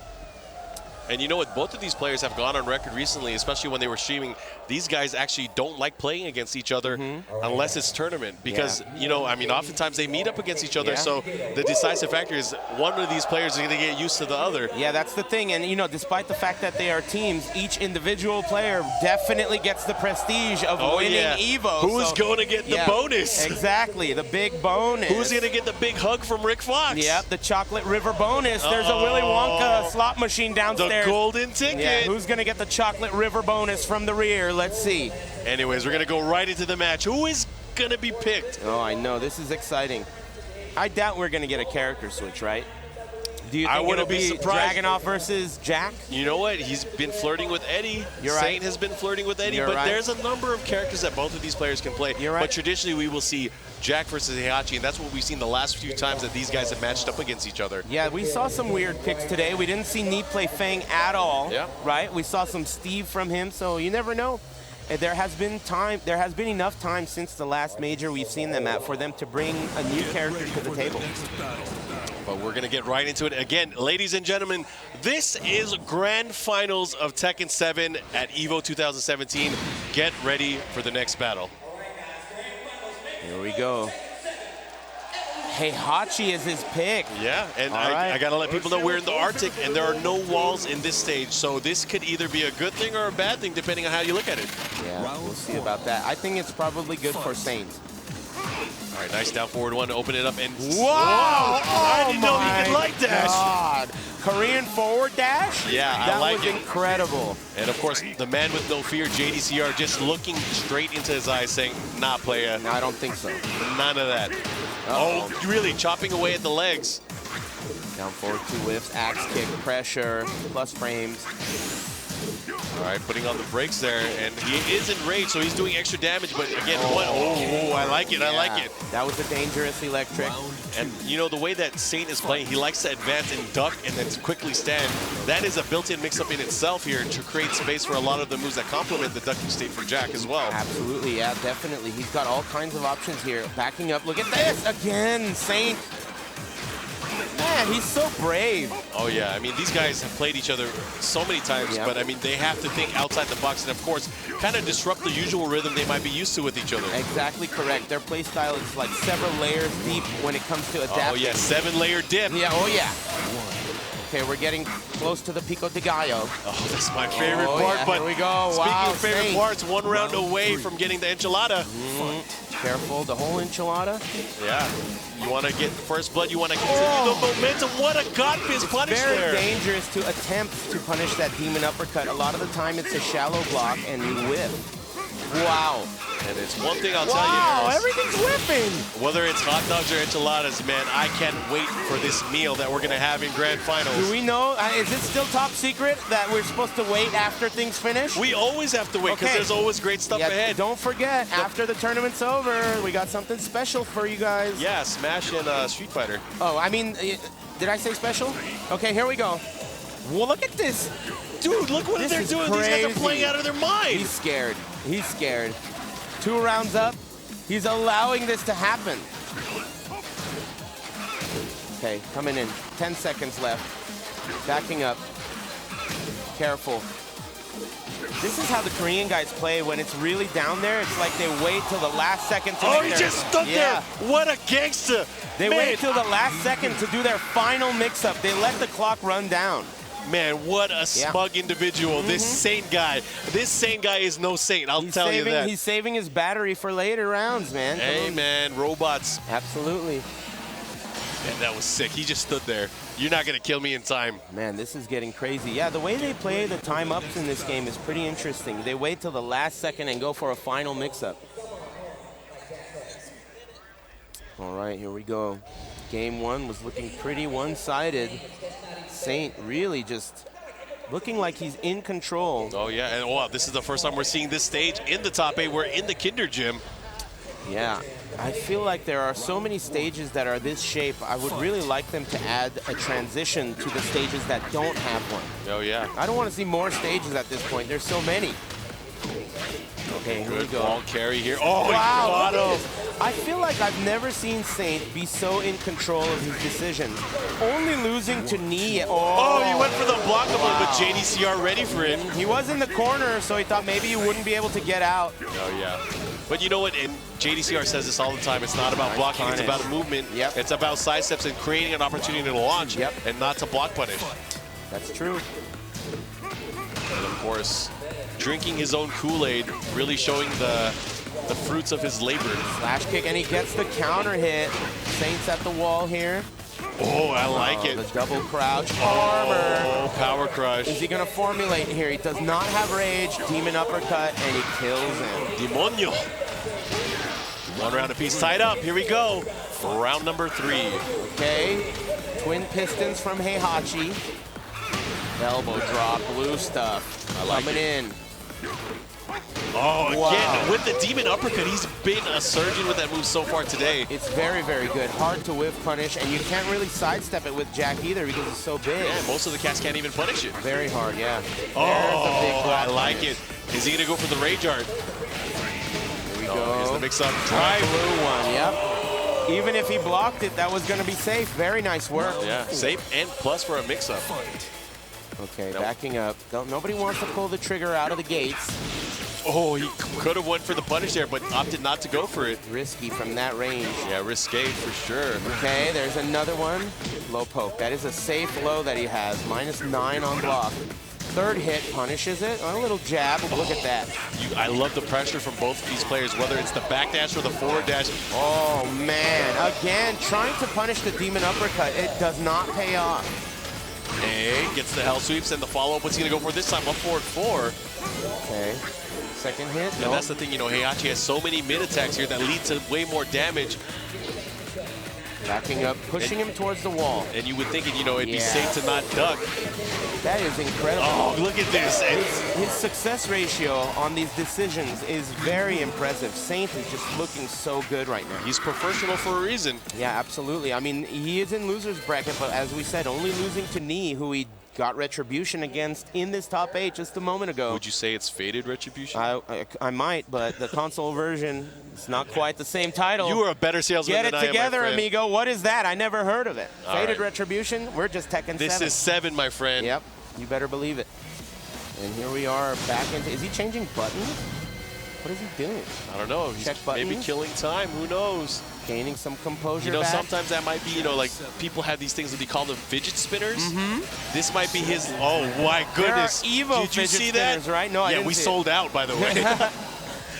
And you know what? Both of these players have gone on record recently, especially when they were streaming. These guys actually don't like playing against each other unless it's tournament. Because, you know, I mean, oftentimes they meet up against each other. So the decisive factor is one of these players is going to get used to the other. Yeah, that's the thing. And, you know, despite the fact that they are teams, each individual player definitely gets the prestige of winning EVO. Who's going to get the bonus? Exactly, the big bonus. Who's going to get the big hug from Rick Fox? Yep, the chocolate river bonus. There's a Willy Wonka slot machine downstairs. The golden ticket. Yeah, who's going to get the chocolate river bonus from the rear? Let's see. Anyways, we're going to go right into the match. Who is going to be picked? Oh, I know. This is exciting. I doubt we're going to get a character switch, right? Do you think it'll be Dragunov versus Jack? You know what? He's been flirting with Eddie. Saint has been flirting with Eddie. But there's a number of characters that both of these players can play. But traditionally, we will see Jack versus Heihachi, and that's what we've seen the last few times that these guys have matched up against each other. Yeah, we saw some weird picks today. We didn't see Knee play Fang at all, right? We saw some Steve from him, so you never know. There has been enough time since the last major we've seen them at for them to bring a new character to the table. But we're going to get right into it. Again, ladies and gentlemen, this is Grand Finals of Tekken 7 at EVO 2017. Get ready for the next battle. Here we go. Heihachi is his pick. Yeah, and I got to let people know we're in the Arctic, and there are no walls in this stage. So this could either be a good thing or a bad thing, depending on how you look at it. Yeah, we'll see about that. I think it's probably good for Saint. All right, nice down forward one to open it up. And wow! I didn't know he could like dash. God. Korean forward dash? Yeah, I like it. That was incredible. And of course, the man with no fear, JDCR, just looking straight into his eyes saying, nah, playa. No, I don't think so. None of that. Oh, really chopping away at the legs. Down forward 2 whiffs, axe kick, pressure, plus frames. All right, putting on the brakes there, and he is enraged, so he's doing extra damage, but again, I like it, I like it. That was a dangerous electric. And you know, the way that Saint is playing, he likes to advance and duck and then quickly stand. That is a built-in mix-up in itself here to create space for a lot of the moves that complement the ducking state for Jack as well. Absolutely, yeah, definitely. He's got all kinds of options here. Backing up, look at this, again, Saint. Man, he's so brave. Oh, yeah. I mean, these guys have played each other so many times, but, I mean, they have to think outside the box and, of course, kind of disrupt the usual rhythm they might be used to with each other. Exactly correct. Their play style is like several layers deep when it comes to adapting. Oh, yeah. 7-layer dip. Yeah, oh, yeah. Okay, we're getting close to the Pico de Gallo. Oh, that's my favorite part. Yeah, but here we go. Speaking Wow, of favorite Saint. parts, 1 round away from getting the enchilada. Careful, the whole enchilada. Yeah. You want to get first blood. You want to continue the momentum. What a God fist punish Very there. dangerous to attempt to punish that demon uppercut. A lot of the time, it's a shallow block, and you whiff. Wow. And it's one thing I'll tell you, Wow, Aris, everything's whipping. whether it's hot dogs or enchiladas, man, I can't wait for this meal that we're going to have in Grand Finals. Do we know, is it still top secret that we're supposed to wait after things finish? We always have to wait because there's always great stuff ahead. Don't forget, after the tournament's over, we got something special for you guys. Yeah, Smash and Street Fighter. Oh, I mean, did I say special? Okay, here we go. Well, look at this. Dude, look what they're doing. These guys are playing out of their mind. He's scared. He's scared. 2 rounds up. He's allowing this to happen. Okay, coming in. 10 seconds left. Backing up. Careful. This is how the Korean guys play when it's really down there. It's like they wait till the last second to he just stood there. What a gangster. They wait till the last second to do their final mix-up. They let the clock run down. Man, what a smug individual. This Saint guy. This Saint guy is no saint, I'll tell you that. He's saving his battery for later rounds, man. Hey, man, robots. Absolutely. Man, that was sick. He just stood there. You're not going to kill me in time. Man, this is getting crazy. Yeah, the way they play the time-ups in this game is pretty interesting. They wait till the last second and go for a final mix-up. All right, here we go. Game 1 was looking pretty one-sided. Saint really just looking like he's in control. Oh, yeah, and wow, this is the first time we're seeing this stage in the top 8. We're in the Kinder Gym. Yeah, I feel like there are so many stages that are this shape. I would really like them to add a transition to the stages that don't have one. Oh, yeah. I don't want to see more stages at this point. There's so many. Okay, here we go. Ball carry here. Oh, wow, he got him. I feel like I've never seen Saint be so in control of his decisions. Only losing to Knee. Oh, he went for the blockable, but JDCR ready for him. He was in the corner, so he thought maybe he wouldn't be able to get out. Oh, yeah. But you know what? And JDCR says this all the time. It's not about blocking. It's about movement. Yep. It's about side steps and creating an opportunity to launch and not to block punish. That's true. And, of course, drinking his own Kool-Aid, really showing the fruits of his labor. Slash kick, and he gets the counter hit. Saint's at the wall here. Oh, I like it. The double crouch armor. Oh, power crush. Is he going to formulate here? He does not have rage. Demon uppercut, and he kills him. Demonio. 1 round apiece tied up. Here we go. Round number 3. Okay. Twin pistons from Heihachi. Elbow drop, blue stuff. Coming in. Oh, again, with the demon uppercut, he's been a surgeon with that move so far today. It's very, very good. Hard to whiff punish, and you can't really sidestep it with Jack either because it's so big. Yeah, most of the cats can't even punish it. Very hard, yeah. Oh, I like it. Is he going to go for the rage art? Here we go. Here's the mix-up. Drive. Blue one, yep. Even if he blocked it, that was going to be safe. Very nice work. Yeah, safe and plus for a mix-up. Okay, backing up. Nobody wants to pull the trigger out of the gates. Oh, he could have went for the punish there, but opted not to go for it. Risky from that range. Yeah, risque for sure. Okay, there's another one. Low poke. That is a safe low that he has. -9 on block. Third hit punishes it. A little jab. Look at that. I love the pressure from both of these players, whether it's the back dash or the forward dash. Oh, man. Again, trying to punish the demon uppercut. It does not pay off. Hey, gets the hell sweeps, and the follow-up, what's he going to go for this time? Up forward 4. Okay. Second hit. And that's the thing, you know, Heihachi has so many mid-attacks here that lead to way more damage. Backing up, pushing him towards the wall. And you would think, you know, it'd be safe to not duck. That is incredible. Oh, look at this. His success ratio on these decisions is very impressive. Saint is just looking so good right now. He's professional for a reason. Yeah, absolutely. I mean, he is in loser's bracket, but as we said, only losing to Knee, who he got Retribution against in this top 8 just a moment ago. Would you say it's faded Retribution? I might, but the console version is not quite the same title. You are a better salesman Get than it I am, together, my friend. amigo. What is that? I never heard of it. All Faded right. Retribution. We're just Tekken 7. This is 7, my friend. Yep. You better believe it. And here we are back into. Is he changing buttons? What is he doing? I don't know. He's Check buttons? maybe killing time. Who knows? Gaining some composure. You know, back. sometimes that might be, you know, like people have these things that they call them fidget spinners. This might be his. Oh my goodness! There are EVO Did you fidget see spinners, that? right? No, I yeah, didn't we see sold out, by the way.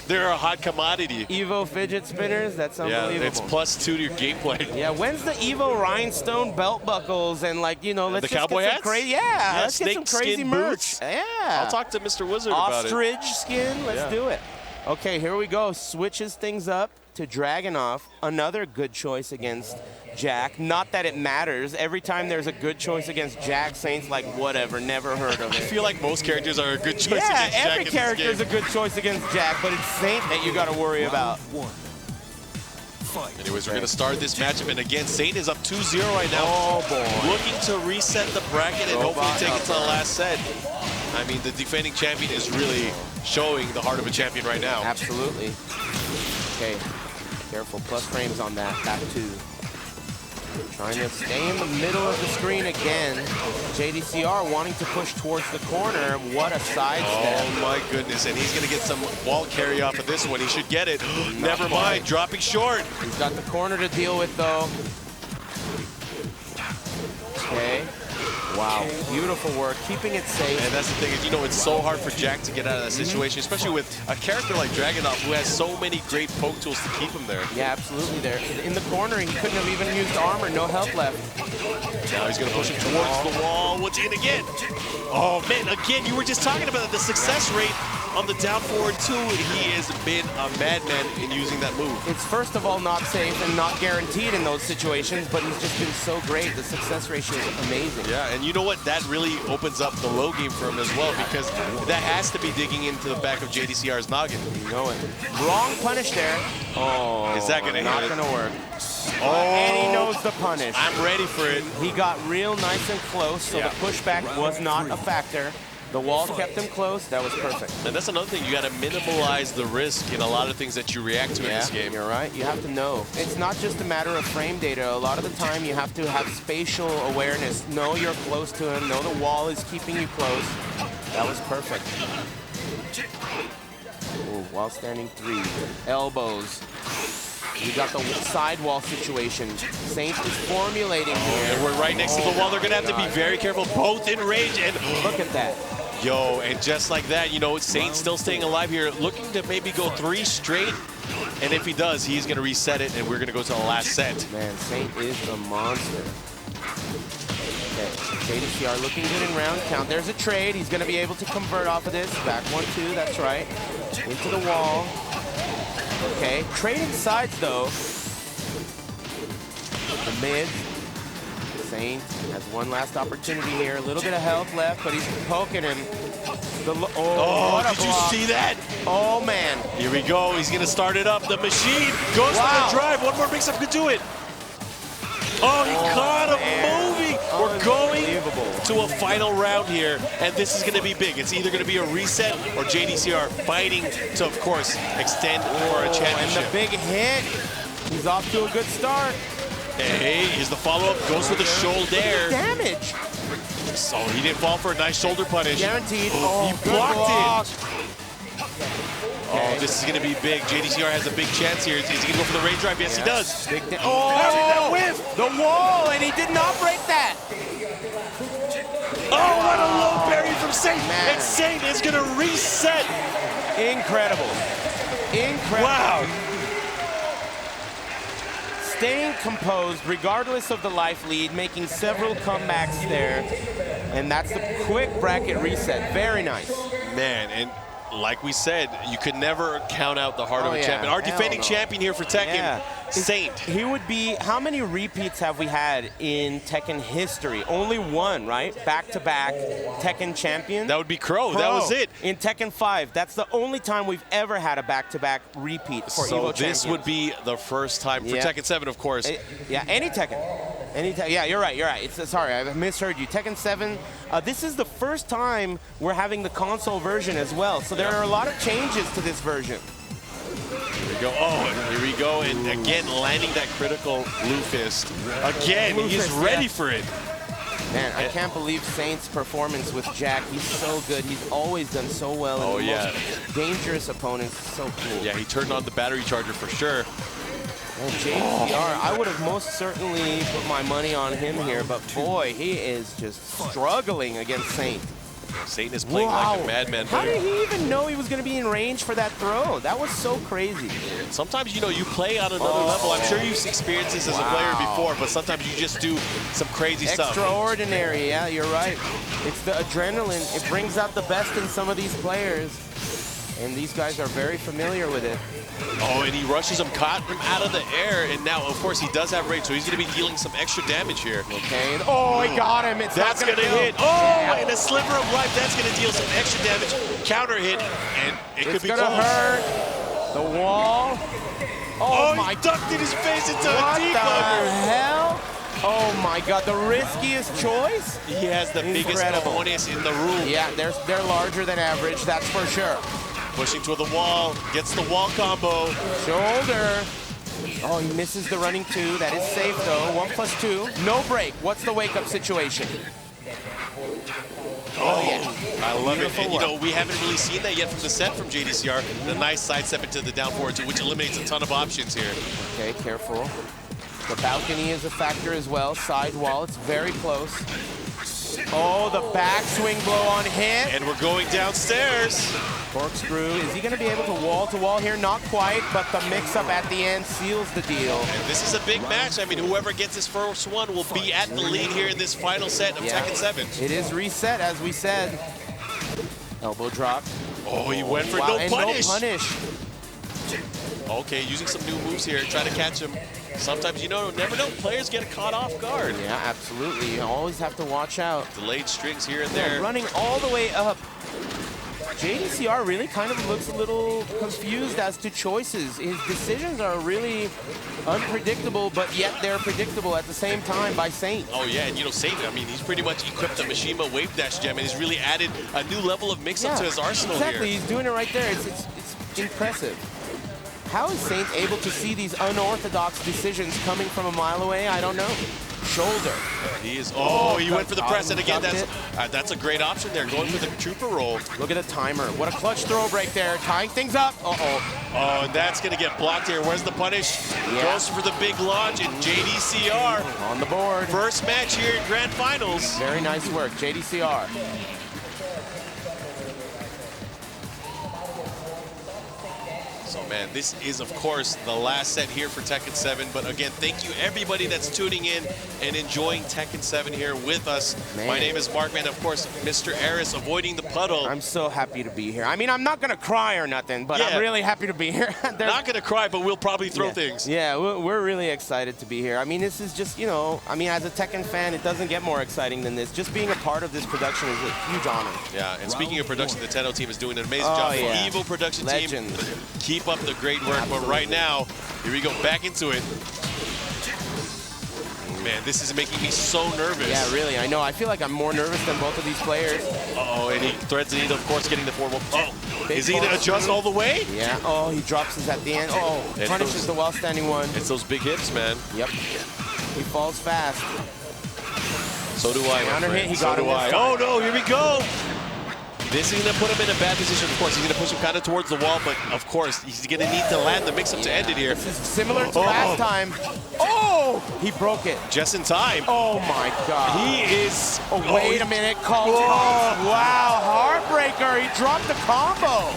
They're a hot commodity. EVO fidget spinners. That's Yeah, unbelievable. it's +2 to your gameplay. Yeah, when's the EVO rhinestone belt buckles and like, you know, let's The just cowboy get some hats? crazy. Yeah, Let's get some snake crazy skin merch. boots. Yeah. I'll talk to Mr. Wizard about it. Ostrich skin. Let's do it. Okay, here we go. Switches things up to Dragunov. Another good choice against Jack. Not that it matters. Every time there's a good choice against Jack, Saint's like, whatever, never heard of I it. feel like most characters are a good choice Yeah, against Jack every in this character is a game. good choice against Jack, but it's Saint that you got to worry about. Anyways, we're going to start this matchup, and again, Saint is up 2-0 right now. Oh, boy. Looking to reset the bracket and hopefully take it to the last set. I mean, the defending champion is really showing the heart of a champion right now. Absolutely. Okay, careful. Plus frames on that. Back two. Trying to stay in the middle of the screen again. JDCR wanting to push towards the corner. What a sidestep. Oh my goodness, and he's going to get some wall carry off of this one. He should get it. Never mind, dropping short. He's got the corner to deal with though. Okay. Wow, beautiful work, keeping it safe. And that's the thing is, you know, it's so hard for Jack to get out of that situation, especially with a character like Dragunov who has so many great poke tools to keep him there. Yeah, absolutely there. In the corner, he couldn't have even used armor, no health left. Now he's going to push him towards the wall. What's in again? Oh, man, again, you were just talking about the success rate on the down forward two. He has been a madman in using that move. It's first of all not safe and not guaranteed in those situations, but he's just been so great. The success ratio is amazing. Yeah, and you know what? That really opens up the low game for him as well, because that has to be digging into the back of JDCR's noggin. You know it. Wrong punish there. Oh, is that going to not hit? going to work. Oh, and he knows the punish. I'm ready for it. He got real nice and close, so the pushback was not a factor. The wall kept him close. That was perfect. And that's another thing. You got to minimalize the risk in a lot of things that you react to in this game. You're right. You have to know. It's not just a matter of frame data. A lot of the time, you have to have spatial awareness. Know you're close to him. Know the wall is keeping you close. That was perfect. Ooh, wall standing 3. Elbows. You got the sidewall situation. Saint is formulating here. And we're right next to the wall. They're going to have to be very careful, both in range. And look at that. Yo, and just like that, you know, Saint still staying alive here, looking to maybe go 3 straight. And if he does, he's going to reset it, and we're going to go to the last set. Man, Saint is a monster. Okay, JDCR looking good in round count. There's a trade. He's going to be able to convert off of this. Back 1-2, that's right. Into the wall. Okay, trading sides though. The mid. Saint has one last opportunity here. A little bit of health left, but he's poking him. Oh, did you see that? Oh, man. Here we go. He's going to start it up. The machine goes for the drive. One more mix-up could do it. Oh, he caught him moving. We're going to a final round here, and this is going to be big. It's either going to be a reset or JDCR fighting to, of course, extend for a championship. And the big hit. He's off to a good start. Hey, here's the follow-up. Goes for the shoulder. Damage. So he didn't fall for a nice shoulder punish. Guaranteed. He blocked it. Okay. Oh, this is going to be big. JDCR has a big chance here. Is he going to go for the range drive? Yes, he does. Oh, how did that whiff? The wall, and he did not break that. Oh, what a low parry from Saint. Man. And Saint is going to reset. Incredible. Incredible. Wow. Staying composed regardless of the life lead, making several comebacks there. And that's the quick bracket reset. Very nice. Man, and like we said, you could never count out the heart of a champion. Our defending champion here for Tekken, Saint. He would be, how many repeats have we had in Tekken history? Only one, right? Back-to-back Tekken champion. That would be Crow. That was it. In Tekken 5, that's the only time we've ever had a back-to-back repeat for EVO champions. So this would be the first time for Tekken 7, of course. Yeah, any Tekken. Anytime. Yeah, you're right. You're right. Sorry, I misheard you. Tekken 7. This is the first time we're having the console version as well. So there are a lot of changes to this version. Here we go. Oh, here we go. And again, landing that critical blue fist. Again, he's ready for it. Man, I can't believe Saint's performance with Jack. He's so good. He's always done so well in the most dangerous opponents. So cool. Yeah, he turned on the battery charger for sure. Oh, JDCR, I would have most certainly put my money on him here, but boy, he is just struggling against Saint. Saint is playing like a madman. How did he even know he was going to be in range for that throw? That was so crazy. Sometimes, you know, you play on another level. I'm sure you've experienced this as a player before, but sometimes you just do some crazy stuff. Extraordinary, yeah, you're right. It's the adrenaline. It brings out the best in some of these players, and these guys are very familiar with it. Oh, and he rushes him, caught him out of the air, and now, of course, he does have rage, so he's going to be dealing some extra damage here. Okay. Oh, he got him. That's going to hit. Oh, and a sliver of life. That's going to deal some extra damage. Counter hit, and it could be close. It's going to hurt. The wall. Oh my! He ducked his face into a deep What the hell? Oh my God, the riskiest choice? He has the biggest opponents in the room. Yeah, they're larger than average, that's for sure. Pushing toward the wall, gets the wall combo. Shoulder. Oh, he misses the running 2. That is safe though. 1+2. No break. What's the wake-up situation? Oh, yeah. I love it. And, you know, we haven't really seen that yet from the set from JDCR. The nice sidestep into the down forward, which eliminates a ton of options here. Okay, careful. The balcony is a factor as well. Side wall, it's very close. Oh, the backswing blow on hit. And we're going downstairs. Corkscrew, is he going to be able to wall here? Not quite, but the mix-up at the end seals the deal. And this is a big match. I mean, whoever gets this first one will be at the lead here in this final set of Tekken 7. It is reset, as we said. Elbow drop. Oh, he went for no punish. Okay, using some new moves here, trying to catch him. Sometimes, you know, never know, players get caught off guard. Yeah, absolutely. You always have to watch out. Delayed strings here and there. Running all the way up. JDCR really kind of looks a little confused as to choices. His decisions are really unpredictable, but yet they're predictable at the same time by Saint. Oh yeah, and you know, Saint, I mean, he's pretty much equipped the Mishima Wave Dash gem, and he's really added a new level of mix-up to his arsenal here. Exactly, he's doing it right there. It's impressive. How is Saint able to see these unorthodox decisions coming from a mile away? I don't know. Shoulder. He is. Oh, he went for the press, and again, that's a great option there, going for the trooper roll. Look at the timer. What a clutch throw break there, tying things up. Oh, and that's gonna get blocked here. Where's the punish? Goes for the big launch, and JDCR on the board. First match here in Grand Finals. Very nice work, JDCR. So, man, this is, of course, the last set here for Tekken 7. But, again, thank you, everybody that's tuning in and enjoying Tekken 7 here with us. Man. My name is Markman, of course, Mr. Aris, avoiding the puddle. I'm so happy to be here. I mean, I'm not going to cry or nothing, but I'm really happy to be here. Not going to cry, but we'll probably throw things. Yeah, we're really excited to be here. I mean, this is just, you know, I mean, as a Tekken fan, it doesn't get more exciting than this. Just being a part of this production is a huge honor. Yeah, and speaking of production, the Tenno team is doing an amazing job. The EVO production team, keep up the great work. But right now, here we go, back into it. Man, this is making me so nervous. Yeah, really, I know. I feel like I'm more nervous than both of these players. Uh-oh, and he threads the needle, of course, getting the forward. Oh, is he going to adjust all the way? Yeah. Oh, he drops his at the end. Oh, punishes the while-standing one. It's those big hips, man. Yep. He falls fast. So do I, Counter hit, he got him. Oh, no, here we go. This is going to put him in a bad position, of course. He's going to push him kind of towards the wall, but of course, he's going to need to land the mix-up to end it here. This is similar to last time. Oh! He broke it. Just in time. Oh, my God. He is... Oh, wait a minute. Wow, heartbreaker. He dropped the combo.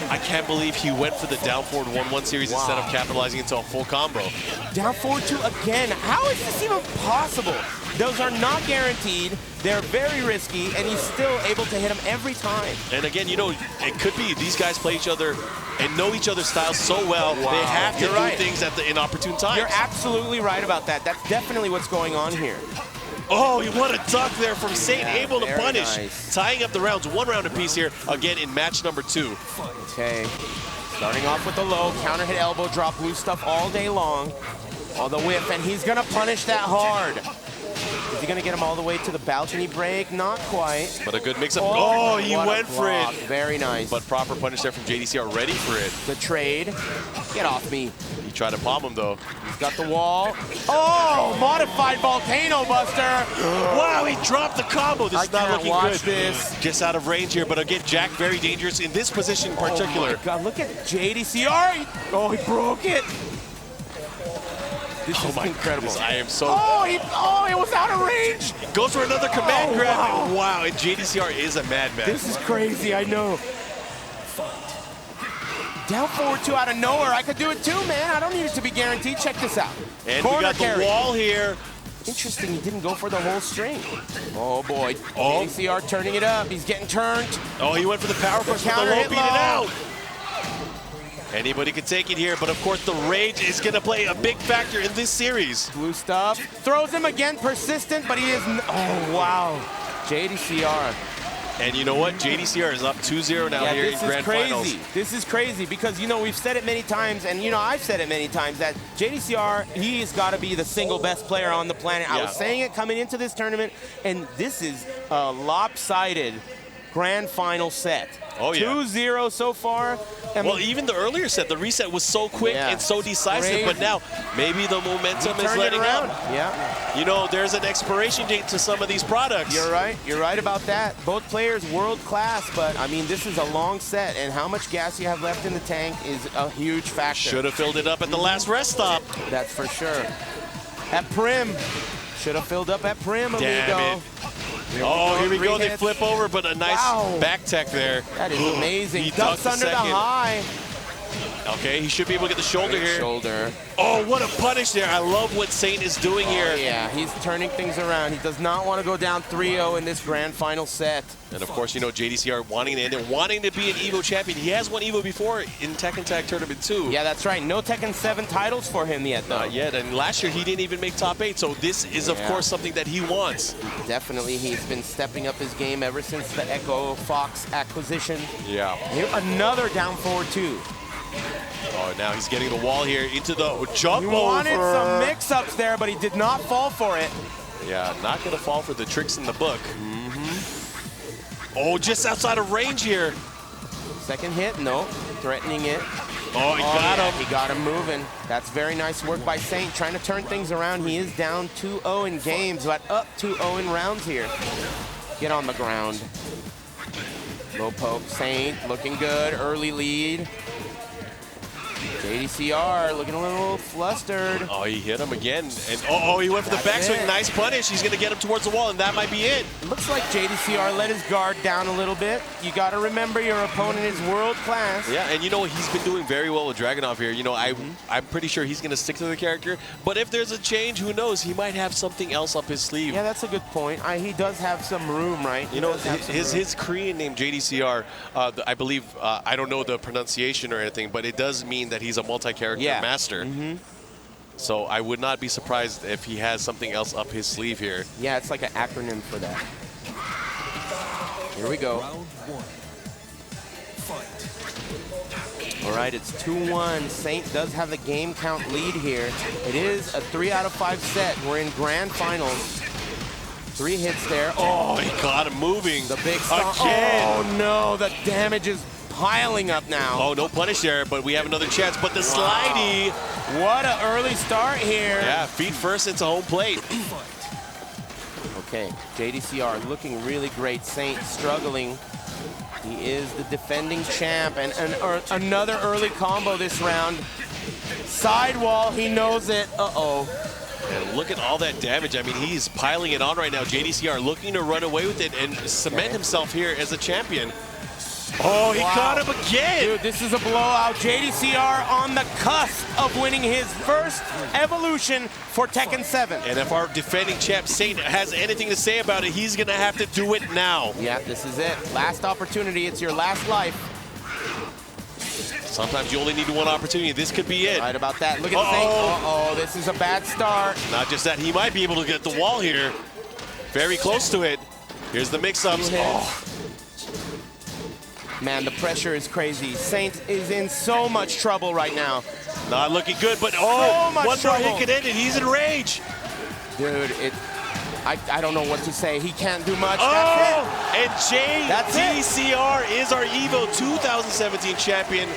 I can't believe he went for the down forward 1-1 series instead of capitalizing into a full combo. Down forward 2 again. How is this even possible? Those are not guaranteed. They're very risky, and he's still able to hit him every time. And again, you know, it could be these guys play each other and know each other's styles so well, they have to do things at the inopportune times. You're absolutely right about that. That's definitely what's going on here. Oh, what a duck there from Saint, able to punish. Tying up the rounds, 1 round apiece here, again in match number 2. Okay, starting off with the low, counter hit elbow drop, blue stuff all day long. Oh, the whiff, and he's gonna punish that hard. Is he gonna get him all the way to the balcony break? Not quite. But a good mix-up. Oh, he went for it. Very nice. But proper punish there from JDCR, ready for it. The trade. Get off me. He tried to palm him, though. He's got the wall. Oh, modified Volcano Buster. Wow, he dropped the combo. This is not looking good. This. Just out of range here, but again, Jack very dangerous in this position in particular. Oh my God, look at JDCR. Oh, he broke it. This is incredible. Goodness, I am so... Oh, it was out of range. Goes for another command grab. Wow, and JDCR is a madman. This is crazy, I know. Down forward 2 out of nowhere. I could do it too, man. I don't need it to be guaranteed. Check this out. And we got the wall here. Interesting, he didn't go for the whole string. Oh boy, JDCR turning it up. He's getting turned. Oh, he went for the power push, but the low beat it out. Anybody can take it here, but of course the rage is going to play a big factor in this series. Blue stuff. Throws him again, persistent, but he is... Oh, wow. JDCR. And you know what? JDCR is up 2-0 now here in Grand Finals. This is crazy because, you know, we've said it many times, and, you know, I've said it many times, that JDCR, he's got to be the single best player on the planet. Yeah. I was saying it coming into this tournament, and this is a lopsided Grand Final set. Oh, yeah. 2-0 so far. Well, even the earlier set, the reset was so quick and so decisive, but now maybe the momentum is letting up. Yeah. You know, there's an expiration date to some of these products. You're right about that. Both players world class, but I mean, this is a long set, and how much gas you have left in the tank is a huge factor. Should have filled it up at the last rest stop. That's for sure. At Prim. Should have filled up at Prim, amigo. Damn it. Oh, here we go. They flip over, but a nice back tech there. That is amazing. He ducks under the high. Okay, he should be able to get the shoulder here. Shoulder. Oh, what a punish there. I love what Saint is doing here. Yeah, he's turning things around. He does not want to go down 3-0 in this Grand Final set. And of course, you know, JDCR wanting to end it, wanting to be an EVO champion. He has won EVO before in Tekken Tag Tournament 2. Yeah, that's right. No Tekken 7 titles for him yet, though. Not yet, and last year he didn't even make top 8, so this is, of course, something that he wants. Definitely, he's been stepping up his game ever since the Echofox acquisition. Yeah. Here, another down forward 2. Oh, now he's getting the wall here into the jump over. He wanted some mix-ups there, but he did not fall for it. Yeah, not going to fall for the tricks in the book. Oh, just outside of range here. Second hit, no. Threatening it. Oh, he got him. He got him moving. That's very nice work by Saint, trying to turn things around. He is down 2-0 in games, but up 2-0 in rounds here. Get on the ground. Low poke, Saint looking good, early lead. JDCR looking a little flustered. Oh, he hit him again. And he went for the backswing. Nice punish. He's going to get him towards the wall, and that might be it. Looks like JDCR let his guard down a little bit. You got to remember your opponent is world class. Yeah, and you know, he's been doing very well with Dragunov here. You know, I'm pretty sure he's going to stick to the character. But if there's a change, who knows? He might have something else up his sleeve. Yeah, that's a good point. He does have some room, right? You know, his Korean name, JDCR, I believe, I don't know the pronunciation or anything, but it does mean that he's a multi-character master. So I would not be surprised if he has something else up his sleeve here. Yeah, it's like an acronym for that. Here we go. Round 1. Fight. All right, it's 2-1. Saint does have the game count lead here. It is a 3 out of 5 set. We're in grand finals. 3 hits there. Oh, he got him moving. The big stomp. Again. Oh no, the damage is piling up now. Oh, no punish there, but we have another chance. But the slidey. What an early start here. Yeah, feet first into home plate. Okay, JDCR looking really great. Saint struggling. He is the defending champ, and another early combo this round. Sidewall, he knows it. Uh-oh. And look at all that damage. I mean, he's piling it on right now. JDCR looking to run away with it and cement himself here as a champion. Oh, he caught him again. Dude, this is a blowout. JDCR on the cusp of winning his first evolution for Tekken 7. And if our defending champ Saint has anything to say about it, he's going to have to do it now. Yeah, this is it. Last opportunity. It's your last life. Sometimes you only need one opportunity. This could be it. Right about that. Look at Saint. Uh-oh, this is a bad start. Not just that, he might be able to get the wall here. Very close to it. Here's the mix-ups. Oh. Man, the pressure is crazy. Saint is in so much trouble right now. Not looking good, but much one more hit trouble. could end it. He's in rage. Dude, I don't know what to say. He can't do much. Oh, That's it. and JDCR is our EVO 2017 champion.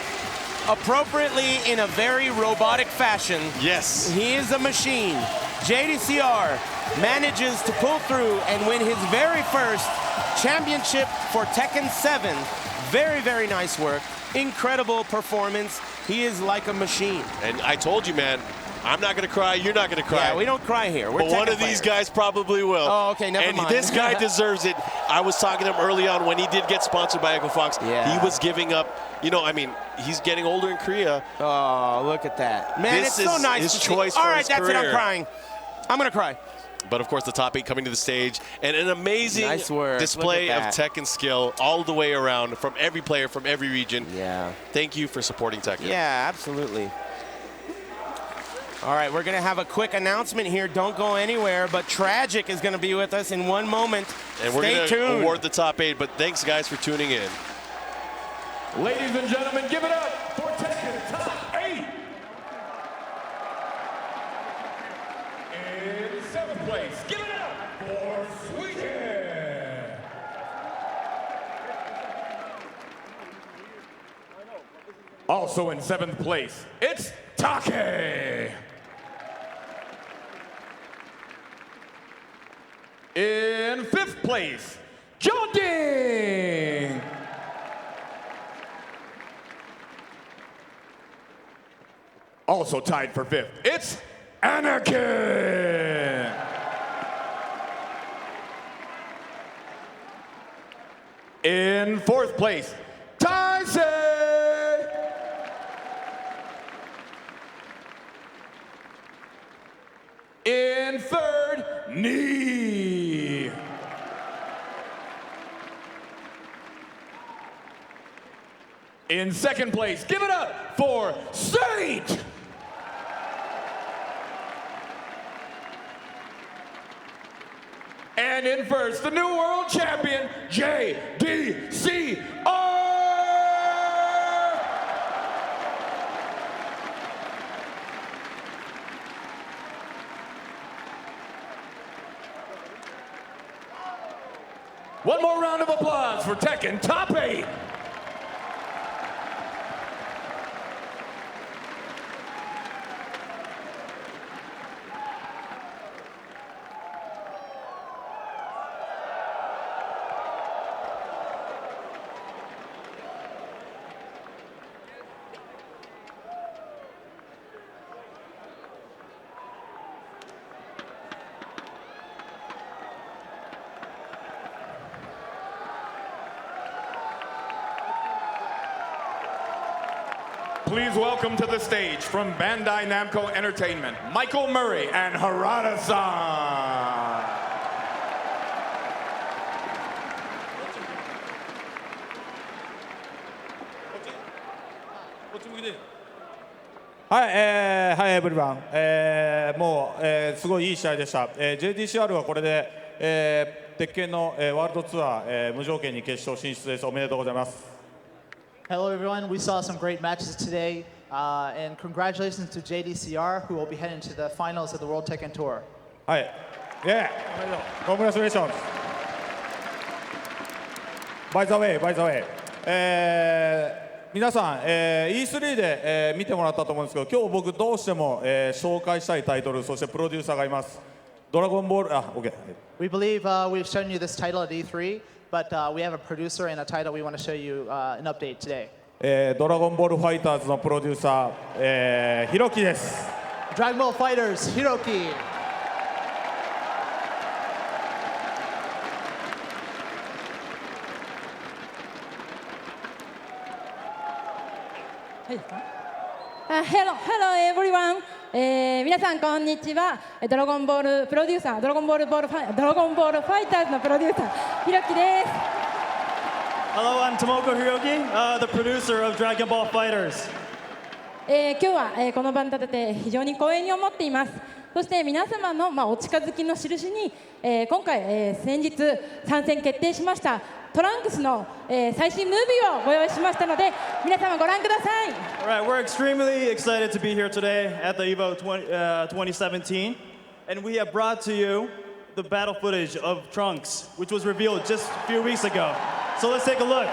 Appropriately, in a very robotic fashion. Yes. He is a machine. JDCR manages to pull through and win his very first championship for Tekken 7. Very, very nice work. Incredible performance. He is like a machine. And I told you, man, I'm not going to cry. You're not going to cry. Yeah, we don't cry here. We're But one Tekken of these players. guys probably will. Oh, okay, never and mind. this guy deserves it. I was talking to him early on when he did get sponsored by Echofox. Yeah. He was giving up. You know, I mean, he's getting older in Korea. Oh, look at that. Man, This it's so is nice his to choice see. for All right, his that's it. I'm career. crying. I'm going to cry. But of course, the top 8 coming to the stage, and an amazing Nice work. display Look of at that. Tekken skill all the way around from every player from every region. Yeah. Thank you for supporting Tekken. Yeah, absolutely. All right, we're going to have a quick announcement here. Don't go anywhere, but Tragic is going to be with us in one moment. And we're Stay going to tuned. award the top 8, but thanks, guys, for tuning in. Ladies and gentlemen, give it up for Tekken Top 8. In 7th place, give it up for Suiken. Also in 7th place, it's Taisei. In 5th place, Jeondding. Also tied for 5th, it's Anakin. In 4th place, Taisei. In 3rd, Knee. In 2nd place, give it up for Saint. And in 1st, the new world champion, JDCR. One more round of applause for Tekken Top 8. Please welcome to the stage from Bandai Namco Entertainment, Michael Murray and Harada-san. はい、はい、エブリバン、もう、すごいいい試合でした。JDCR はこれで、鉄拳の、ワールドツアー、無条件に決勝進出です。おめでとうございます。Hello, everyone. We saw some great matches today, and congratulations to JDCR, who will be heading to the finals of the World Tekken Tour. はい、コングラチュレーション。By the way、皆さん、E3 で、見てもらったと思うんですけど、今日僕どうしても、紹介したいタイトル、そしてプロデューサーがいます。ドラゴンボール、OK。We believe we've shown you this title at E3, but we have a producer and a title we want to show you an update today. ドラゴンボールファイターズのプロデューサー、ひろきです。Dragon Ball Fighters, Hiroki. Hello everyone、皆さんこんにちは。ドラゴンボールプロデューサー、ドラゴンボールファイターズのプロデューサー、ひろきです。Hello, I'm Tomoko Hiroki, the producer of Dragon Ball Fighters. 今日は、この場に立てて非常に光栄に思っています。そして皆様の、お近づきの印に、今回、先日参戦決定しましたトランクスの、最新ムービーをご用意しましたので、皆様ご覧ください。All right, we're extremely excited to be here today at the EVO 2017, and we have brought to you the battle footage of Trunks, which was revealed just a few weeks ago. So let's take a look.